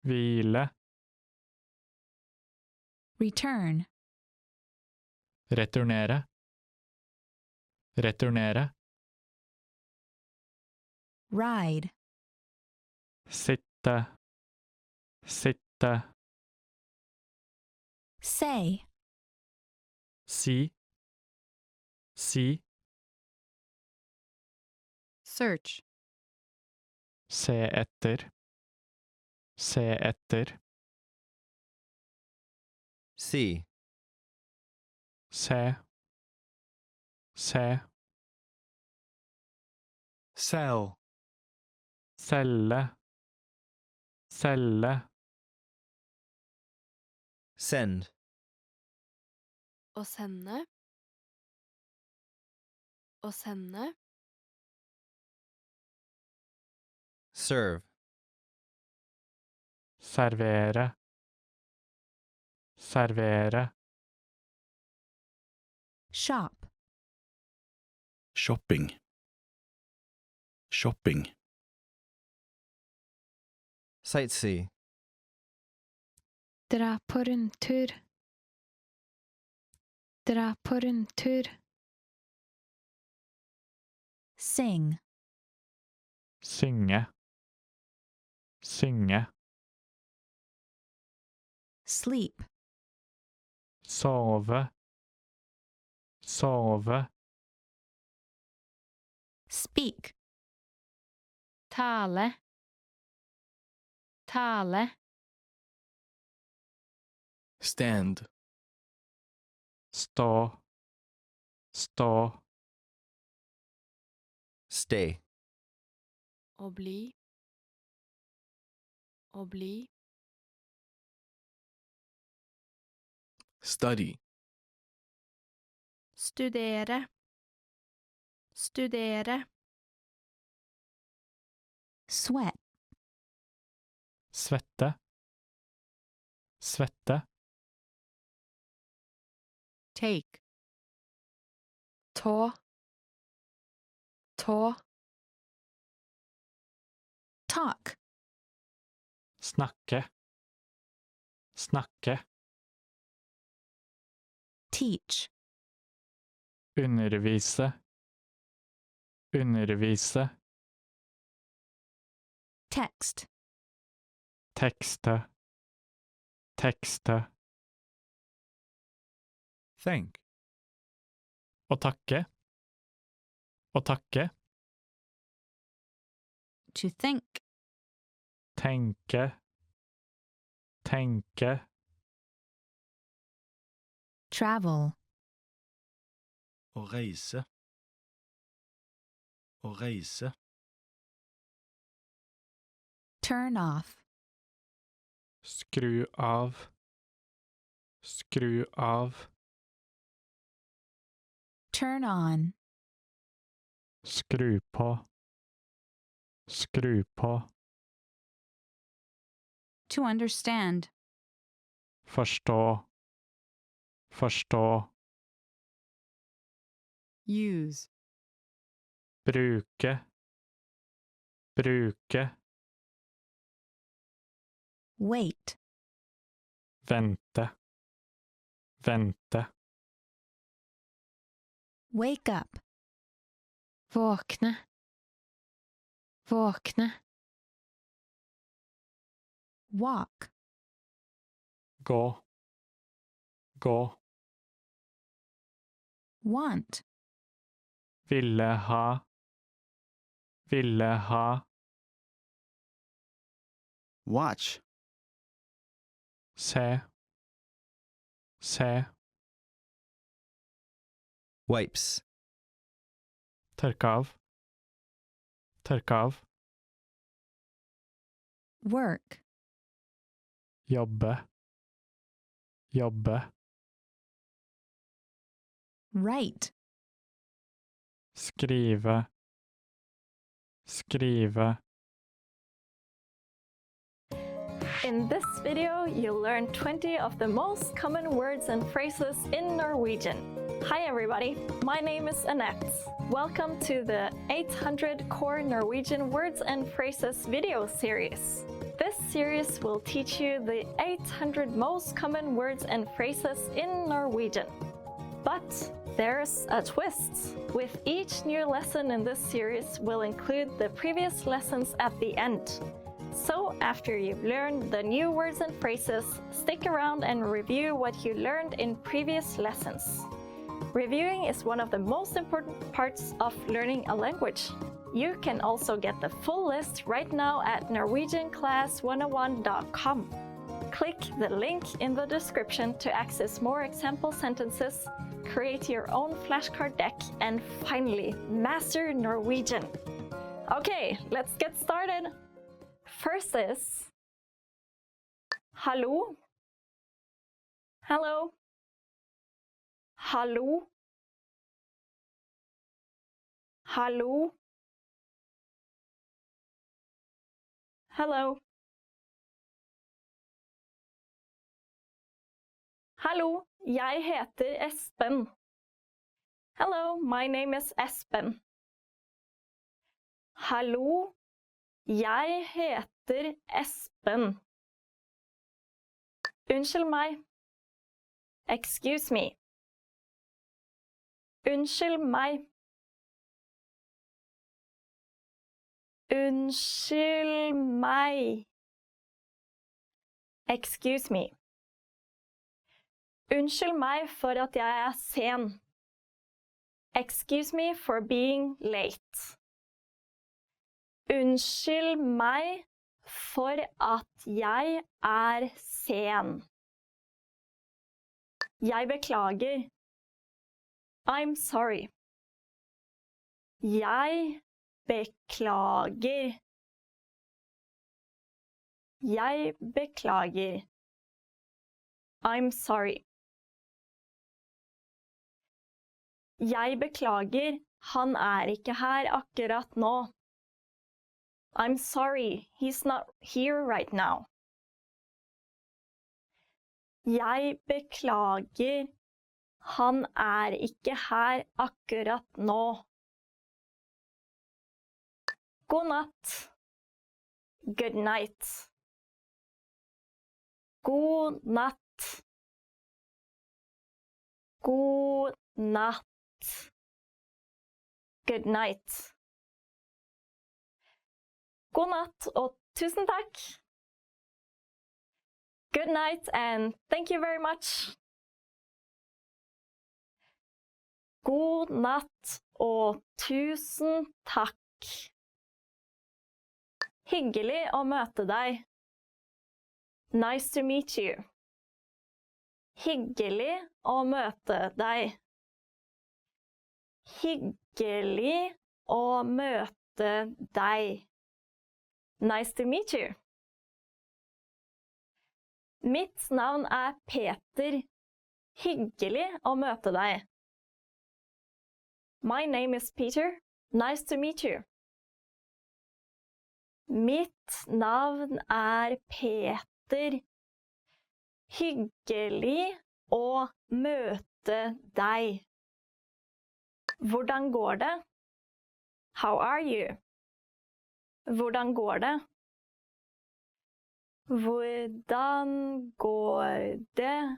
hvile, return, returnere, returnere, ride, sitte, sitte, say, si, si, Search. se etter, se etter, See. se, se, Sell. selge, selge, Send. Å sende. Å sende. Serve. servere, servere, shop, Shopping. Shopping. Sightsee. Dra på rundtur. Dra på rundtur. sing, synge, synge, sleep, sove, sove, speak, Tale. Tale. Stand. stå, stå, Stay. Å bli. Å bli. Study. Studere. Studere. sweat, svette, svette, Take. Tå. Tå. talk, snakke, snakke, teach, undervise, undervise, text, tekste, tekste, Thank. å takke, å takke, To think. tenke, tenke, travel, Å reise. Å reise. turn off, skru av, skru av, turn on, skru på, skru på, To understand. forstå, forstå, Use. bruke, bruke, wait, Vente. Vente. Wake up. Våkne. Våkne. Walk. Gå. Gå. Want. Ville ha. Ville ha. Watch. Se. Se. Wipes. Tørke av. Tørke av. Work. Jobbe. Jobbe. Write. Skrive. Skrive. In this video, you'll learn 20 of the most common words and phrases in Norwegian. Hi everybody, my name is Annette. Welcome to the 800 Core Norwegian Words and Phrases video series. This series will teach you the 800 most common words and phrases in Norwegian. But there's a twist. With each new lesson in this series will include the previous lessons at the end. So after you've learned the new words and phrases, stick around and review what you learned in previous lessons. Reviewing is one of the most important parts of learning a language. You can also get the full list right now at norwegianclass101.com. Click the link in the description to access more example sentences, create your own flashcard deck, and finally master Norwegian. Okay, let's get started. First is hallo. Hello. Hallo. Hallo. Hello. Hallo, jeg heter Espen. Hello, my name is Espen. Hallo, jeg heter Espen. Unnskyld meg. Excuse me. Unnskyld meg. Unnskyld meg. Excuse me. Unnskyld meg for at jeg er sen. Excuse me for being late. Unnskyld meg for at jeg er sen. Jeg beklager. I'm sorry. Jeg beklager. Jeg beklager. I'm sorry. Jeg beklager, han er ikke her akkurat nå. I'm sorry, he's not here right now. Jeg beklager, han er ikke her akkurat nå. God natt. Good night. God natt. God natt. Good night. God natt og tusen takk. Good night and thank you very much. God natt og tusen takk. Hyggelig å møte deg. Nice to meet you. Hyggelig å møte deg. Hyggelig å møte deg. Nice to meet you. Mitt navn er Peter. Hyggelig å møte deg. My name is Peter. Nice to meet you. Mitt navn er Peter. Hyggelig å møte deg. Hvordan går det? How are you? Hvordan går det? Hvordan går det?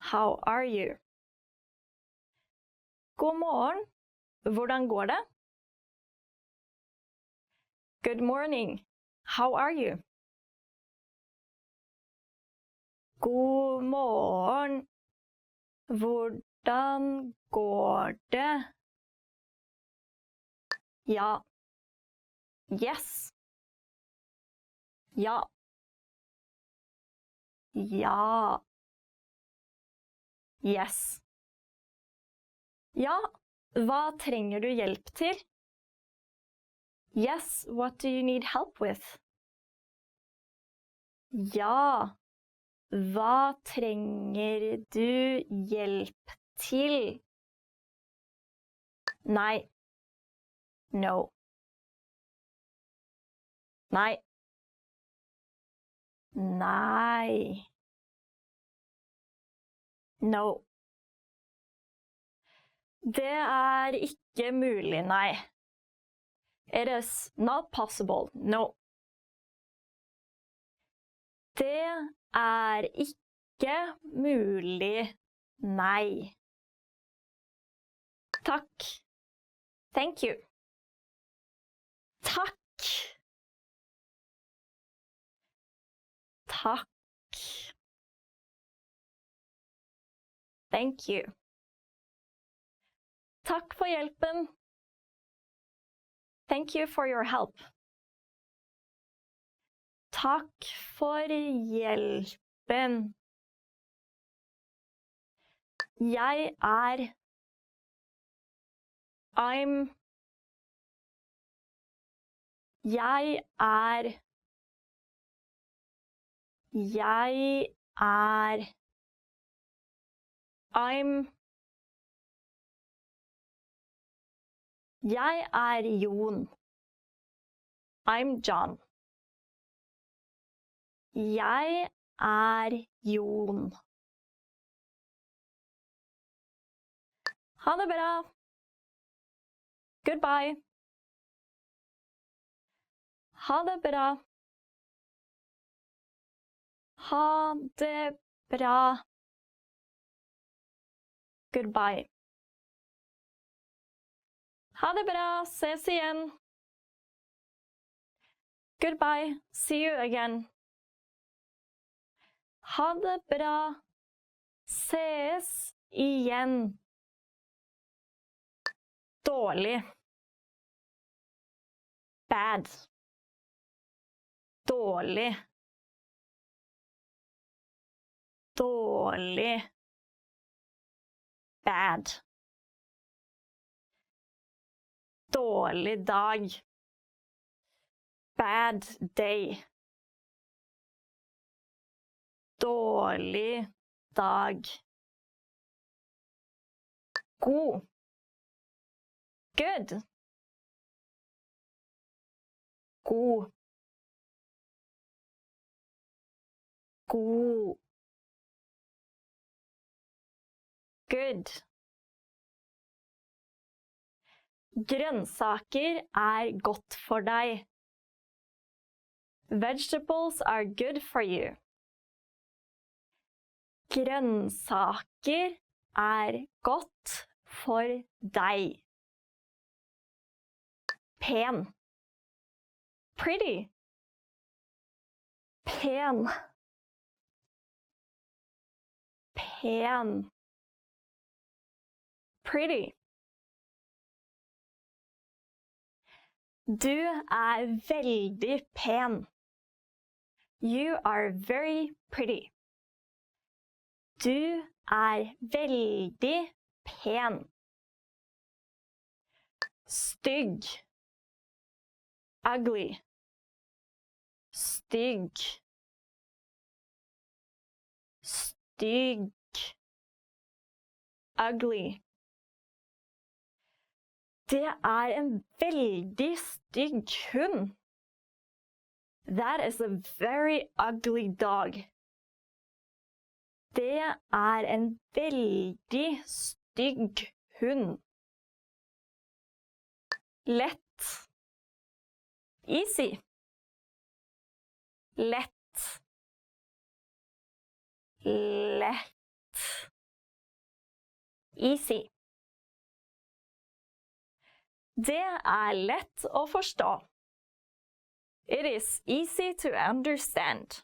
How are you? God morgen. Hvordan går det? Good morning. How are you? God morgen. Hvordan går det? Ja. Yes. Ja. Ja. Yes. Ja, hva trenger du hjelp til? Yes, what do you need help with? Ja, hva trenger du hjelp til? Nei. No. Nei. Nei. No. Det ikke mulig, nei. It is not possible, no. Det ikke mulig, nei. Takk. Thank you. Takk. Takk. Thank you. Takk for hjelpen. Thank you for your help. Takk for hjelpen. Jeg I'm. Jeg I'm. Jeg Jon. I'm John. Jeg Jon. Ha det bra. Goodbye. Ha det bra. Ha det bra. Goodbye. Ha det bra. Ses igjen. Goodbye. See you again. Ha det bra. Ses igjen. Dårlig. Bad. Dårlig. Dårlig. Bad. Dårlig dag. Bad day. Dårlig dag. God. Good. God. God. Good. Grønnsaker godt for deg. Vegetables are good for you. Grønnsaker godt for deg. Pen. Pretty. Pen. Pen. Pretty. Du veldig pen. You are very pretty. Du veldig pen. Stygg. Ugly. Stygg. Stygg. Ugly. Det en veldig stygg hund. That is a very ugly dog. Det en veldig stygg hund. Lett. Easy. lett, lett, easy. Det lett å forstå. It is easy to understand.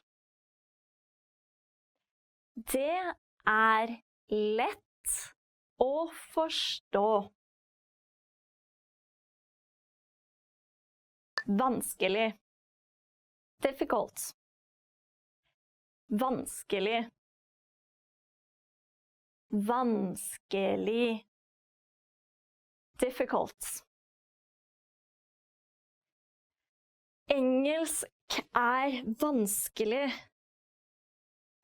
Det lett å forstå. Vanskelig. Difficult. Vanskelig. Vanskelig. Difficult. Engelsk vanskelig.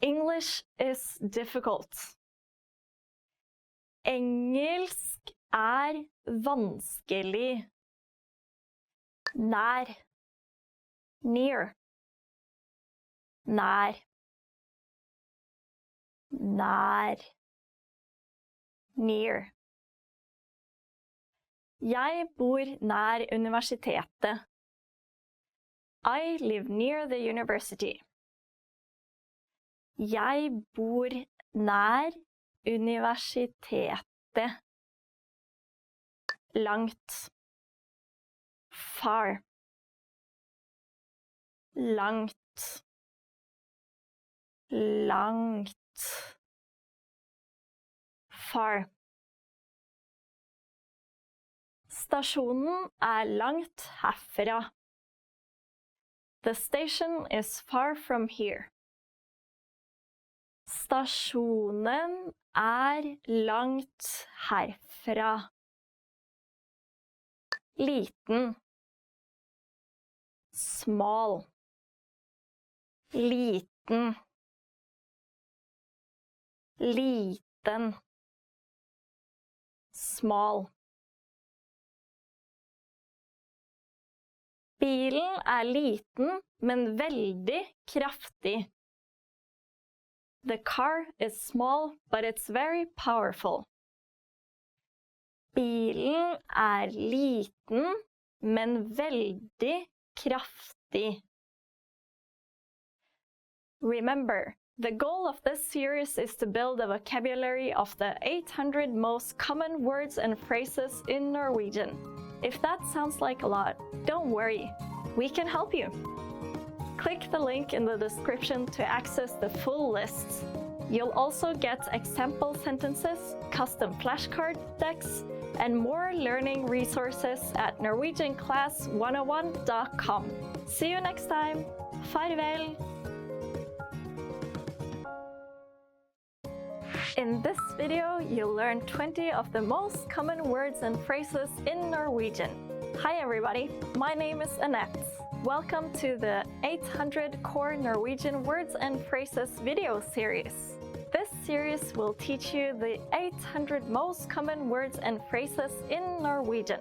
English is difficult. Engelsk vanskelig. Nær. Near. Nær. Nær. Near. Jeg bor nær universitetet. I live near the university. Jeg bor nær universitetet. Langt. Far. Langt. Langt. Far. Stasjonen langt herfra. The station is far from here. Stasjonen langt herfra. Liten. Small. Liten. Liten. Small. Bilen liten, men veldig kraftig. The car is small, but it's very powerful. Bilen liten, men veldig kraftig. Remember, the goal of this series is to build a vocabulary of the 800 most common words and phrases in Norwegian. If that sounds like a lot, don't worry, we can help you. Click the link in the description to access the full list. You'll also get example sentences, custom flashcard decks, and more learning resources at norwegianclass101.com. See you next time. Farvel! In this video, you'll learn 20 of the most common words and phrases in Norwegian. Hi everybody, my name is Annette. Welcome to the 800 Core Norwegian Words and Phrases video series. This series will teach you the 800 most common words and phrases in Norwegian.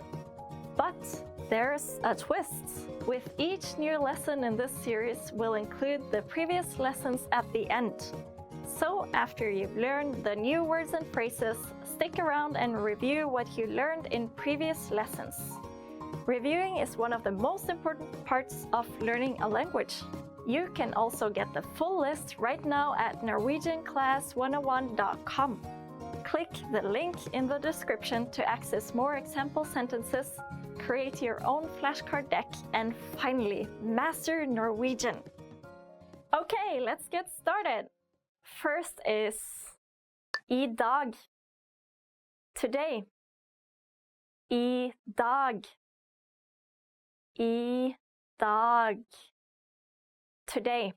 But there's a twist. With each new lesson in this series, we'll include the previous lessons at the end. So after you've learned the new words and phrases, stick around and review what you learned in previous lessons. Reviewing is one of the most important parts of learning a language. You can also get the full list right now at norwegianclass101.com. Click the link in the description to access more example sentences, create your own flashcard deck, and finally, master Norwegian. Okay, let's get started. First is I dag. Today. I dag. I dag. Today.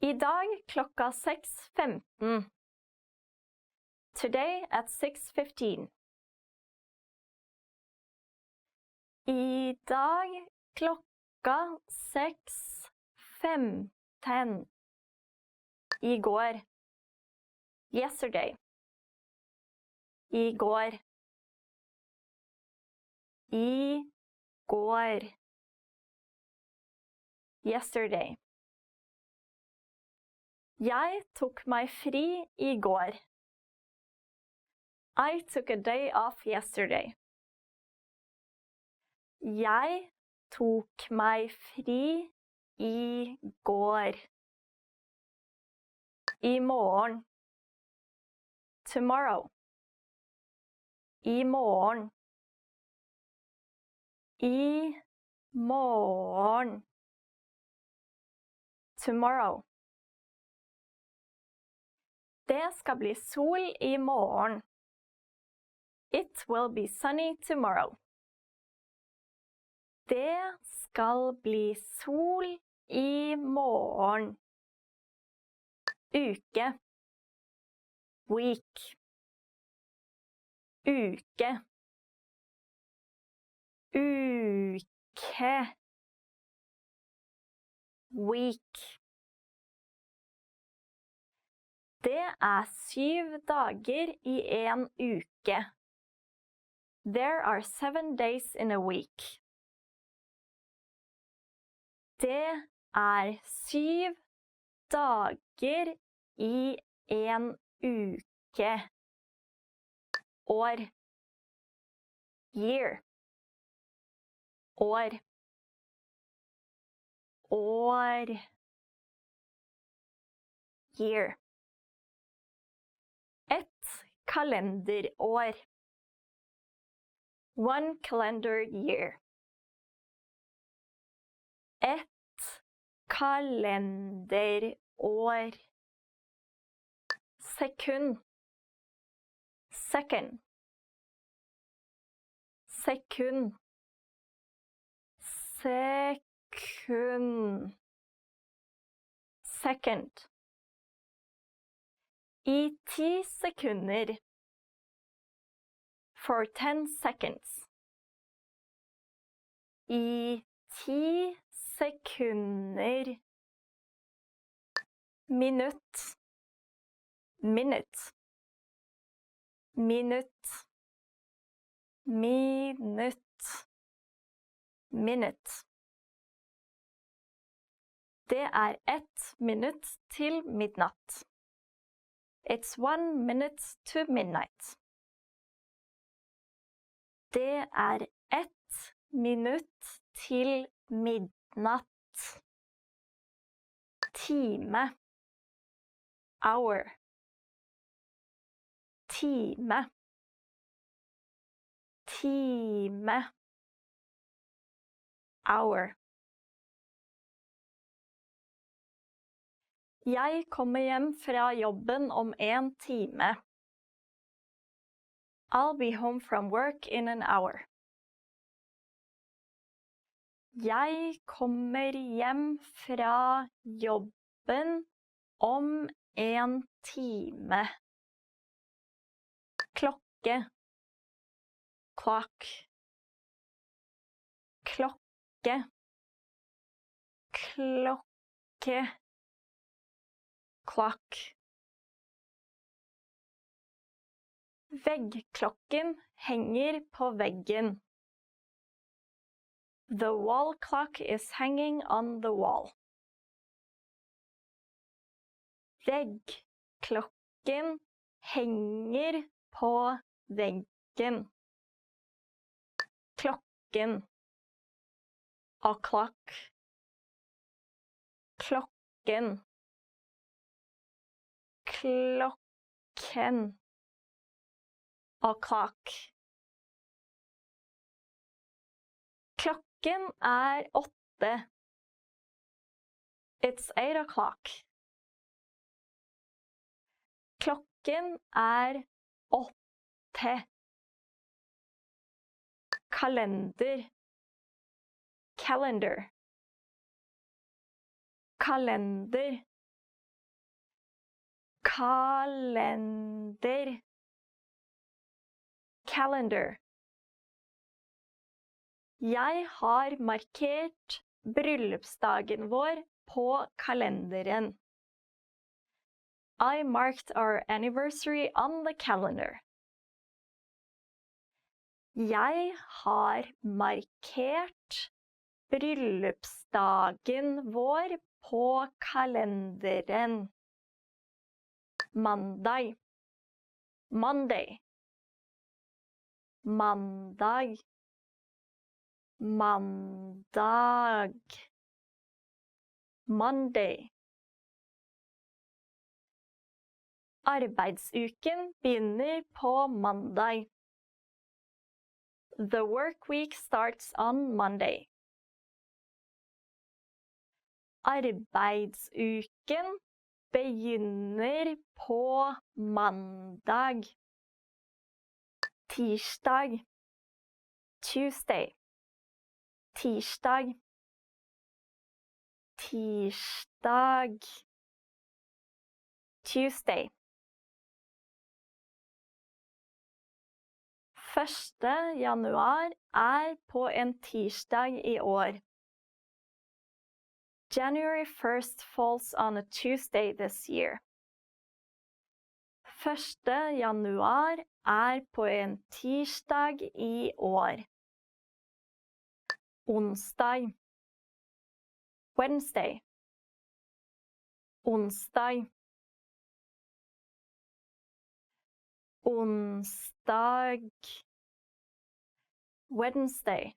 I dag klokka 6:15. Today at 6:15. I dag klokka 6:15. I går. Yesterday. I går. I går. Yesterday. Jeg tok meg fri I går. I took a day off yesterday. Jeg tok meg fri i går. I morgen. Tomorrow. I morgen. I morgen. Tomorrow. Det skal bli sol i morgen. It will be sunny tomorrow. Det skal bli sol i morgen. Uke. Week. Uke. Uke. Week. Det 7 dager i en uke. There are 7 days in a week. Det 7 dager i en uke. År. Year. År. År. Year. Et kalenderår. One calendar year. Et kalenderår. Sekund. Second. Sekund. Sekund. Second. I 10 sekunder. For 10 seconds. I 10 sekunder. Minutt. Minute. Minutt. Minutt. Minute. Det 1 minutt til midnatt. It's 1 minute to midnight. Det 1 minutt til midnatt. Time. Hour. Time. Time. Hour. Jeg kommer hjem fra jobben om 1 time. I'll be home from work in an hour. Jeg kommer hjem fra jobben om 1 time. Klokke. Clock. Klokke. Klokke. Clock. Veggklokken henger på veggen. The wall clock is hanging on the wall. Veggklokken henger på veggen. Klokken. A clock. Klokken. Klokken. A clock. Klokken 8. It's 8 o'clock. Klokken 8. Kalender. Calendar. Kalender. Kalender. Calendar. Jeg har markert bryllupsdagen vår på kalenderen. I marked our anniversary on the calendar. Jeg har markert bryllupsdagen vår på kalenderen. Mandag. Monday. Mandag. mandag, Monday. Arbeidsuken begynner på mandag. The work week starts on Monday. Arbeidsuken begynner på mandag. Tirsdag, Tuesday. Tirsdag, tirsdag, Tuesday. 1. januar på en tirsdag i år. January 1st falls on a Tuesday this year. 1. januar på en tirsdag i år. Onsdag, Wednesday. Onsdag, onsdag, Wednesday.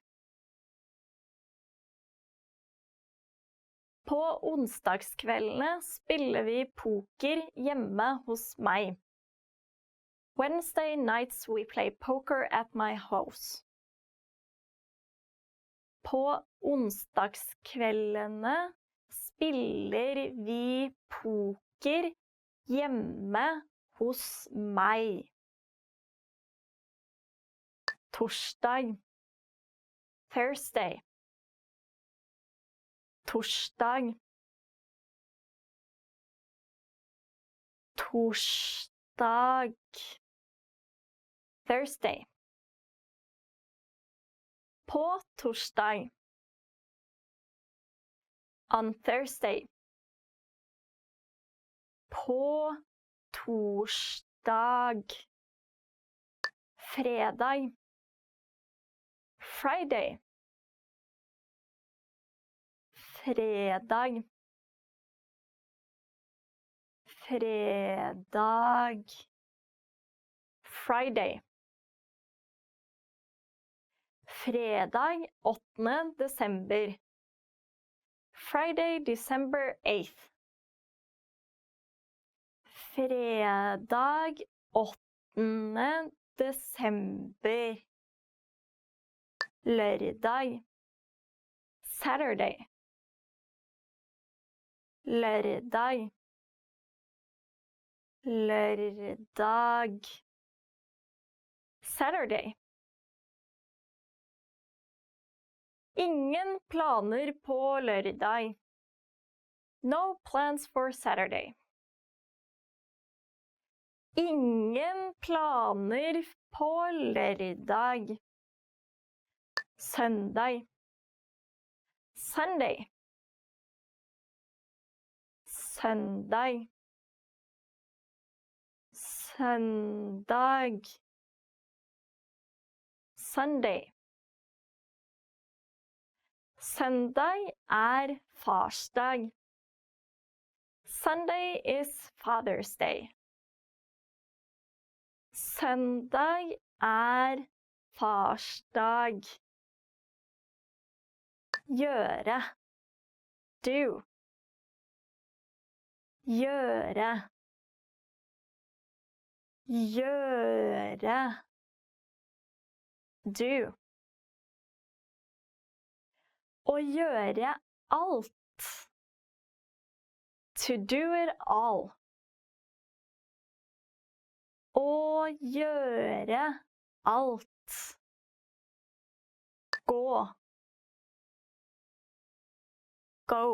På onsdagskveldene spiller vi poker hjemme hos meg. Wednesday nights we play poker at my house. På onsdagskveldene spiller vi poker hjemme hos meg. Torsdag, Thursday. Torsdag, torsdag, Thursday. På torsdag, on Thursday. På torsdag, fredag, Friday. Fredag, fredag, Friday. Fredag 8. desember. Friday, December 8th. Fredag 8. desember. Lørdag, Saturday. Lørdag, lørdag, Saturday. Ingen planer på lørdag. No plans for Saturday. Ingen planer på lørdag. Søndag, Sunday. Søndag, søndag, Sunday. Søndag farsdag. Sunday is Father's Day. Søndag farsdag. Gjøre, do. Gjøre, gjøre, do. Å gjøre alt. To do it all. Å gjøre alt. Gå. Go.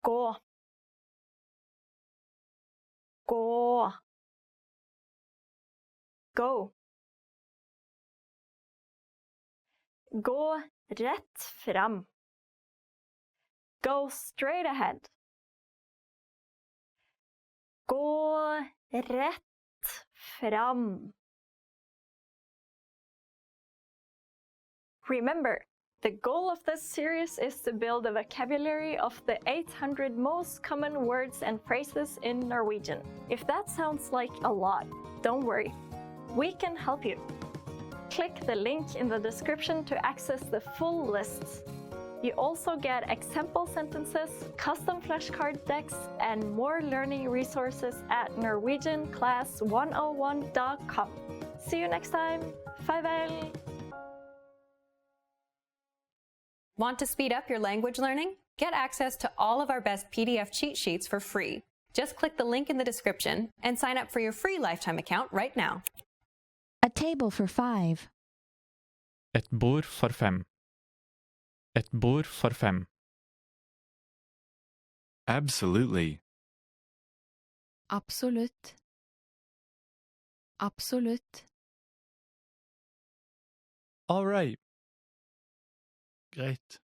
Gå. Gå. Go. Gå rett fram. Go straight ahead. Gå rett fram. Remember, the goal of this series is to build a vocabulary of the 800 most common words and phrases in Norwegian. If that sounds like a lot, don't worry. We can help you. click the link in the description to access the full lists. You also get example sentences, custom flashcard decks, and more learning resources at norwegianclass101.com. See you next time. Farvel! Want to speed up your language learning? Get access to all of our best PDF cheat sheets for free. Just click the link in the description and sign up for your free lifetime account right now. A table for 5. Et bord for 5. Et bord for 5. Absolutely. Absolutt. Absolutt. All right. Greit.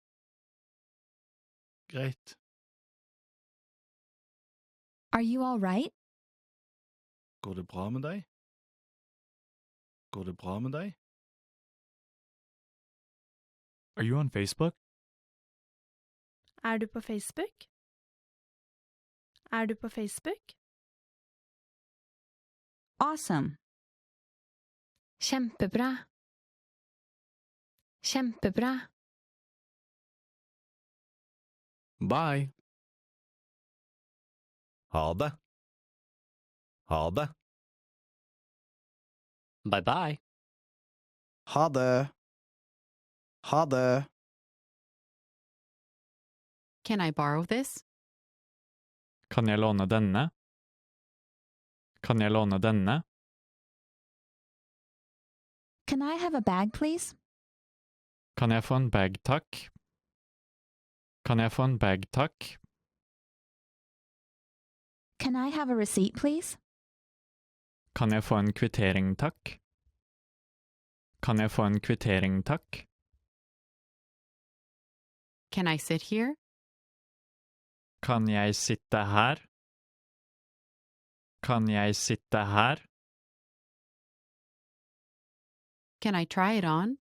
Greit. Are you all right? Går det bra med deg? Går det bra med deg? Are you on Facebook? Er du på Facebook? Er du på Facebook? Awesome. Kjempebra. Kjempebra. Bye. Ha det. Ha det. Bye-bye. Ha det. Ha det. Can I borrow this? Kan jeg låne denne? Kan jeg låne denne? Can I have a bag, please? Kan jeg få en bag, takk? Kan jeg få en bag, takk? Can I have a receipt, please? Kan jeg få en kvittering, takk? Kan jeg få en kvittering, takk? Can I sit here? Kan jeg sitte her? Kan jeg sitte her? Can I try it on?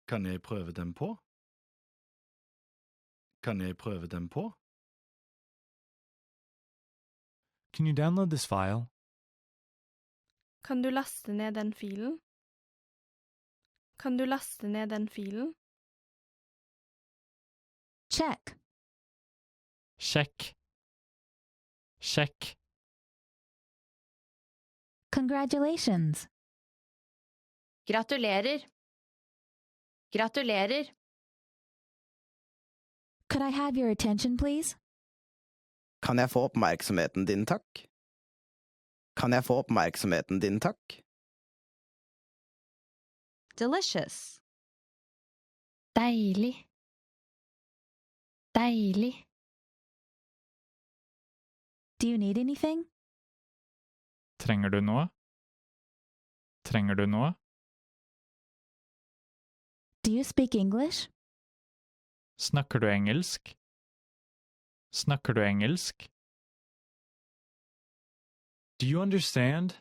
Kan jeg prøve dem på? Kan jeg prøve dem på? Can you download this file? Kan du laste ned den filen? Kan du laste ned den filen? Check. Sjekk. Sjekk. Congratulations. Gratulerer. Gratulerer. Could I have your attention, please? Kan jeg få oppmerksomheten din, takk? Kan jeg få oppmerksomheten din, takk? Delicious. Deilig. Deilig. Do you need anything? Trenger du noe? Trenger du noe? Do you speak English? Snakker du engelsk? Snakker du engelsk? Do you understand?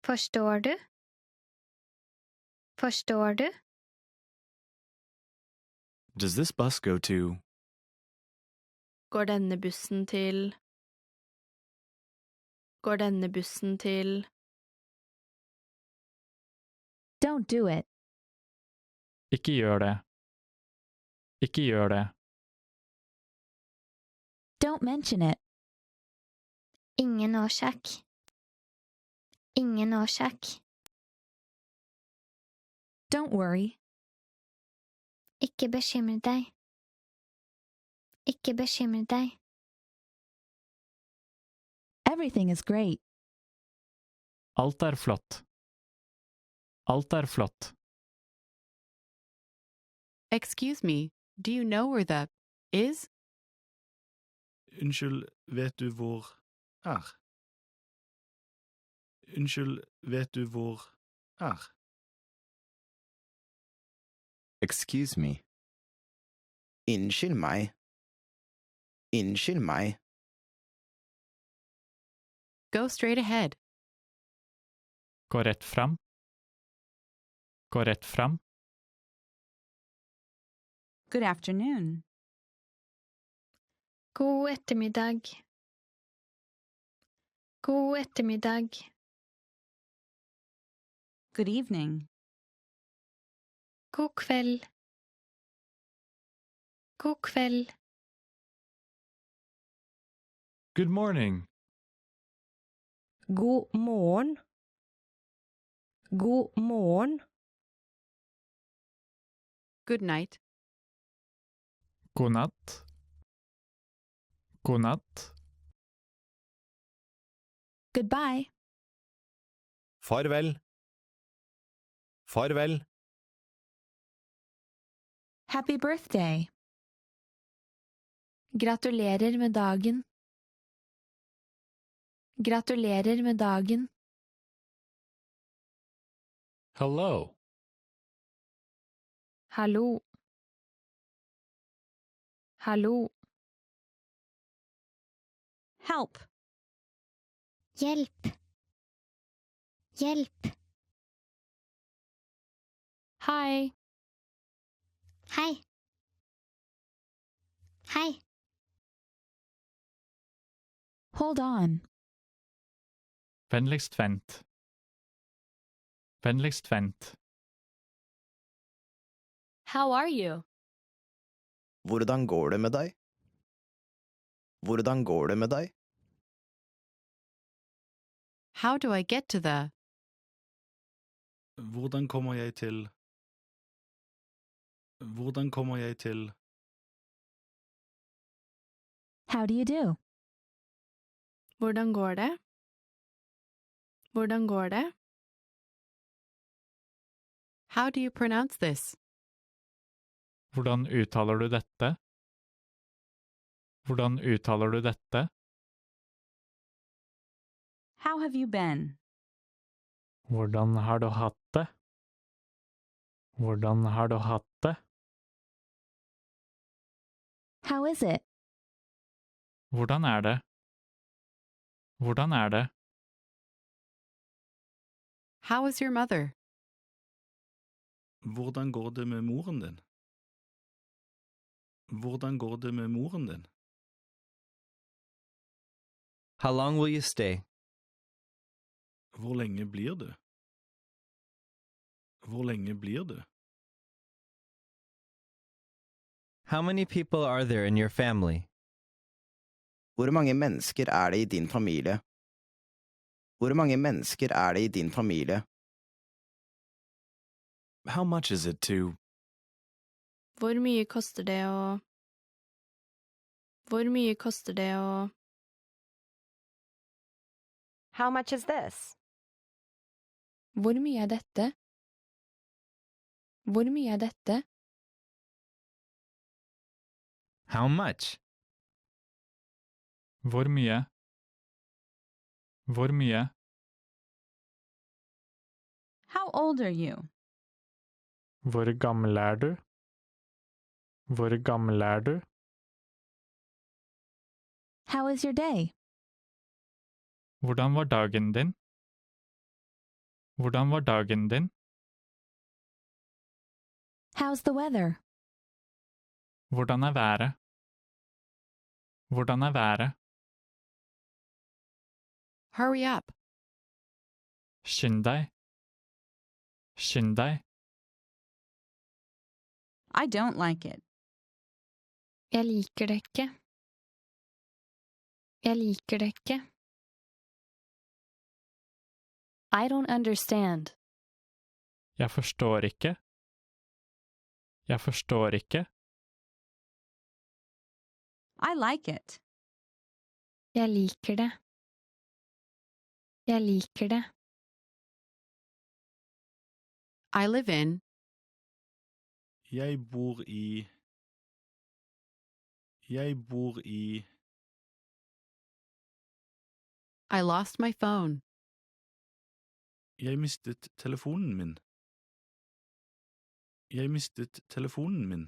Forstår du? Forstår du? Does this bus go to? Går denne bussen til? Går denne bussen til? Don't do it. Ikke gjør det. Ikke gjør det. Don't mention it. Ingen årsak. Ingen årsak. Don't worry. Ikke bekymre deg. Ikke bekymre deg. Everything is great. Alt er flott. Alt er flott. Excuse me, do you know where the is? Unnskyld, vet du hvor er? Unnskyld, vet du hvor er? Excuse me. Unnskyld meg. Unnskyld meg. Go straight ahead. Gå rett fram. Gå rett fram. Good afternoon. God ettermiddag. God ettermiddag. Good evening. God kveld. God kveld. Good morning. God morgen. God morgen. Good night. God natt. God natt. Goodbye. Farvel. Farvel. Happy birthday. Gratulerer med dagen. Gratulerer med dagen. Hello. Hallo. Hallo. Help. Hjelp. Hjelp. Hei. Hei. Hei. Hold on. Vennligst vent. Vennligst vent. How are you? Hvordan går det med deg? Hvordan går det med deg? How do I get to the? Hvordan kommer jeg til? Hvordan kommer jeg til? How do you do? Hvordan går det? Hvordan går det? How do you pronounce this? Hvordan uttaler du dette? Hvordan uttaler du dette? How have you been? Hvordan har du hatt det? Hvordan har du hatt det? How is it? Hvordan er det? Hvordan er det? How is your mother? Hvordan går det med moren din? Hvordan går det med moren din? How long will you stay? Hvor lenge blir du? Hvor lenge blir du? How many people are there in your family? Hvor mange mennesker er det i din familie? Hvor mange mennesker er det i din familie? How much is it to? Hvor mye koster det å... Hvor mye koster det å... How much is this? Hvor mye er dette? Hvor mye er dette? How much? Hvor mye? Hvor mye? How old are you? Hvor gammel er du? Hvor gammel er du? How is your day? Hvordan var dagen din? Hvordan var dagen din? How's the weather? Hvordan er været? Hvordan er været? Hurry up. Skynd deg. Skynd deg. I don't like it. Jeg liker det ikke. Jeg liker det ikke. I don't understand. Jeg forstår ikke. Jeg forstår ikke. I like it. Jeg liker det. Jeg liker det. I live in. Jeg bor i... Jeg bor i... I lost my phone. Jeg mistet telefonen min. Jeg mistet telefonen min.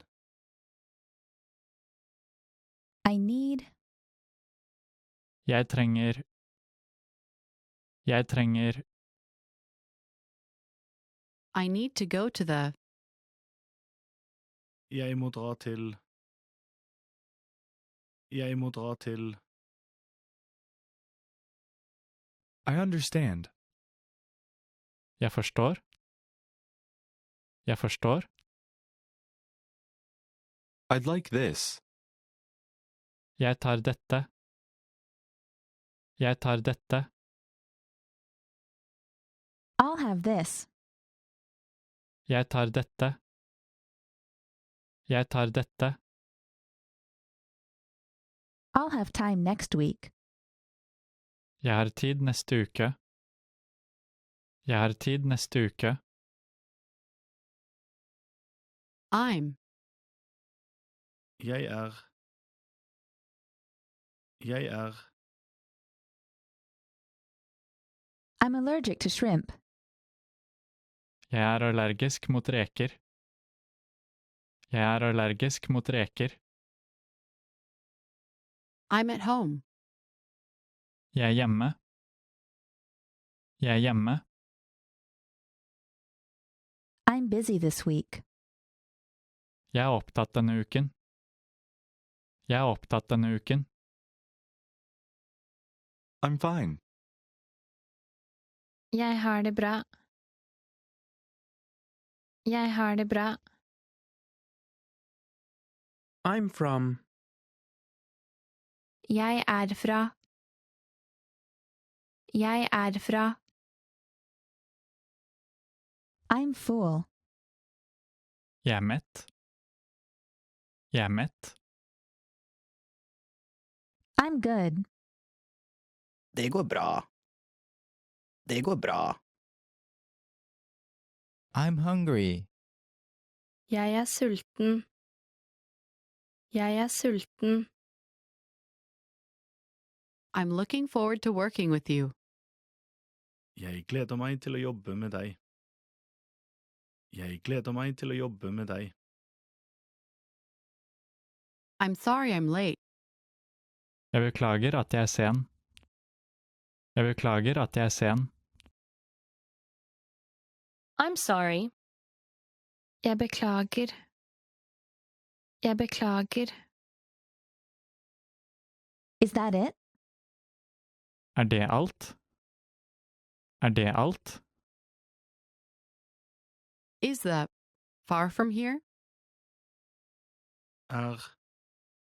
I need. Jeg trenger. Jeg trenger. I need to go to the. Jeg må dra til. Jeg må dra til. I understand. Jeg forstår. Jeg forstår. I'd like this. Jeg tar dette. Jeg tar dette. I'll have this. Jeg tar dette. Jeg tar dette. I'll have time next week. Jeg har tid neste uke. Jeg har tid neste uke. I'm. Jeg er. Jeg er. I'm allergic to shrimp. Jeg er allergisk mot reker. Jeg er allergisk mot reker. I'm at home. Jeg er hjemme. Jeg er hjemme. I'm busy this week. Jeg er opptatt denne uken. Jeg er opptatt denne uken. I'm fine. Jeg har det bra. Jeg har det bra. I'm from. Jeg er fra. Jeg er fra. I'm full. Jeg er mett. Jeg er mett. I'm good. Det går bra. Det går bra. I'm hungry. Jeg er sulten. Jeg er sulten. I'm looking forward to working with you. Jeg gleder meg til å jobbe med deg. Jeg gleder meg til å jobbe med deg. I'm sorry I'm late. Jeg beklager at jeg er sen. Jeg beklager at jeg er sen. I'm sorry. Jeg beklager. Jeg beklager. Is that it? Er det alt? Er det alt? Is that far from here? Er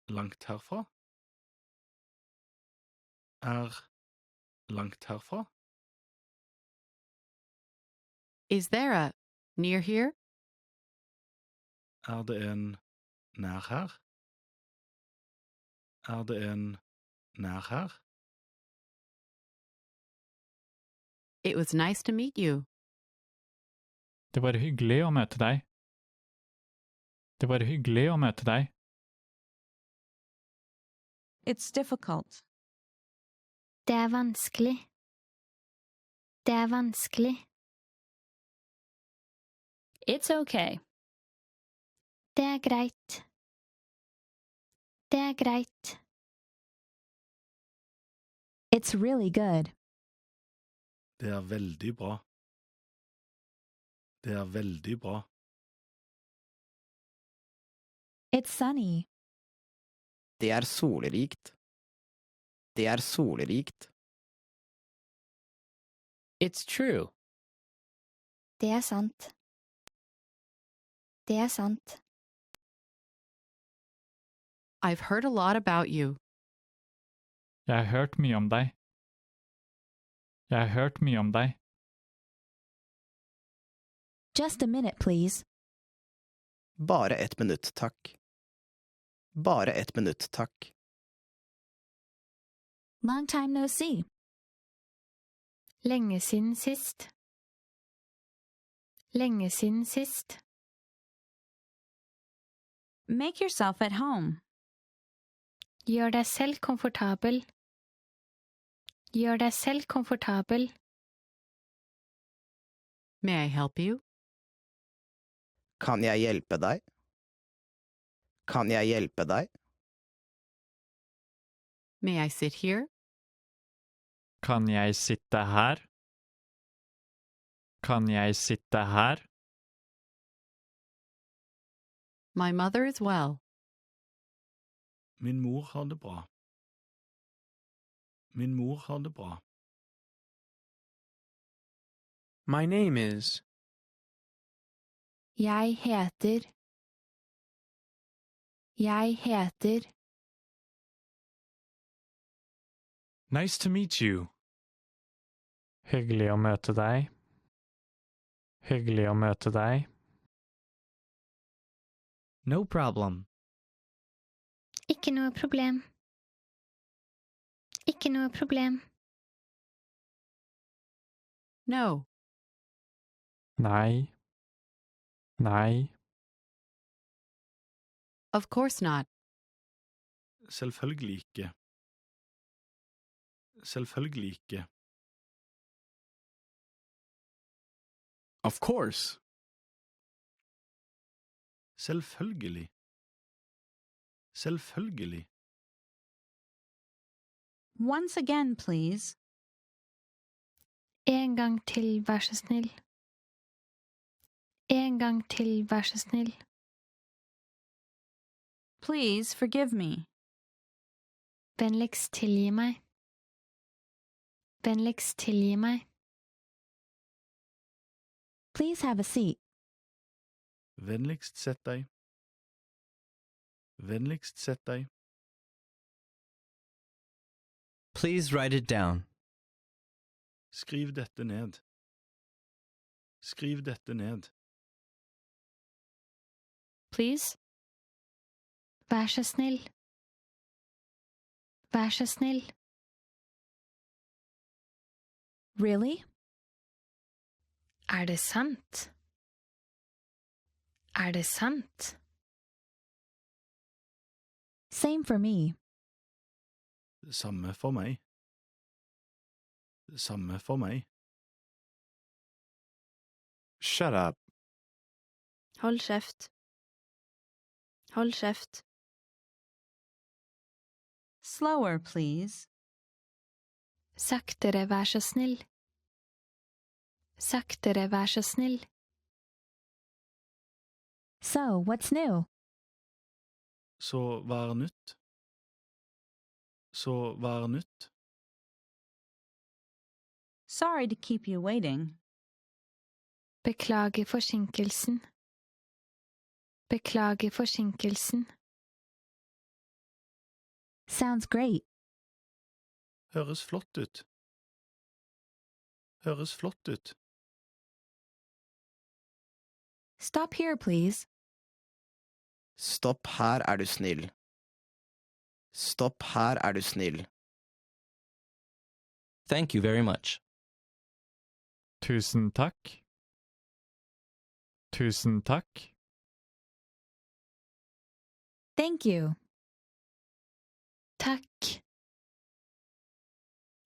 langt herfra? Er langt herfra? Is there a near here? Er det en nær her? Er det en nær her? It was nice to meet you. Det var hyggelig å møte deg. Det var hyggelig å møte deg. It's difficult. Det er vanskelig. Det er vanskelig. It's okay. Det er greit. Det er greit. It's really good. Det er veldig bra. Det er veldig bra. It's sunny. Det er solrikt. Det er solrikt. It's true. Det er sant. Det er sant. I've heard a lot about you. Jeg har hørt mye om deg. Jeg har hørt mye om deg. Just a minute, please. Bare et minutt, takk. Bare et minutt, takk. Long time no see. Lenge siden sist. Lenge siden sist. Make yourself at home. Gjør deg selv komfortabel. Gjør deg selv komfortabel. May I help you? Kan jeg hjelpe deg? Kan jeg hjelpe deg? May I sit here? Kan jeg sitte her? Kan jeg sitte her? My mother is well. Min mor har det bra. Min mor har det bra. My name is. Jeg heter. Jeg heter. Nice to meet you. Hyggelig å møte deg. Hyggelig å møte deg. No problem. Ikke noe problem. Ikke noe problem. No. Nei. Nei. Of course not. Selvfølgelig ikke. Selvfølgelig ikke. Of course. Selvfølgelig. Selvfølgelig. Once again, please. En gang til, vær så snill. En gang til, vær så snill. Please forgive me. Vennligst tilgi meg. Vennligst tilgi meg. Please have a seat. Vennligst sett deg. Vennligst sett deg. Please write it down. Skriv dette ned. Skriv dette ned. Please. Vær så snill. Vær så snill. Really? Er det sant? Er det sant? Same for me. Det samme for meg. Det samme for meg. Shut up. Hold kjeft. Hold kjeft. Slower, please. Saktere, vær så snill. Saktere, vær så snill. So, what's new? Så hva er nytt? Så hva er nytt? Sorry to keep you waiting. Beklager forsinkelsen. Beklager forsinkelsen. Sounds great. Høres flott ut. Høres flott ut. Stop here, please. Stopp her, er du snill. Stopp her, er du snill. Thank you very much. Tusen takk. Tusen takk. Thank you. Takk.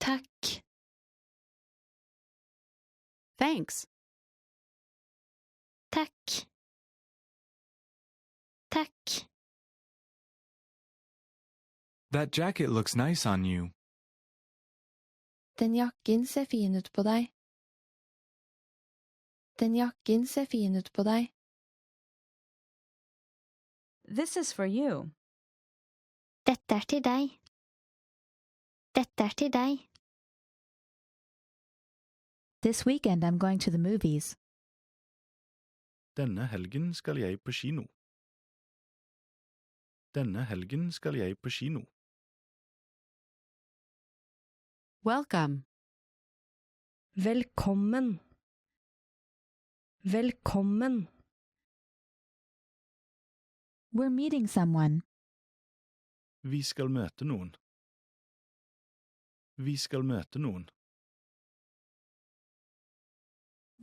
Takk. Thanks. Takk. Takk. That jacket looks nice on you. Den jakken ser fin ut på deg. Den jakken ser fin ut på deg. This is for you. Dette er til deg. Dette er til deg. This weekend I'm going to the movies. Denne helgen skal jeg på kino. Denne helgen skal jeg på kino. Welcome. Velkommen. Velkommen. We're meeting someone. Vi skal møte noen. Vi skal møte noen.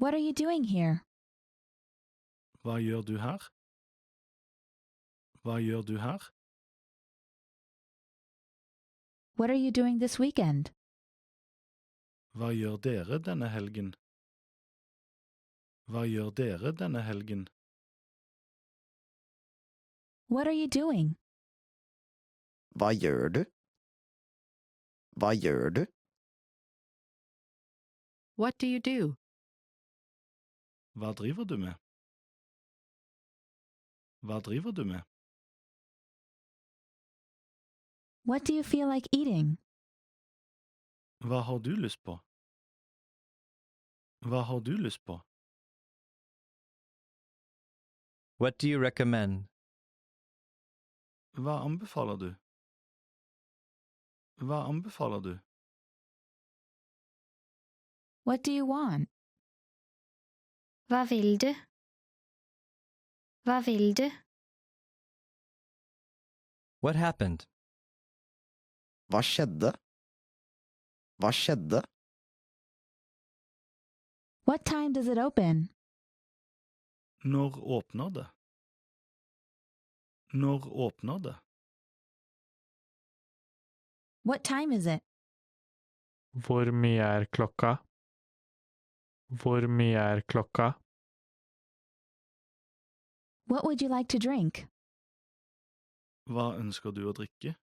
What are you doing here? Hva gjør du her? Hva gjør du her? What are you doing this weekend? Hva gjør dere denne helgen? Hva gjør dere denne helgen? What are you doing? Hva gjør du? Hva gjør du? What do you do? Hva driver du med? Hva driver du med? What do you feel like eating? Hva har du lyst på? Hva har du lyst på? What do you recommend? Hva anbefaler du? Hva anbefaler du? What do you want? Hva vil du? Hva vil du? What happened? Hva skjedde? Hva skjedde? What time does it open? Når åpner det? Når åpner det? What time is it? Hvor mye er klokka? Hvor mye er klokka? What would you like to drink? Hva ønsker du å drikke?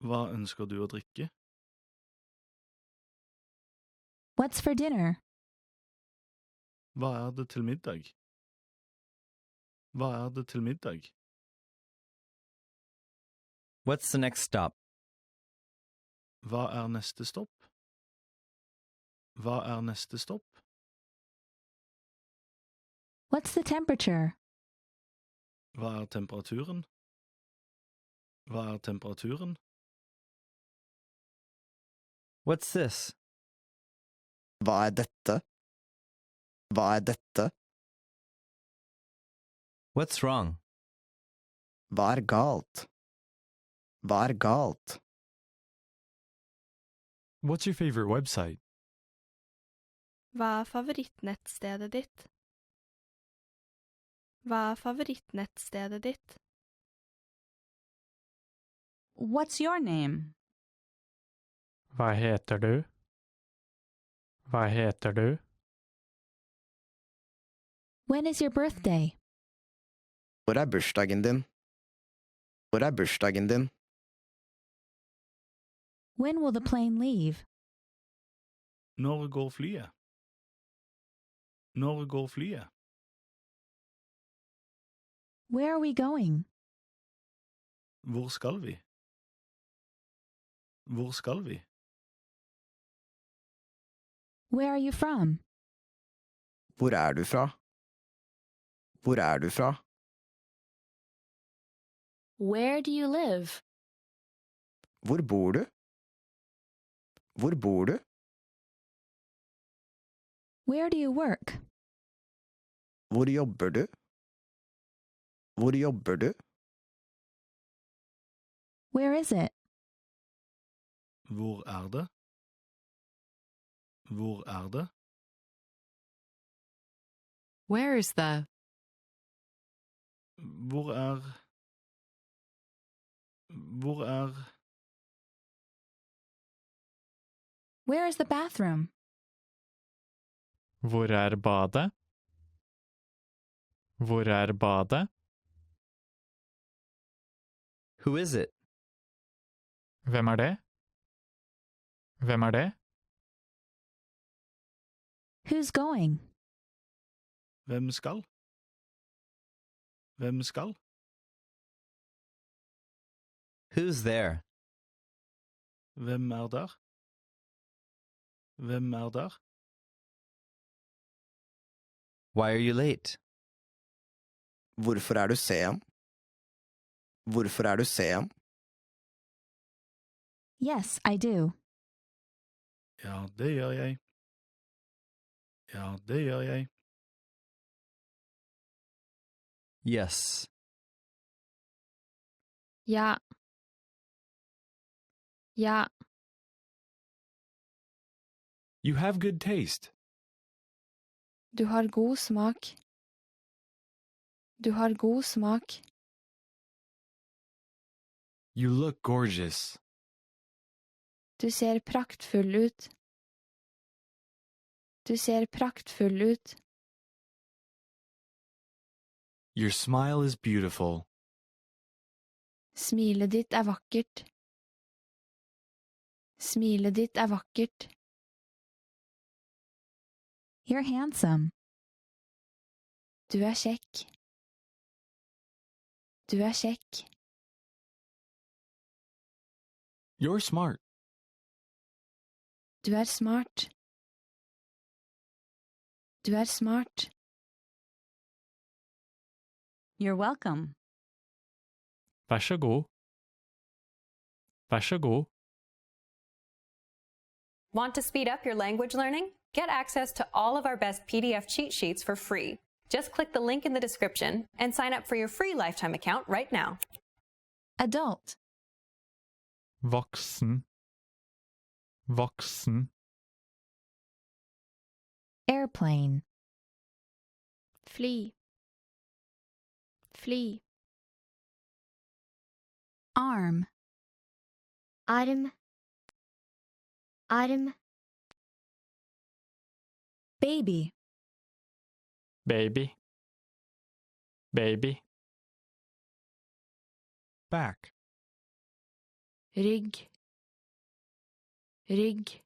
Hva ønsker du å drikke? What's for dinner? Hva er det til middag? Hva er det til middag? What's the next stop? Hva er neste stopp? Hva er neste stopp? What's the temperature? Hva er temperaturen? Hva er temperaturen? What's this? Hva er dette? Hva er dette? What's wrong? Hva er galt? Hva er galt? What's your favorite website? Hva er favorittnettstedet ditt? Hva er favorittnettstedet ditt? What's your name? Hva heter du? Hva heter du? When is your birthday? Hvor er bursdagen din? Hvor er bursdagen din? When will the plane leave? Når går flyet? Når går flyet? Where are we going? Hvor skal vi? Hvor skal vi? Where are you from? Hvor er du fra? Hvor er du fra? Where do you live? Hvor bor du? Hvor bor du? Where do you work? Hvor jobber du? Hvor jobber du? Where is it? Hvor er det? Hvor er det? Where is the? Hvor er... Hvor er... Where is the bathroom? Hvor er badet? Hvor er badet? Who is it? Hvem er det? Hvem er det? Who's going? Hvem skal? Hvem skal? Who's there? Hvem er der? Hvem er der? Why are you late? Hvorfor er du sen? Hvorfor er du sen? Yes, I do. Ja, det gjør jeg. Ja, det gjør jeg. Yes. Ja. Ja. You have good taste. Du har god smak. Du har god smak. You look gorgeous. Du ser praktfull ut. Du ser praktfull ut. Your smile is beautiful. Smilet ditt er vakkert. Smilet ditt er vakkert. You're handsome. Du er kjekk. Du er kjekk. You're smart. Du er smart. Du er smart. You're welcome. Vær så god. Vær så god. Want to speed up your language learning? Get access to all of our best PDF cheat sheets for free. Just click the link in the description and sign up for your free lifetime account right now. Adult. Voksen. Voksen. Airplane. Fly. Fly. Arm. Arm. Arm. Baby. Baby. Baby. Back. Rygg. Rygg.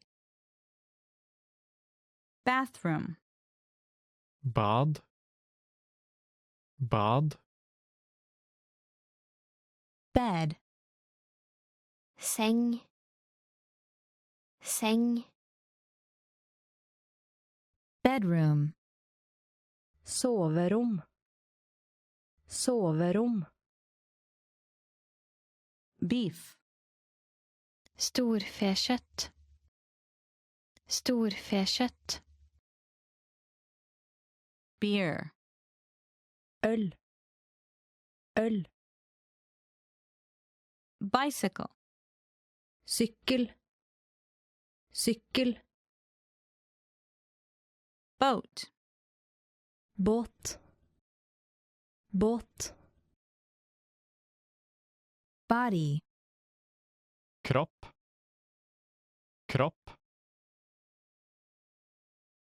Bathroom. Bad. Bad. Bed. Seng. Seng. Bedroom. Soverom. Soverom. Beef. Storfekjøtt. Storfekjøtt. Beer. Øl. Øl. Bicycle. Sykkel. Sykkel. Boat. Båt. Båt. Body. Kropp. Kropp.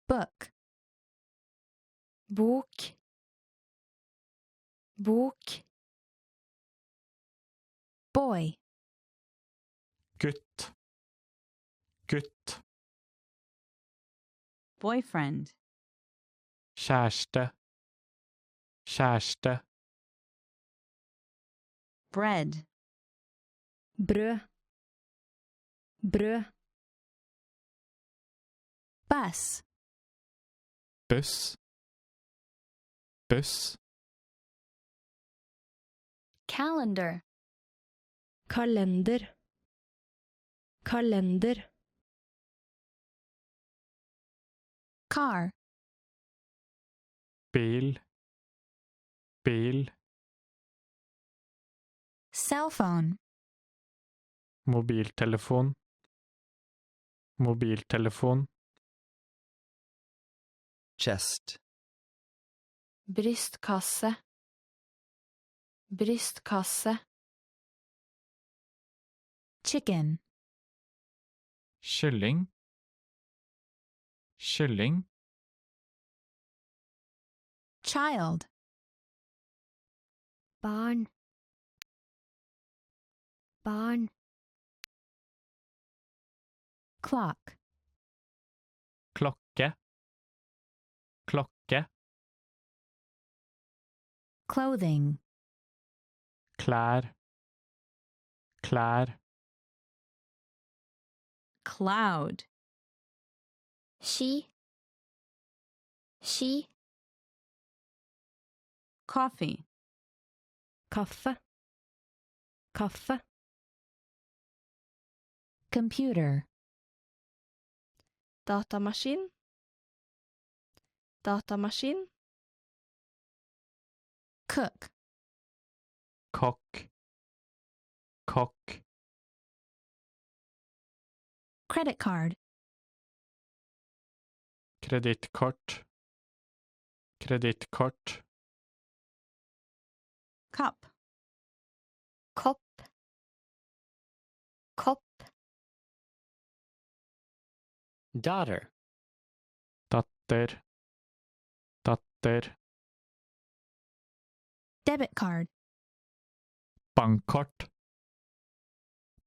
Book. Bok. Bok. Boy. Gutt. Gutt. Boyfriend. Kjæreste. Kjæreste. Bread. Brød. Brød. Bus. Buss. Buss. Calendar. Kalender. Kalender. Car. Bil. Bil. Cell phone. Mobiltelefon. Mobiltelefon. Chest. Brystkasse. Brystkasse. Chicken. Kylling. Kylling. Child. Barn. Barn. Clock. Klokke. Klokke. Clothing. Klær. Klær. Cloud. Ski. Ski. Coffee. Kaffe. Kaffe. Computer. Datamaskin. Datamaskin. Cook. Kokk. Kokk. Credit card. Kredittkort. Kredittkort. Cup. Kopp. Kopp. Daughter. Datter. Datter. Debit card. Bankkort.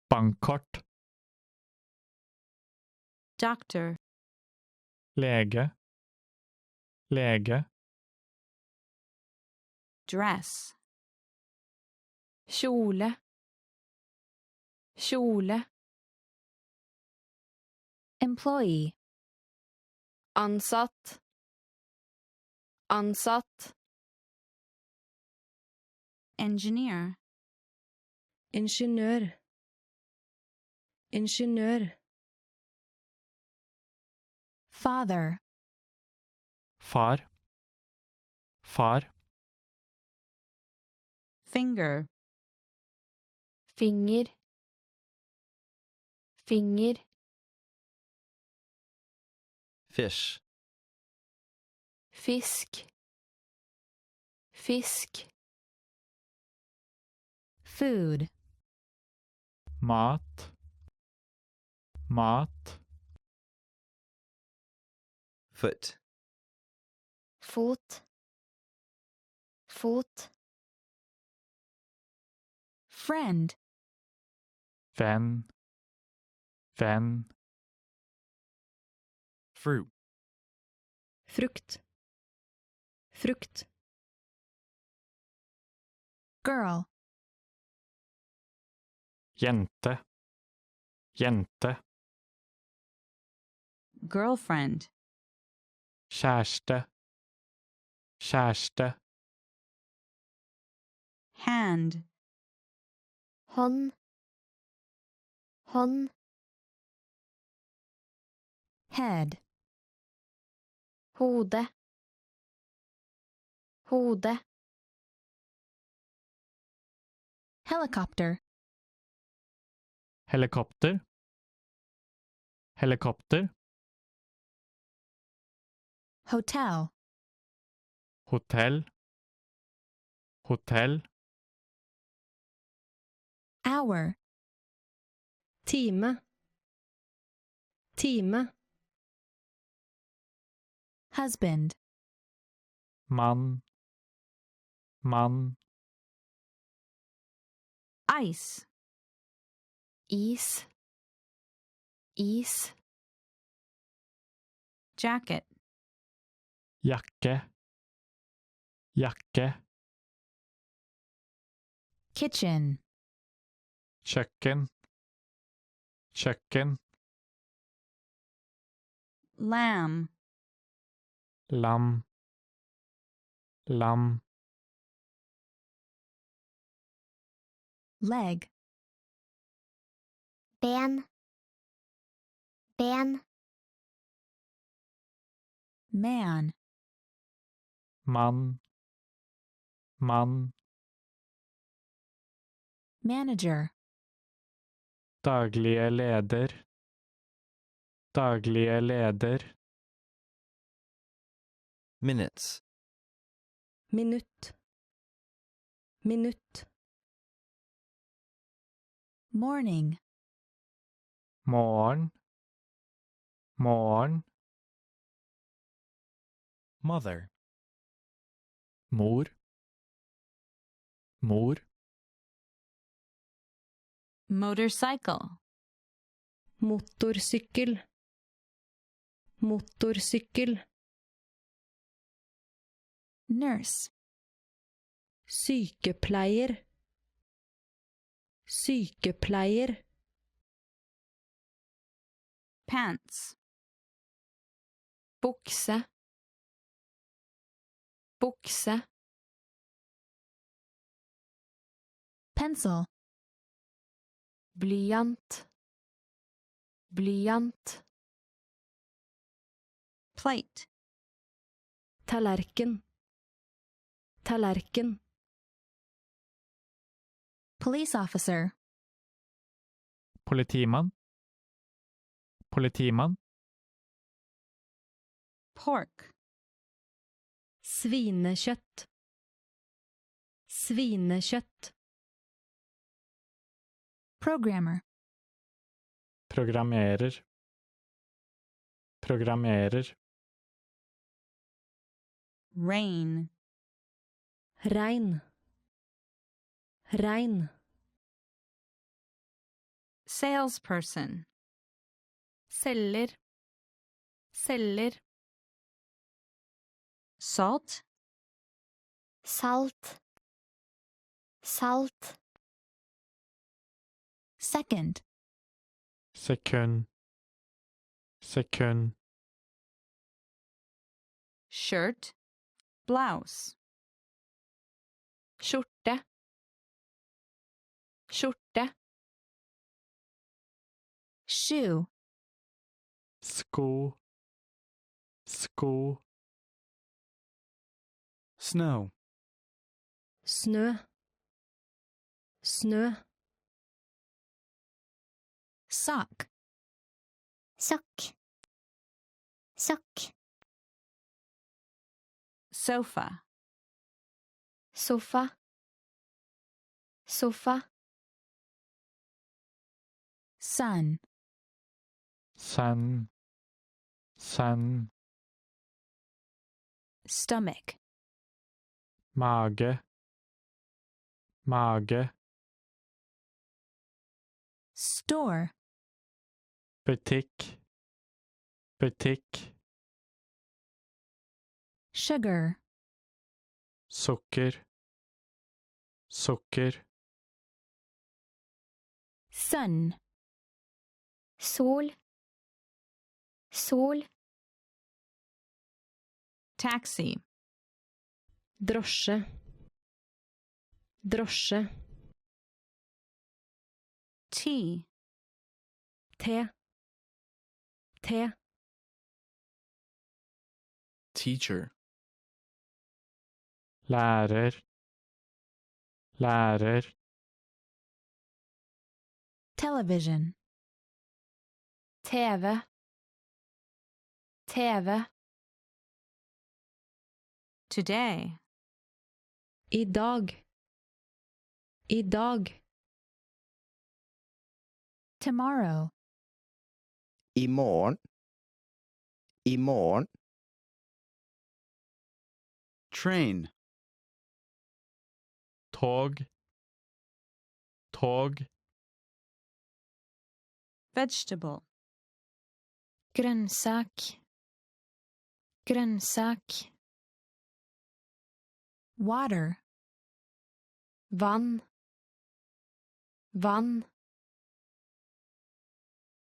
Bankkort. Doctor. Lege. Lege. Dress. Kjole. Kjole. Employee. Ansatt. Ansatt. Engineer. Ingeniør. Ingeniør. Father. Far. Far. Finger. Finger. Finger. Fish. Fisk. Fisk. Food. Mat. Mat. Foot. Fot. Fot. Friend. Venn. Venn. Fruit. Frukt. Frukt. Girl. Jente. Jente. Girlfriend. Kjæreste. Kjæreste. Hand. Hånd. Hånd. Head. Hode. Hode. Helicopter. Helikopter. Helikopter. Hotel. Hotell. Hotell. Hour. Time. Time. Husband. Mann. Mann. Ice. Is. Is. Jacket. Jakke. Jakke. Kitchen. Kjøkken. Kjøkken. Lamb. Lam. Lam. Leg. Ben. Ben. Man. Mann. Mann. Manager. Daglige leder. Daglige leder. Minutes. Minutt. Minutt. Morning. Morgen. Morgen. Mother. Mor. Mor. Motorcycle. Motorsykkel. Motorsykkel. Nurse. Sykepleier. Sykepleier. Pants. Bukse. Bukse. Pencil. Blyant. Blyant. Plate. Tallerken. Tallerken. Police officer. Politimann. Politimann. Pork. Svinekjøtt. Svinekjøtt. Programmer. Programmerer. Programmerer. Rain. Regn. Regn. Salesperson. Selger. Selger. Salt. Salt. Salt. Second. Sekund. Sekund. Shirt. Blouse. Skjorte. Skjorte. Shoe. Sko. Sko. Snow. Snø. Snø. Sock. Sokk. Sokk. Sofa. Sofa. Sofa. Sun. Sun. Sun. Stomach. Mage. Mage. Store. Butikk. Butikk. Sugar. Sukker. Sukker. Sun. Sol. Sol. Taxi. Drosje. Drosje. Tea. Te. Te. Teacher. Lærer. Lærer. Television. TV. TV. Today. I dag. I dag. Tomorrow. I morgen. I morgen. Train. Tog. Tog. Vegetable. Grønnsak. Grønnsak. Water. Vann. Vann.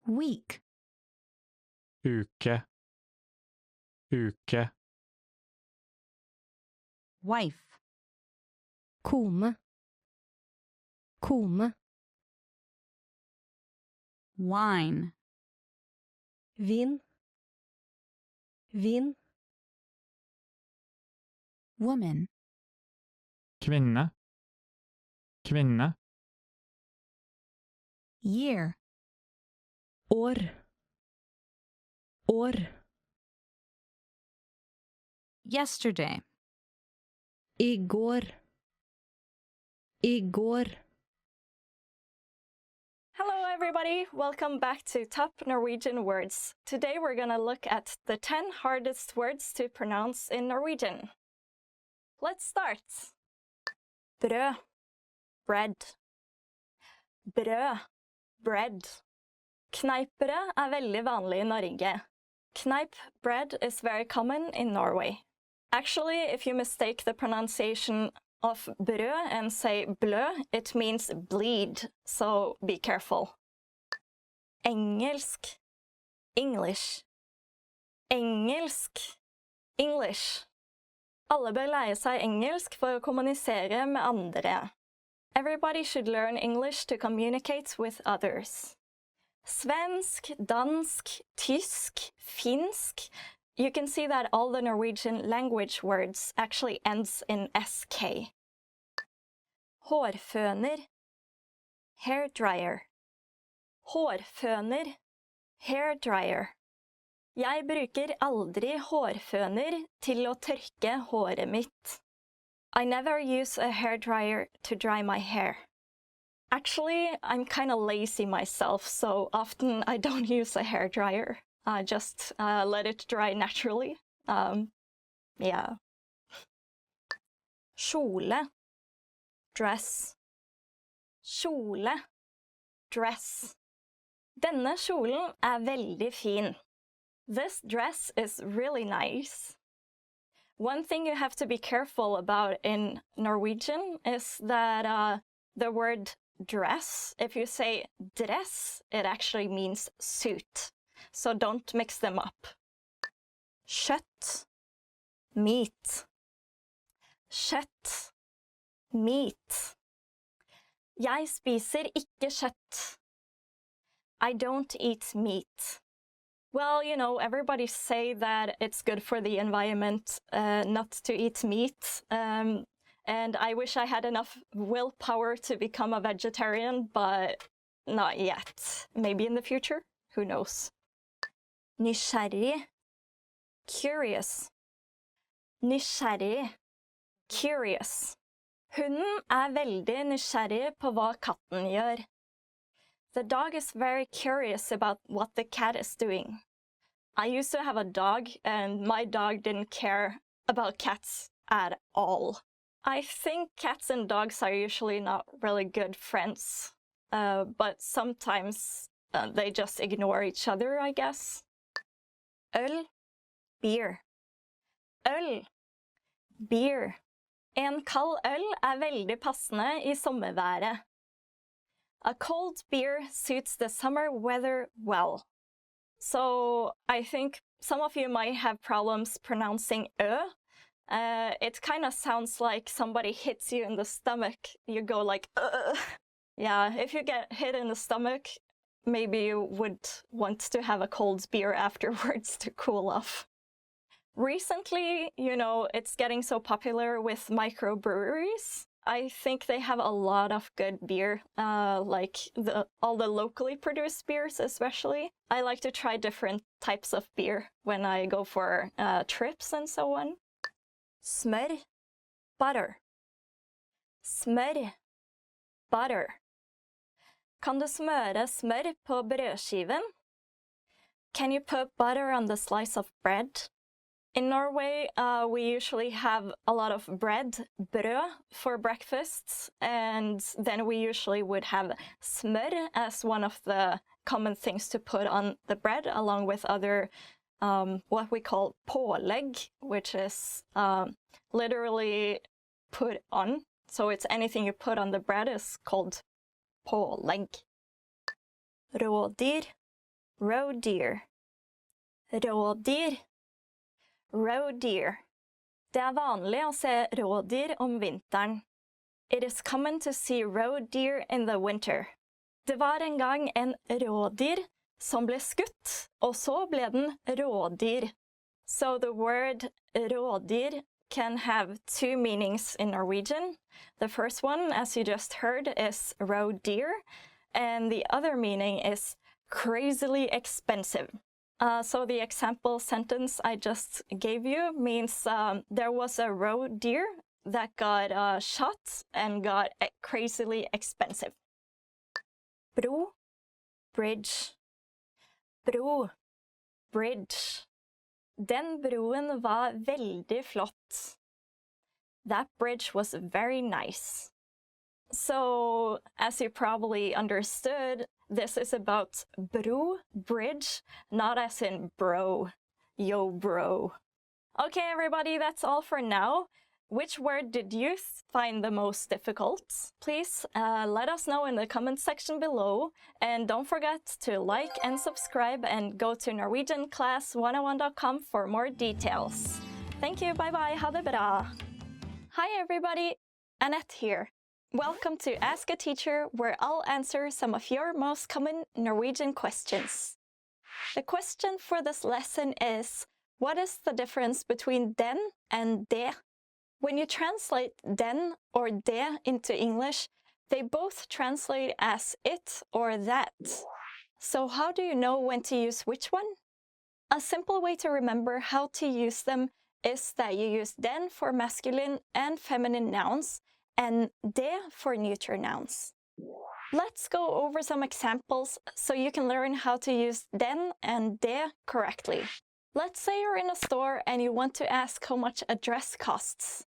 Week. Uke. Uke. Wife. Kone. Kone. Wine. Vin. Vin. Woman. Kvinne. Kvinne. Year. År. År. Yesterday. I går. I går. Hello everybody, welcome back to Top Norwegian Words. Today we're gonna look at the 10 hardest words to pronounce in Norwegian. Let's start. Brød. Bread. Brød. Bread. Kneippbrød er veldig vanlig i Norge. Kneip bread is very common in Norway. Actually, if you mistake the pronunciation of brød and say blø, it means bleed, so be careful. Engelsk. English. Engelsk. English. Alle bør lære seg engelsk for å kommunisere med andre. Everybody should learn English to communicate with others. Svensk, dansk, tysk, finsk. You can see that all the Norwegian language words actually ends in sk. Hårføner. Hair dryer. Hårføner. Hair dryer. Jeg bruker aldri hårføner til å tørke håret mitt. I never use a hair dryer to dry my hair. Actually, I'm kind of lazy myself, so often I don't use a hair dryer. I just let it dry naturally. Yeah. Kjole. Dress. Kjole. Dress. Denne kjolen er veldig fin. This dress is really nice. One thing you have to be careful about in Norwegian is that the word dress, if you say dress, it actually means suit. So don't mix them up. Kjøtt. Meat. Kjøtt. Meat. Jeg spiser ikke kjøtt. I don't eat meat. Well, you know, everybody say that it's good for the environment not to eat meat. And I wish I had enough willpower to become a vegetarian, but not yet. Maybe in the future? Who knows? Nysgjerrig. Curious. Nysgjerrig. Curious. Hunden veldig nysgjerrig på hva katten gjør. The dog is very curious about what the cat is doing. I used to have a dog, and my dog didn't care about cats at all. I think cats and dogs are usually not really good friends, but sometimes they just ignore each other, I guess. Øl, beer. Øl, beer. En kald øl veldig passende i sommerværet. A cold beer suits the summer weather well. So I think some of you might have problems pronouncing ö. It kind of sounds like somebody hits you in the stomach. You go like, ugh. Yeah, if you get hit in the stomach, maybe you would want to have a cold beer afterwards to cool off. Recently, you know, it's getting so popular with microbreweries. I think they have a lot of good beer, like all the locally produced beers especially. I like to try different types of beer when I go for trips and so on. Smør, butter. Smør, butter. Kan du smøre smør på brødskiven? Can you put butter on the slice of bread? In Norway, we usually have a lot of bread, brød, for breakfast, and then we usually would have smør as one of the common things to put on the bread, along with other, what we call pålegg, which is literally put on. So it's anything you put on the bread is called pålegg. Rådyr, roe deer. Rådyr. Roe deer. Det vanlig å se rådyr om vinteren. It is common to see roe deer in the winter. Det var en gang en rådyr som ble skutt, og så ble den rådyr. So the word rådyr can have two meanings in Norwegian. The first one, as you just heard, is roe deer, and the other meaning is crazily expensive. So the example sentence I just gave you means there was a roe deer that got shot and got crazily expensive. Bro, bridge. Bro, bridge. Den broen var veldig flott. That bridge was very nice. So, as you probably understood, this is about bro, bridge, not as in bro. Yo, bro. Okay, everybody, that's all for now. Which word did you find the most difficult? Please let us know in the comment section below. And don't forget to like and subscribe and go to NorwegianClass101.com for more details. Thank you, bye-bye, ha det bra. Hi, everybody, Annette here. Welcome to Ask a Teacher, where I'll answer some of your most common Norwegian questions. The question for this lesson is, what is the difference between den and det? When you translate den or det into English, they both translate as it or that. So how do you know when to use which one? A simple way to remember how to use them is that you use den for masculine and feminine nouns, and det for neuter nouns. Let's go over some examples so you can learn how to use den and det correctly. Let's say you're in a store and you want to ask how much a dress costs.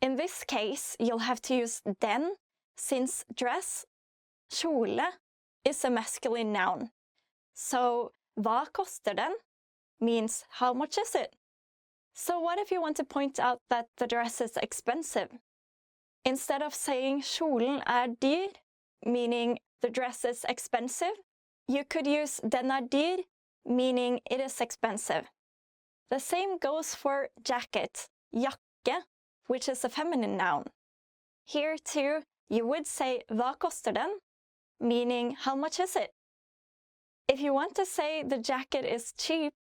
In this case, you'll have to use den, since dress, kjole, is a masculine noun. So, hva koster den means how much is it? So what if you want to point out that the dress is expensive? Instead of saying kjolen dyr, meaning the dress is expensive, you could use den dyr, meaning it is expensive. The same goes for jacket, jakke, which is a feminine noun. Here too, you would say hva koster den? Meaning how much is it? If you want to say the jacket is cheap,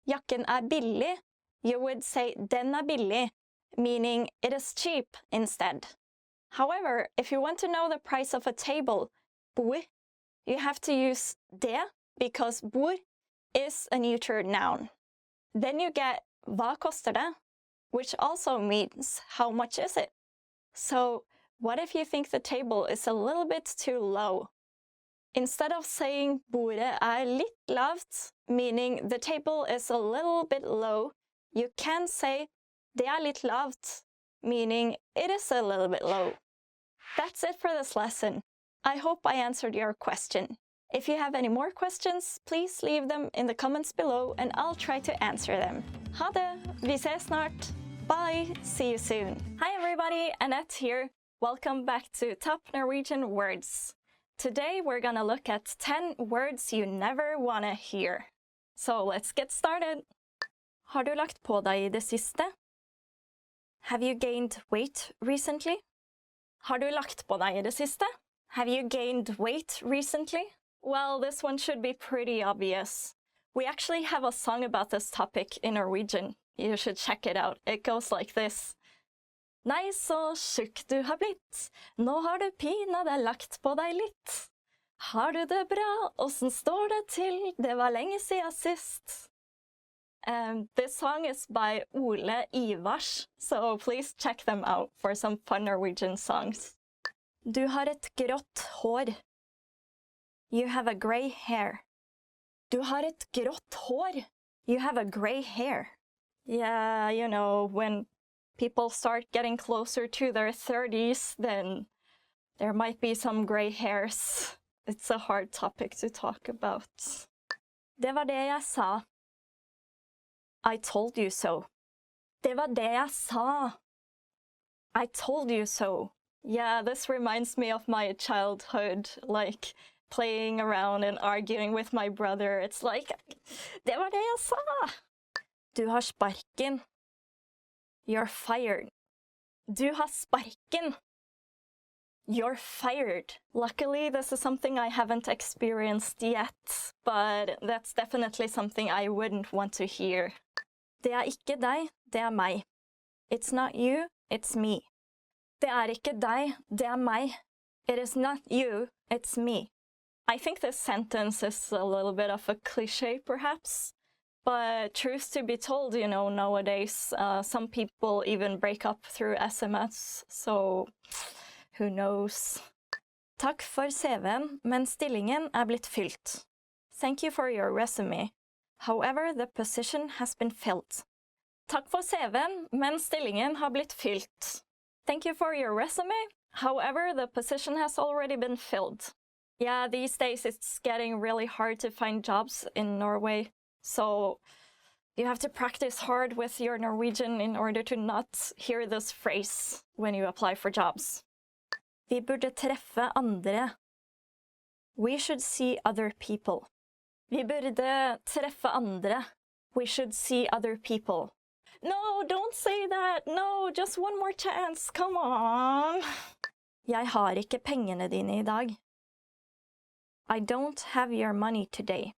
jakken billig, you would say den billig, meaning it is cheap instead. However, if you want to know the price of a table, bord, you have to use det because bord is a neuter noun. Then you get hva koster det, which also means how much is it? So what if you think the table is a little bit too low? Instead of saying bordet litt lavt, meaning the table is a little bit low, you can say det litt lavt, meaning it is a little bit low. That's it for this lesson. I hope I answered your question. If you have any more questions, please leave them in the comments below and I'll try to answer them. Ha det! Vi ses snart! Bye! See you soon! Hi everybody, Annette here. Welcome back to Top Norwegian Words. Today we're gonna look at 10 words you never wanna hear. So let's get started! Har du lagt på deg I det siste? Have you gained weight recently? Har du lagt på deg I det siste? Have you gained weight recently? Well, this one should be pretty obvious. We actually have a song about this topic in Norwegian. You should check it out. It goes like this. Nei, så tjukk du har blitt. Nå har du pinadø lagt på deg litt. Har du det bra? Åssen står det til? Det var lenge siden sist. This song is by Ole Ivars, so please check them out for some fun Norwegian songs. Du har et grått hår. You have a grey hair. Du har et grått hår. You have a grey hair. Yeah, you know, when people start getting closer to their 30s, then there might be some grey hairs. It's a hard topic to talk about. Det var det jeg sa. I told you so. Det var det jeg sa. I told you so. Yeah, this reminds me of my childhood, like playing around and arguing with my brother. It's like, det var det jeg sa. Du har sparken. You're fired. Du har sparken. You're fired. Luckily, this is something I haven't experienced yet, but that's definitely something I wouldn't want to hear. Det ikke deg, det meg. It's not you, it's me. Det ikke deg, det meg. It is not you, it's me. I think this sentence is a little bit of a cliché, perhaps. But truth to be told, you know, nowadays, some people even break up through SMS, so who knows? Takk for CV-en, men stillingen blitt fylt. Thank you for your resume. However, the position has been filled. Takk for CV-en, men stillingen har blitt fylt. Thank you for your resume. However, the position has already been filled. Yeah, these days it's getting really hard to find jobs in Norway. So you have to practice hard with your Norwegian in order to not hear this phrase when you apply for jobs. Vi burde treffe andre. We should see other people. Vi burde treffe andre. We should see other people. No, don't say that. No, just one more chance. Come on. Jeg har ikke pengene dine I dag. I don't have your money today.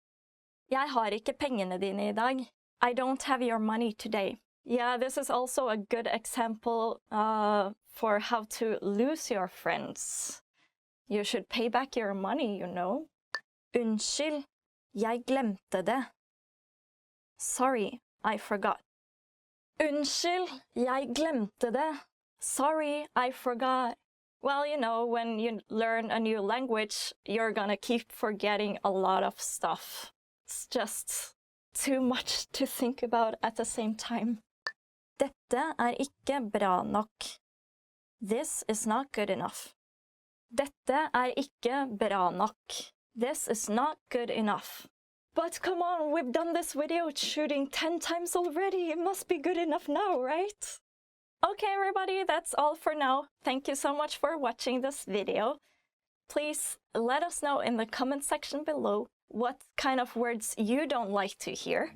Jeg har ikke pengene dine I dag. I don't have your money today. Yeah, this is also a good example for how to lose your friends. You should pay back your money, you know. Unnskyld, jeg glemte det. Sorry, I forgot. Unnskyld, jeg glemte det. Sorry, I forgot. Well, you know, when you learn a new language, you're gonna keep forgetting a lot of stuff. It's just too much to think about at the same time. Dette ikke bra nok. This is not good enough. Dette ikke bra nok. This is not good enough. But come on, we've done this video shooting 10 times already. It must be good enough now, right? Okay, everybody, that's all for now. Thank you so much for watching this video. Please let us know in the comment section below what kind of words you don't like to hear.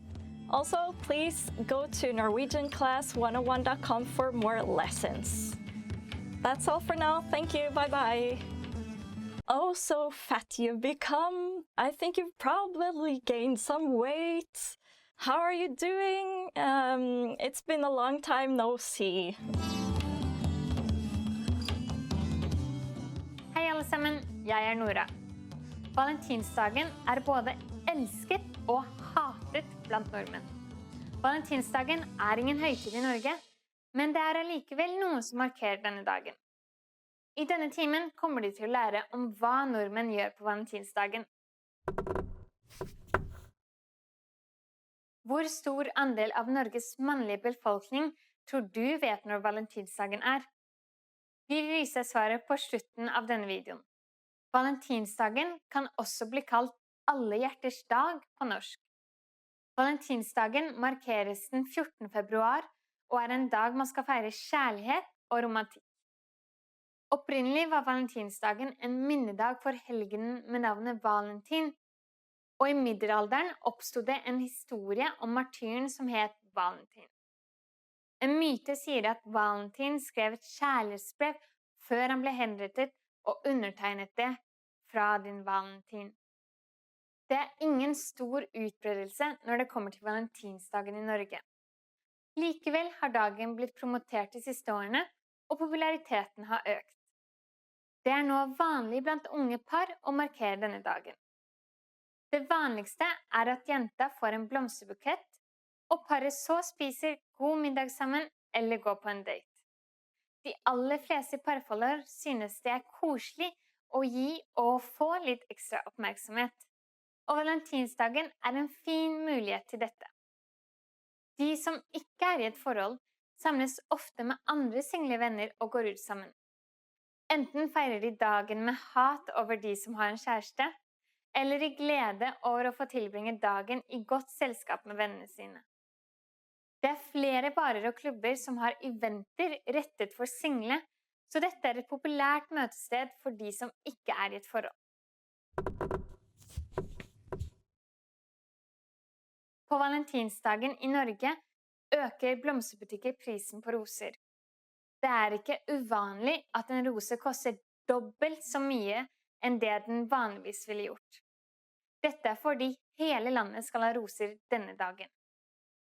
Also, please go to NorwegianClass101.com for more lessons. That's all for now. Thank you. Bye-bye. Oh, so fat you've become. I think you've probably gained some weight. How are you doing? It's been a long time no see. Hei alle sammen, jeg Nora. Valentinsdagen både elsket og hatet blant nordmenn. Valentinsdagen ingen høytid I Norge, men det allikevel noen som markerer denne dagen. I denne timen kommer de til å lære om hva nordmenn gjør på valentinsdagen. Hvor stor andel av Norges mannlige befolkning tror du vet når valentinsdagen Vi vil vise svaret på slutten av denne videoen. Valentinsdagen kan også bli kalt alle hjerters dag på norsk. Valentinsdagen markeres den 14. februar og en dag man skal feire kjærlighet og romantikk. Opprinnelig var valentinsdagen en minnedag for helgenen med navnet Valentin, og I middelalderen oppstod det en historie om martyren som het Valentin. En myte sier at Valentin skrev et kjærlighetsbrev før han ble henrettet og undertegnet det fra din Valentin. Det ingen stor utbredelse når det kommer til valentinsdagen I Norge. Likevel har dagen blitt promotert de siste årene, og populariteten har økt. Det nå vanlig blant unge par å markere denne dagen. Det vanligste at jenta får en blomsterbukett, og paret så spiser god middag sammen eller går på en date. De aller fleste parforhold synes det koselig å gi og få litt ekstra oppmerksomhet, og valentinsdagen en fin mulighet til dette. De som ikke I et forhold, samles ofte med andre single venner og går ut sammen. Enten feirer de dagen med hat over de som har en kjæreste, eller I glede over å få tilbringe dagen I godt selskap med vennene sine. Det flere barer og klubber som har eventer rettet for single, så dette et populært møtested for de som ikke I et forhold. På valentinsdagen I Norge øker blomsterbutikker prisen på roser. Det ikke uvanlig at en rose koster dobbelt så mye enn det den vanligvis ville gjort. Dette fordi hele landet skal ha roser denne dagen.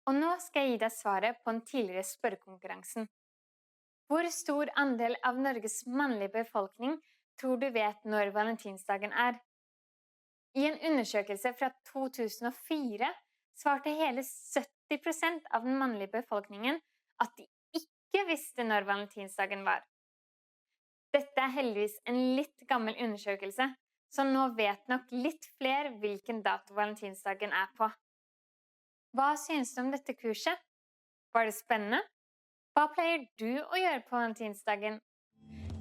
Og nå skal jeg gi deg svaret på en tidligere spørrekonkurransen. Hvor stor andel av Norges mannlige befolkning tror du vet når valentinsdagen I en undersøkelse fra 2004 svarte hele 70% av den mannlige befolkningen at de ikke visste når valentinsdagen var. Dette heldigvis en litt gammel undersøkelse, så nå vet nok litt flere hvilken dato valentinsdagen på. Hva synes du om dette kurset? Var det spennende? Hva pleier du å gjøre på valentinsdagen?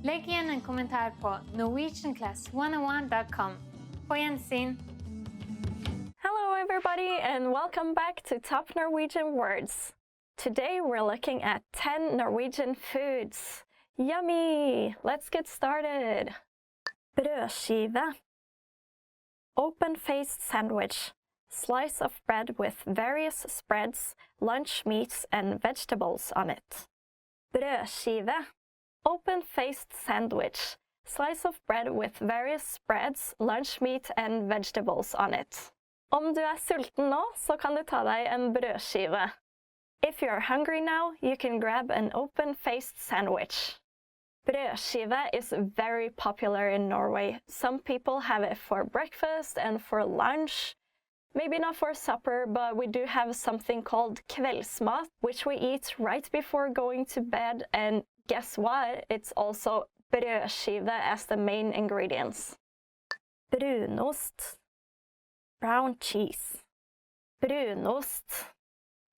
Legg igjen en kommentar på norwegianclass101.com. På gjensyn! Hello everybody and welcome back to Top Norwegian Words. Today we're looking at 10 Norwegian foods. Yummy! Let's get started. Brødskive. Open-faced sandwich. Slice of bread with various spreads, lunch meats and vegetables on it. Brødskive. Open-faced sandwich. Slice of bread with various spreads, lunch meat and vegetables on it. Om du sulten nå, så kan du ta deg en brødskive. If you're hungry now, you can grab an open-faced sandwich. Brødskive is very popular in Norway. Some people have it for breakfast and for lunch. Maybe not for supper, but we do have something called kveldsmat, which we eat right before going to bed. And guess what? It's also brødskive as the main ingredients. Brunost. Brown cheese. Brunost.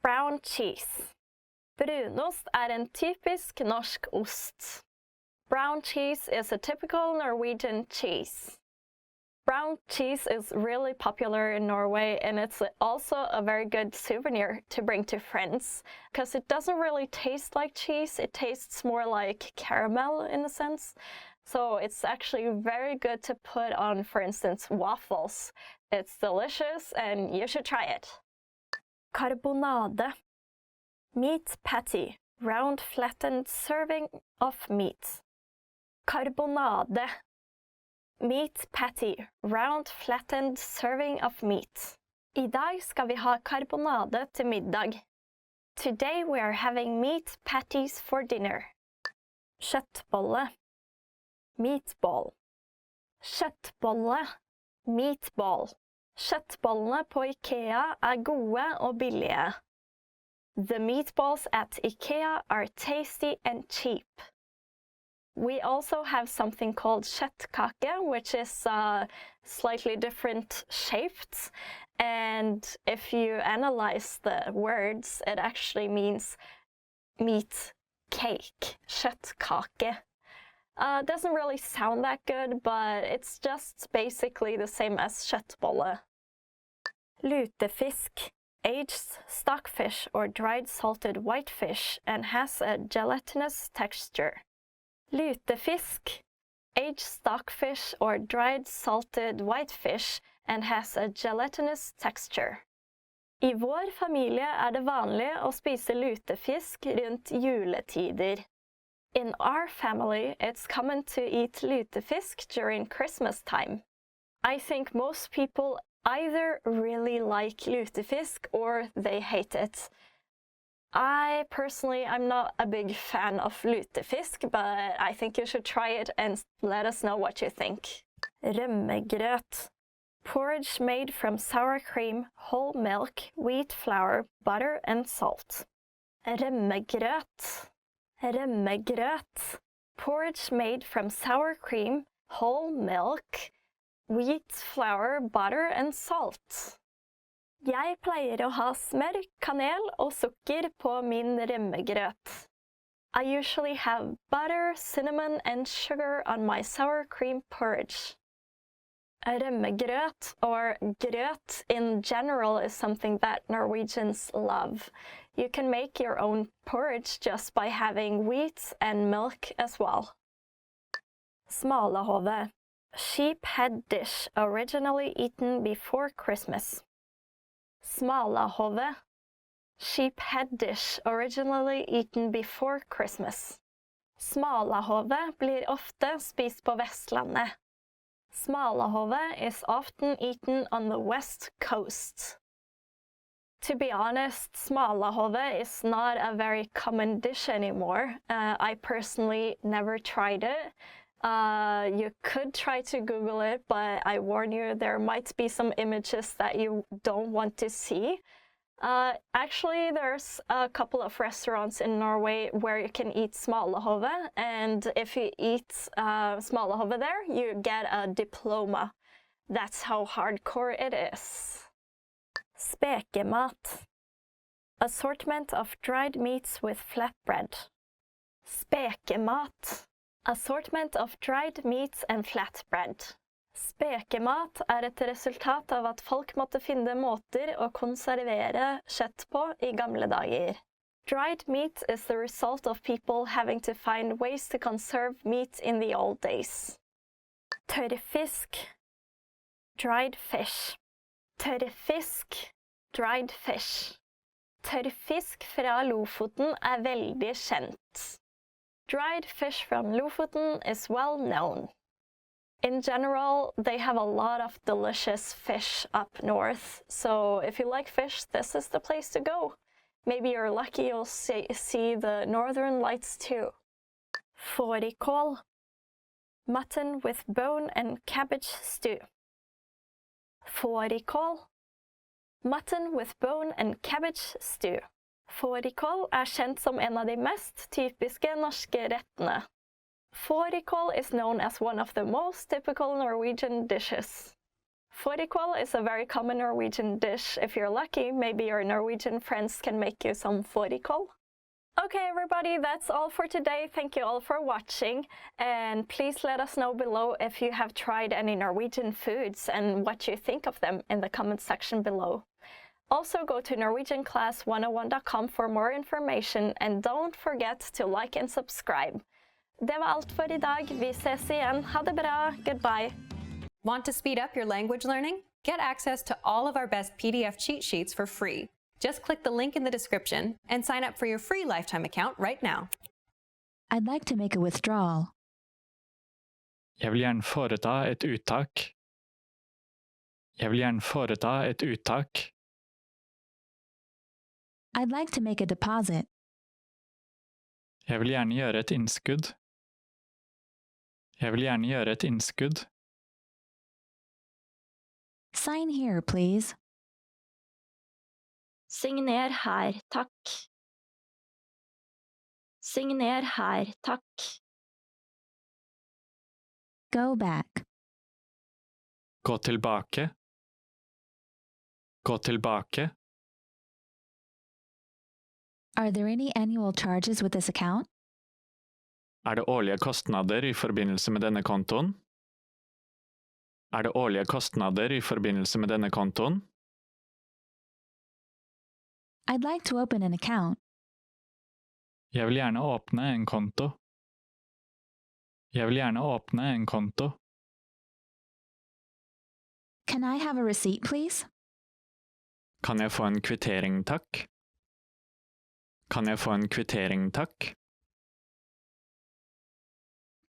Brown cheese. Brunost en typisk norsk ost. Brown cheese is a typical Norwegian cheese. Brown cheese is really popular in Norway, and it's also a very good souvenir to bring to friends, because it doesn't really taste like cheese, it tastes more like caramel in a sense. So it's actually very good to put on, for instance, waffles. It's delicious and you should try it. Carbonade. Meat patty, round flattened serving of meat. Carbonade. Meat patty, round flattened serving of meat. I dag skal vi ha karbonade til middag. Today we are having meat patties for dinner. Kjøttbolle. Meatball. Kjøttbolle. Meatball. Kjøttbollene på IKEA er gode og billige. The meatballs at IKEA are tasty and cheap. We also have something called kjøttkake, which is slightly different shaped. And if you analyze the words, it actually means meat cake, kjøttkake. Doesn't really sound that good, but it's just basically the same as kjøttbolle. Lutefisk, aged stockfish or dried salted whitefish and has a gelatinous texture. Lutefisk, aged stockfish or dried salted whitefish and has a gelatinous texture. I vår familie er det vanlig å spise lutefisk rundt juletider. In our family, it's common to eat lutefisk during Christmas time. I think most people either really like lutefisk or they hate it. I personally, I'm not a big fan of lutefisk, but I think you should try it and let us know what you think. Rømmegrøt. Porridge made from sour cream, whole milk, wheat flour, butter and salt. Rømmegrøt. Rømmegrøt. Porridge made from sour cream, whole milk, wheat flour, butter and salt. Jeg pleier å ha smør, kanel og sukker på min rømmegrøt. I usually have butter, cinnamon and sugar on my sour cream porridge. Rømmegrøt, or grøt in general, is something that Norwegians love. You can make your own porridge just by having wheat and milk as well. Smalahove. Sheep head dish originally eaten before Christmas. Smalahove. Sheep head dish originally eaten before Christmas. Smalahove blir ofte spist på Vestlandet. Smalahove is often eaten on the west coast. To be honest, smalahove is not a very common dish anymore. I personally never tried it. You could try to Google it, but I warn you, there might be some images that you don't want to see. Actually, there's a couple of restaurants in Norway where you can eat smalahove, and if you eat smalahove there, you get a diploma. That's how hardcore it is. Spekemat. Assortment of dried meats with flatbread. Spekemat. Assortment of dried meats and flatbread. Spekemat er et resultat av at folk måtte finne måter å konservere kjøtt på i gamle dager. Dried meat is the result of people having to find ways to conserve meat in the old days. Tørrfisk. Dried fish. Tørrfisk. Dried fish. Tørrfisk fra Lofoten er veldig kjent. Dried fish from Lofoten is well known. In general, they have a lot of delicious fish up north, so if you like fish, this is the place to go. Maybe you're lucky you'll see the northern lights too. Fårikål. Mutton with bone and cabbage stew. Fårikål. Mutton with bone and cabbage stew. Fårikål er kjent som en av de mest typiske norske rettene. Fårikål is known as one of the most typical Norwegian dishes. Fårikål is a very common Norwegian dish. If you're lucky, maybe your Norwegian friends can make you some fårikål. Okay, everybody, that's all for today. Thank you all for watching. And please let us know below if you have tried any Norwegian foods and what you think of them in the comment section below. Also, go to norwegianclass101.com for more information, and don't forget to like and subscribe. Det var alt for i dag. Vi ses igjen. Ha det bra. Goodbye. Want to speed up your language learning? Get access to all of our best PDF cheat sheets for free. Just click the link in the description and sign up for your free lifetime account right now. I'd like to make a withdrawal. Jeg vil gjerne foreta et uttak. Jeg vil gjerne foreta et uttak. I'd like to make a deposit. Jeg vil gjerne gjøre et innskudd. Jeg vil gjerne gjøre et innskudd. Sign here, please. Signer her, takk. Signer her, takk. Go back. Gå tilbake. Gå tilbake. Are there any annual charges with this account? Det årlige kostnader i forbindelse med denne kontoen? Det årlige kostnader i forbindelse med denne kontoen? I'd like to open an account. Jeg vil gjerne åpne en konto. Jeg vil gjerne åpne en konto. Can I have a receipt, please? Kan jeg få en kvittering, takk? Kan jeg få en kvittering, takk?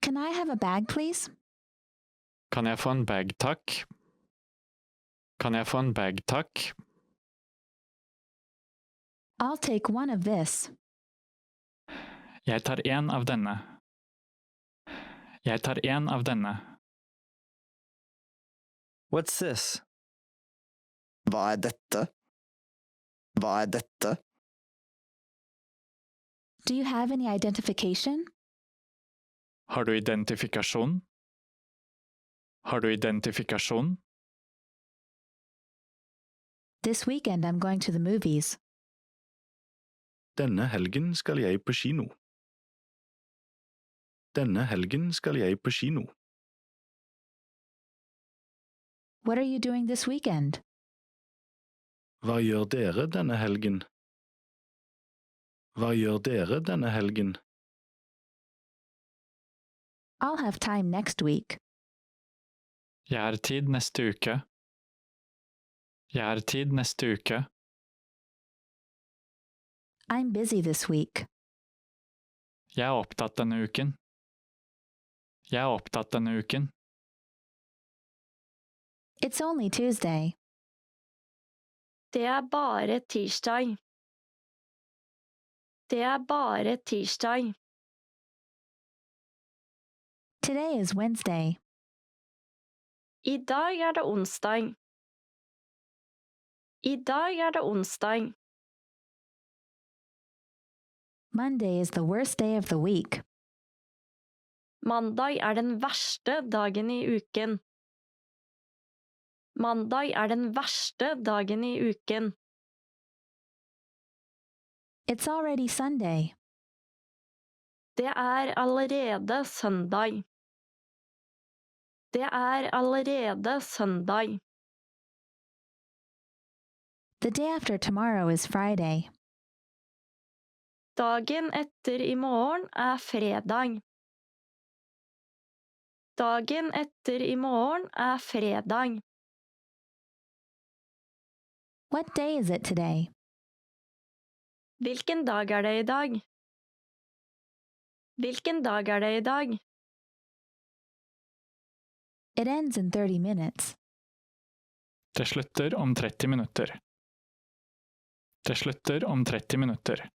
Can I have a bag, please? Kan jeg få en bag, takk? Kan jeg få en bag, takk? I'll take one of this. Jeg tar en av denne. Jeg tar en av denne. What's this? Hva dette? Hva dette? Do you have any identification? Har du identifikasjon? Har du identifikasjon? This weekend I'm going to the movies. Denne helgen skal jeg på kino. Denne helgen skal jeg på kino. What are you doing this weekend? Hva gjør dere denne helgen? Hva gjør dere denne helgen? I'll have time next week. Jeg har tid neste uke. Jeg har tid neste uke. I'm busy this week. Jeg er opptatt denne uken. Jeg er opptatt denne uken. It's only Tuesday. Det bare tirsdag. Det bare tirsdag. Today is Wednesday. I dag det onsdag. I dag det onsdag. Monday is the worst day of the week. Mandag den verste dagen i uken. Mandag den verste dagen i uken. It's already Sunday. Det allerede søndag. Det allerede søndag. The day after tomorrow is Friday. Dagen etter i morgen fredag. Dagen etter i morgen fredag. What day is it today? Hvilken dag det i dag? Hvilken dag det i dag? It ends in 30 minutes. Det slutter om 30 minutter. Det slutter om 30 minutter.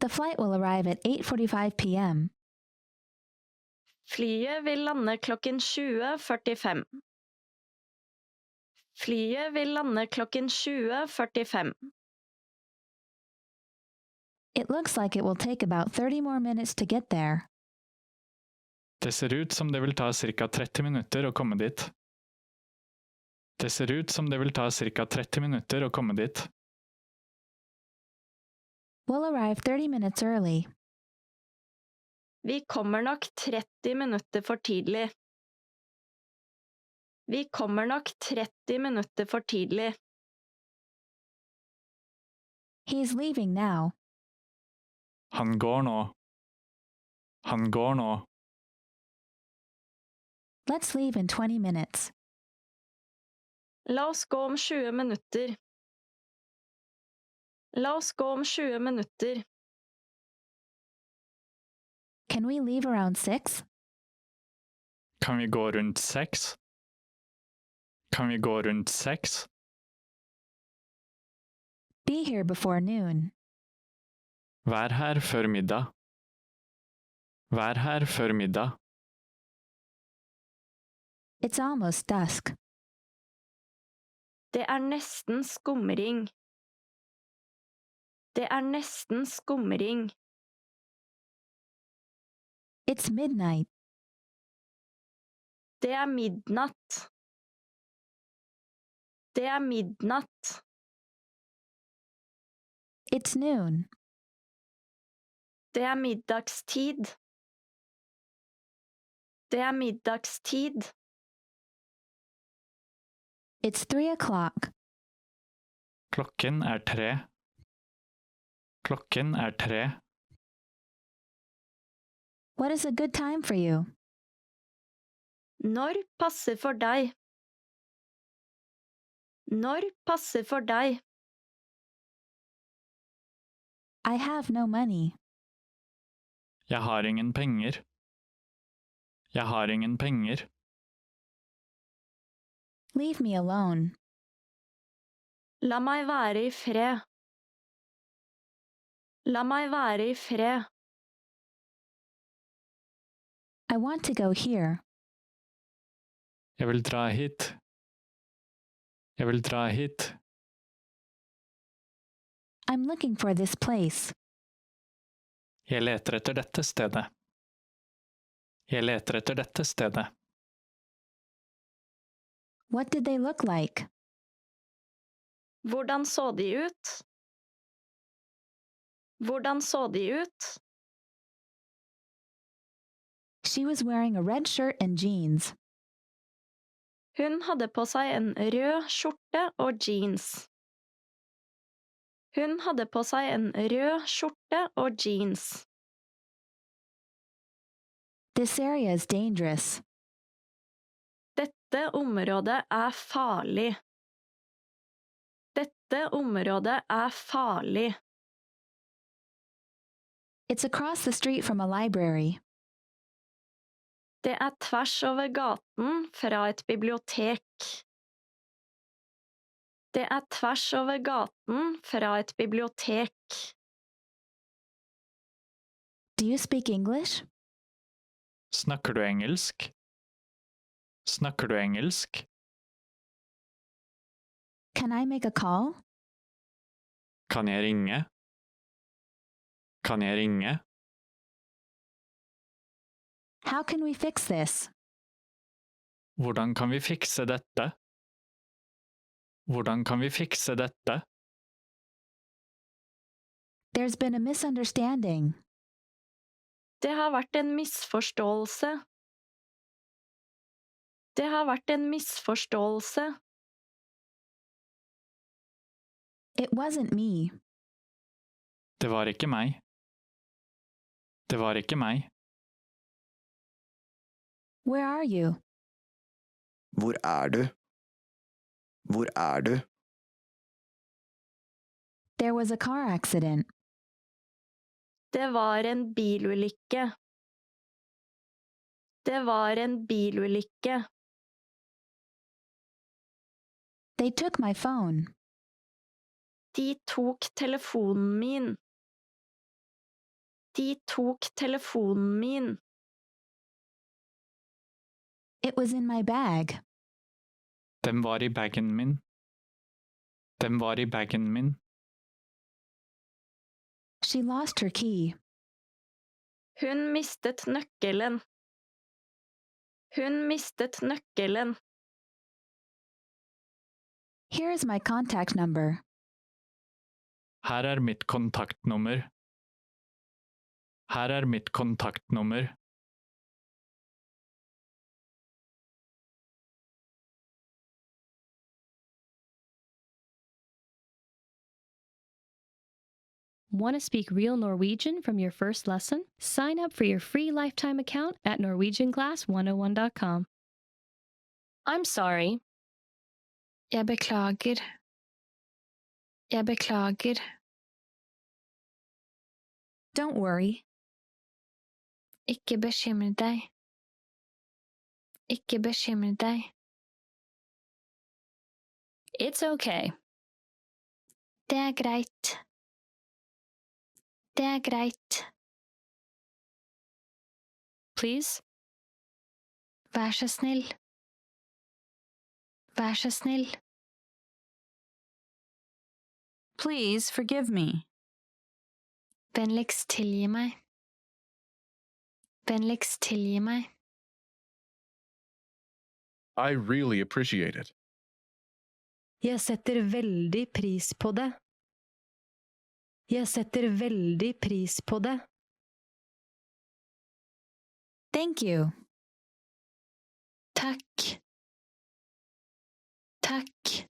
The flight will arrive at 8:45 p.m. Flyet vil lande klokken 20:45. Flyet vil lande klokken 20:45. It looks like it will take about 30 more minutes to get there. Det ser ut som det vil ta ca. 30 minutter å komme dit. Det ser ut som det vil ta ca. 30 minutter å komme dit. We'll arrive 30 minutes early. Vi kommer nok 30 minutter for tidlig. Vi kommer nok 30 minutter for tidlig. He's leaving now. Han går nå. Han går nå. Let's leave in 20 minutes. La oss gå om 20 minutter. La oss gå om 20 minutter. Can we leave around 6? Kan vi gå rundt 6? Kan vi gå rundt 6? Be here before noon. Vær her før middag. Vær her før middag. It's almost dusk. Det nesten skumring. Det nesten skumring. It's midnight. Det midnatt. Det midnatt. It's noon. Det middagstid. Det middagstid. It's 3 o'clock. Klokken 3. Klokken 3. What is a good time for you? Når passer for deg? Når passer for deg? I have no money. Jeg har ingen penger. Jeg har ingen penger. Leave me alone. La meg være i fred. La meg være i fred. I want to go here. Jeg vil dra hit. Jeg vil dra hit. I'm looking for this place. Jeg leter etter dette stedet. Jeg leter etter dette stedet. What did they look like? Hvordan så de ut? Hvordan så de ut? She was wearing a red shirt and jeans. Hun hadde på seg en rød skjorte og jeans. Hun hadde på seg en rød skjorte og jeans. This area is dangerous. Dette området farlig. Dette området farlig. It's across the street from a library. Det tvers over gaten fra et bibliotek. Det tvers over gaten fra et bibliotek. Do you speak English? Snakker du engelsk? Snakker du engelsk? Can I make a call? Kan jeg ringe? Kan jeg ringe? How can we fix this? Hvordan kan vi fikse dette? Hvordan kan vi fikse dette? There's been a misunderstanding. Det har vært en misforståelse. Det har vært en misforståelse. It wasn't me. Det var ikke meg. Det var ikke meg. Where are you? Hvor du? Hvor du? There was a car accident. Det var en bilulykke. Det var en bilulykke. They took my phone. De tok telefonen min. De tok telefonen min. It was in my bag. Den var i bagen min. Den var i bagen min. She lost her key. Hun mistet nøkkelen. Hun mistet nøkkelen. Here is my contact number. Her mitt kontaktnummer. Her mitt kontaktnummer. Want to speak real Norwegian from your first lesson? Sign up for your free lifetime account at norwegianclass101.com. I'm sorry. Jeg beklager. Jeg beklager. Don't worry. Ikke bekymre deg. Ikke bekymre deg. It's okay. Det er greit. Det er greit. Please? Vær så snill. Vær så snill. Please forgive me. Vennligst tilgi meg. Vennligst tilgi meg. I really appreciate it. Jeg setter veldig pris på det. Jeg setter veldig pris på det. Thank you. Takk. Takk.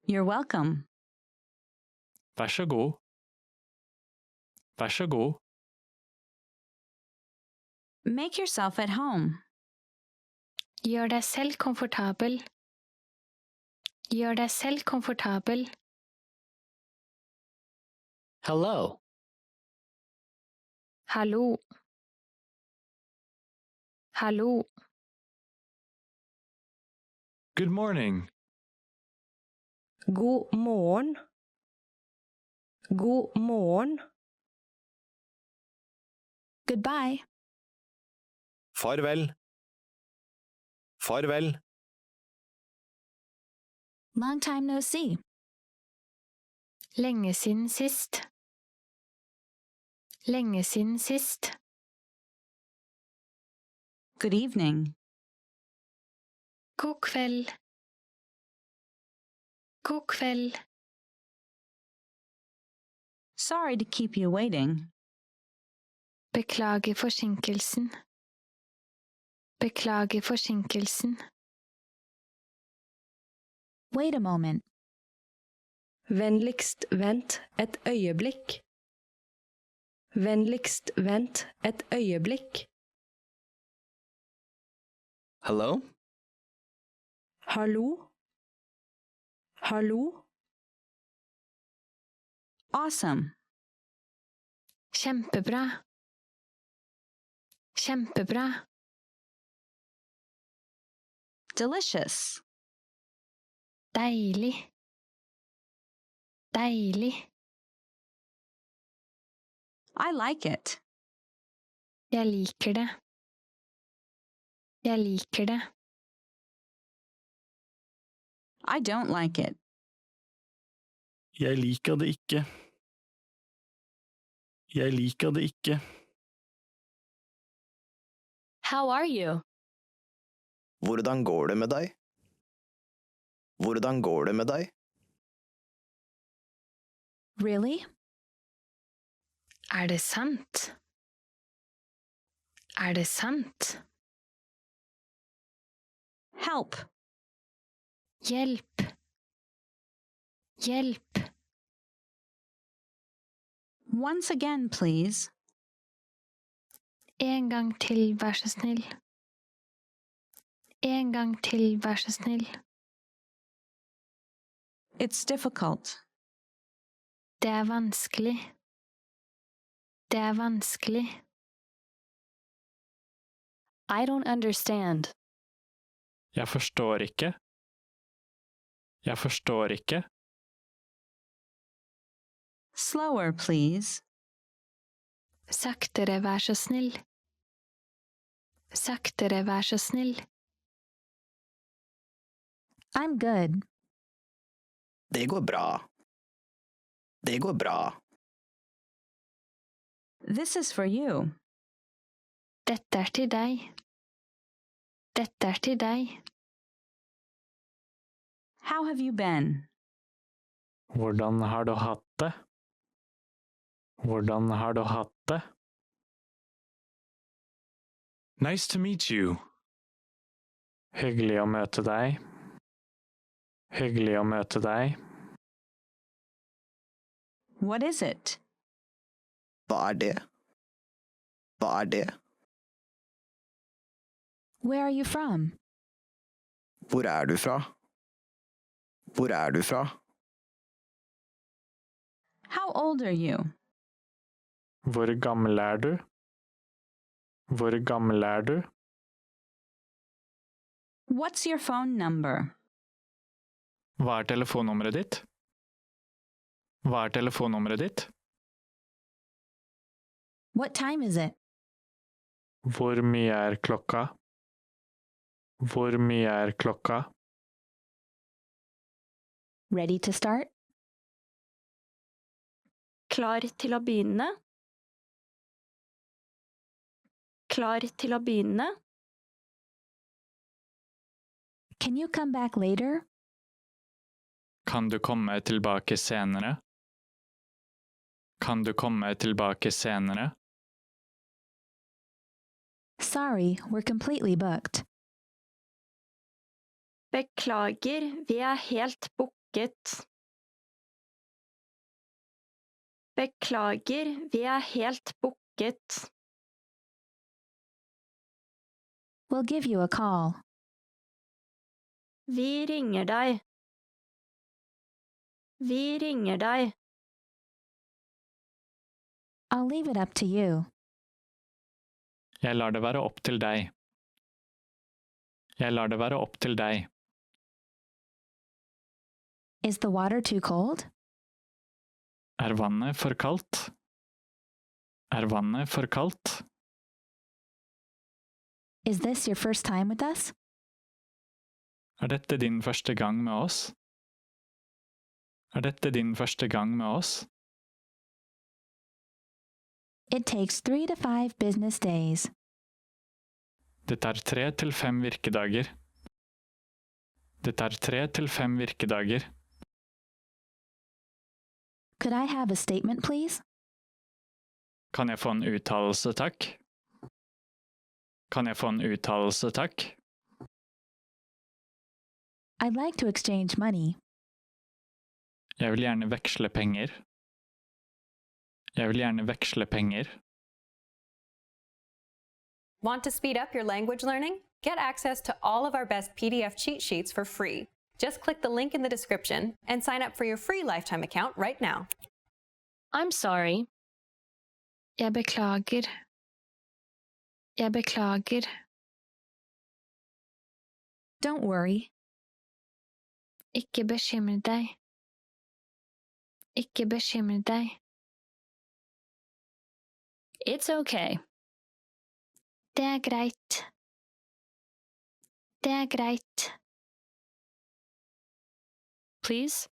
You're welcome. Vær så god. Vær så god. Make yourself at home. Gjør deg selv komfortabel. Gjør deg selv komfortabel. Hello. Hallo. Hallo. Good morning. God morgen. God morgen. Goodbye. Farvel. Farvel. Long time no see. Lenge siden sist. Lenge siden sist. Good evening. God kveld. God kveld. Sorry to keep you waiting. Beklager forsinkelsen. Beklager forsinkelsen. Wait a moment. Vennligst vent et øyeblikk. Vennligst vent et øyeblikk. Hello? Hallo? Hallo? Awesome. Kjempebra. Kjempebra. Delicious. Deilig. Deilig. I like it. Jeg liker det. Jeg liker det. I don't like it. Jeg liker det ikke. Jeg liker det ikke. How are you? Hvordan går det med deg? Hvordan går det med deg? Really? Er det sant? Er det sant? Help. Hjelp. Hjelp. Once again, please. En gang til, vær så snill. En gang til, vær så snill. It's difficult. Det er vanskelig. Det er vanskelig. I don't understand. Jeg forstår ikke. Jeg forstår ikke. Slower, please. Saktere, vær så snill. Saktere, vær så snill. I'm good. Det går bra. Det går bra. This is for you. Dette er til deg. Dette er til deg. How have you been? Hvordan har du hatt det? Hvordan har du hatt det? Nice to meet you. Hyggelig å møte deg. Hyggelig å møte deg. What is it? Hva er det? Hva er det? Where are you from? Hvor er du fra? Hvor er du fra? How old are you? Hvor gammel er du? Hvor gammel er du? What's your phone number? Hva er telefonnummeret ditt? Hva er telefonnummeret ditt? What time is it? Hvor mye er klokka? Hvor mye er klokka? Ready to start? Klar til å begynne. Klar til å begynne. Can you come back later? Kan du komme tilbake senere? Kan du komme tilbake senere? Sorry, we're completely booked. Beklager, vi er helt booket. Beklager, vi er helt booket. We'll give you a call. Vi ringer deg. Vi ringer deg. I'll leave it up to you. Jeg lar det være opp til deg. Jeg lar det være opp til deg. Is the water too cold? Er vannet for kaldt? Er vannet for kaldt? Is this your first time with us? Er dette din første gang med oss? Er dette din første gang med oss? It takes 3 to 5 business days. Det tar 3 til 5 virkedager. Det tar 3 til 5 virkedager. Could I have a statement, please? Kan jeg få en uttalelse, takk? Kan jeg få en uttalelse, takk? I'd like to exchange money. Jeg vil gjerne veksle penger. Jeg vil gjerne veksle penger. Want to speed up your language learning? Get access to all of our best PDF cheat sheets for free. Just click the link in the description and sign up for your free lifetime account right now. I'm sorry. Jeg beklager. Jeg beklager. Don't worry. Ikke bekymre deg. Ikke bekymre deg. It's okay. Det er greit. Det er greit. Please?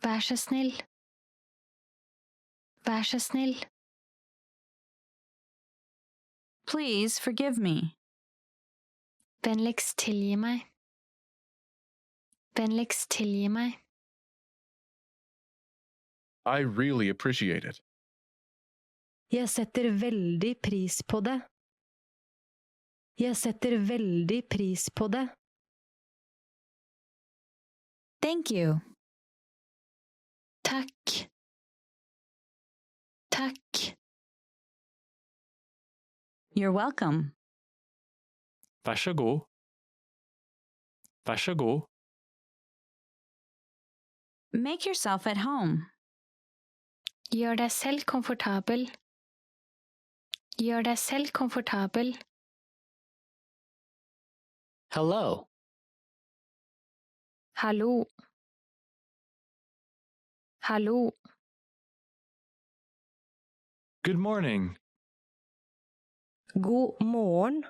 Vær så snill. Vær så snill. Please forgive me. Vennligst tilgi meg. Vennligst tilgi meg. I really appreciate it. Jeg setter veldig pris på det. Jeg setter veldig pris på det. Thank you. Takk. Takk. You're welcome. Vær så god. Vær så god. Make yourself at home. Gjør deg selv komfortabel. Gjør deg selv komfortabel. Hello. Hallo. Hallo. Good morning. God morgen.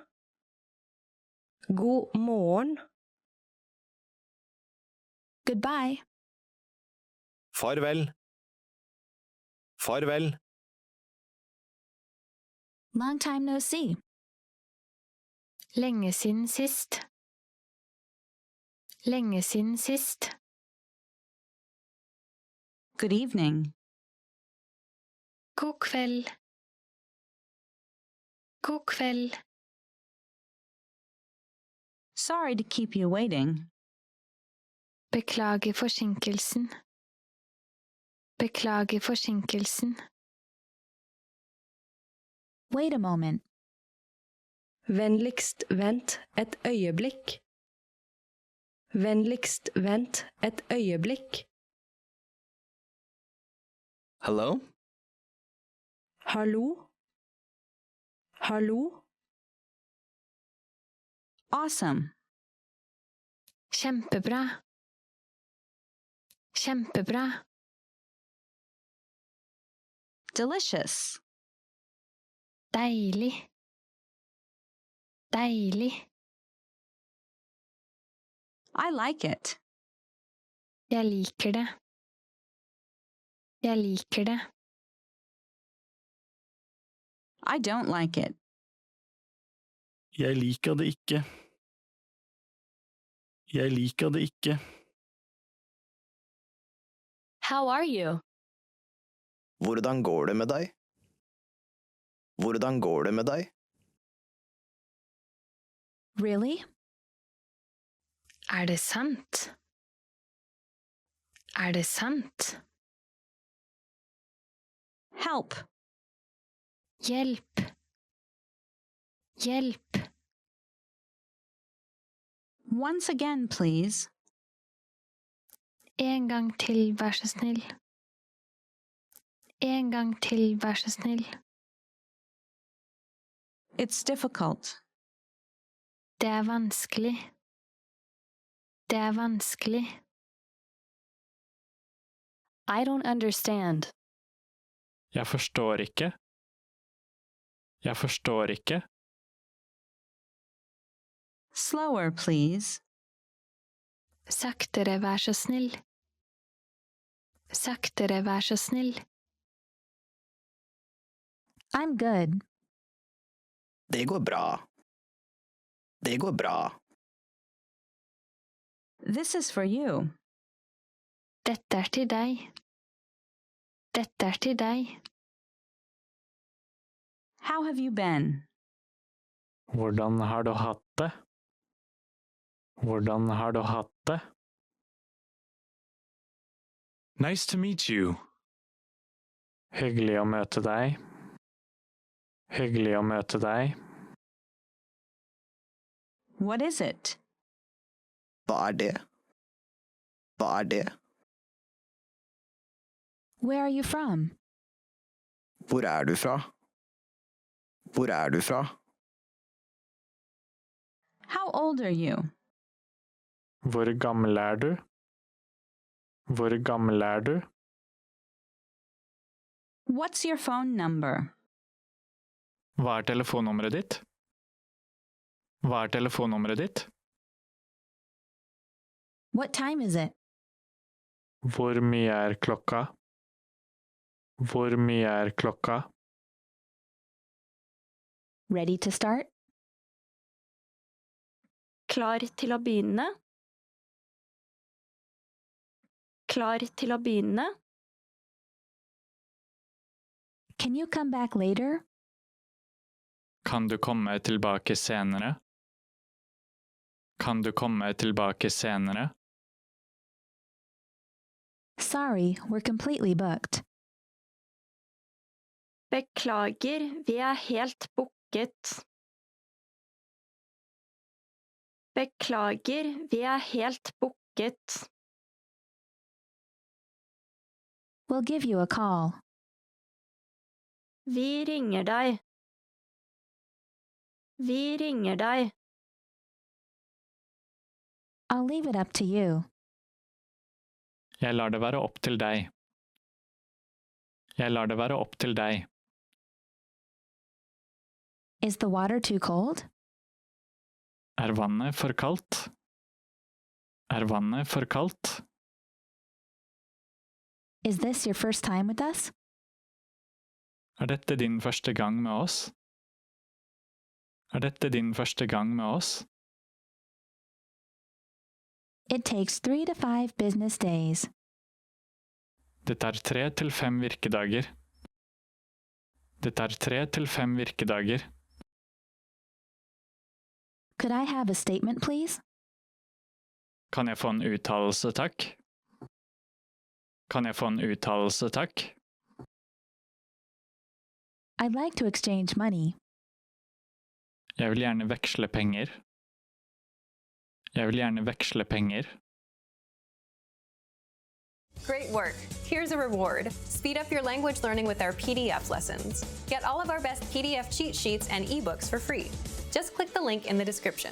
God morgen. Goodbye. Farvel. Farvel. Long time no see. Lenge siden sist. Lenge siden sist. Good evening. God kveld. God kveld. Sorry to keep you waiting. Beklager forsinkelsen. Beklager forsinkelsen. Wait a moment. Vennligst vent et øyeblikk. Vennligst vent et øyeblikk. Hello? Hallo? Hallo? Awesome. Kjempebra. Kjempebra. Delicious. Deilig. Deilig. I like it. Jeg liker det. Jeg liker det. I don't like it. Jeg liker det ikke. Jeg liker det ikke. How are you? Hvordan går det med deg? Hvordan går det med deg? Really? Er det sant? Er det sant? Help. Hjelp. Hjelp. Once again, please. En gang til, vær så snill. En gang til, vær så snill. It's difficult. Det er vanskelig. Det er vanskelig. I don't understand. Jeg forstår ikke. Jeg forstår ikke. Slower, please. Saktere, vær så snill. Saktere, vær så snill. I'm good. Det går bra. Det går bra. This is for you. Dette er til deg. Dette er til deg. How have you been? Hvordan har du hatt det? Hvordan har du hatt det? Nice to meet you. Hyggelig å møte deg. Hyggelig å møte deg. What is it? Hva er det? Hva er det? Where are you from? Hvor er du fra? Hvor er du fra? How old are you? Hvor gammel er du? Hvor gammel er du? What's your phone number? Hva er telefonnummeret ditt? Hva er telefonnummeret ditt? What time is it? Hvor mye er klokka? Hvor mye er klokka? Ready to start? Klar til å begynne. Klar til å begynne. Can you come back later? Kan du komme tilbake senere? Kan du komme tilbake senere? Sorry, we're completely booked. Beklager, vi er helt booket. Beklager, vi er helt booket. We'll give you a call. Vi ringer deg. Vi ringer deg. I'll leave it up to you. Jeg lar det være opp til deg. Jeg lar det være opp til deg. Is the water too cold? Er vannet for kaldt? Er vannet for kaldt? Is this your first time with us? Er dette din første gang med oss? Er dette din første gang med oss? It takes 3 to 5 business days. Det tar 3 til 5 virkedager. Det tar 3 til 5 virkedager. Could I have a statement, please? Kan jeg få en uttalelse, takk? Kan jeg få en uttalelse, takk? I'd like to exchange money. Jeg vil gjerne veksle penger. Jeg vil gjerne veksle penger. Great work! Here's a reward. Speed up your language learning with our PDF lessons. Get all of our best PDF cheat sheets and ebooks for free. Just click the link in the description.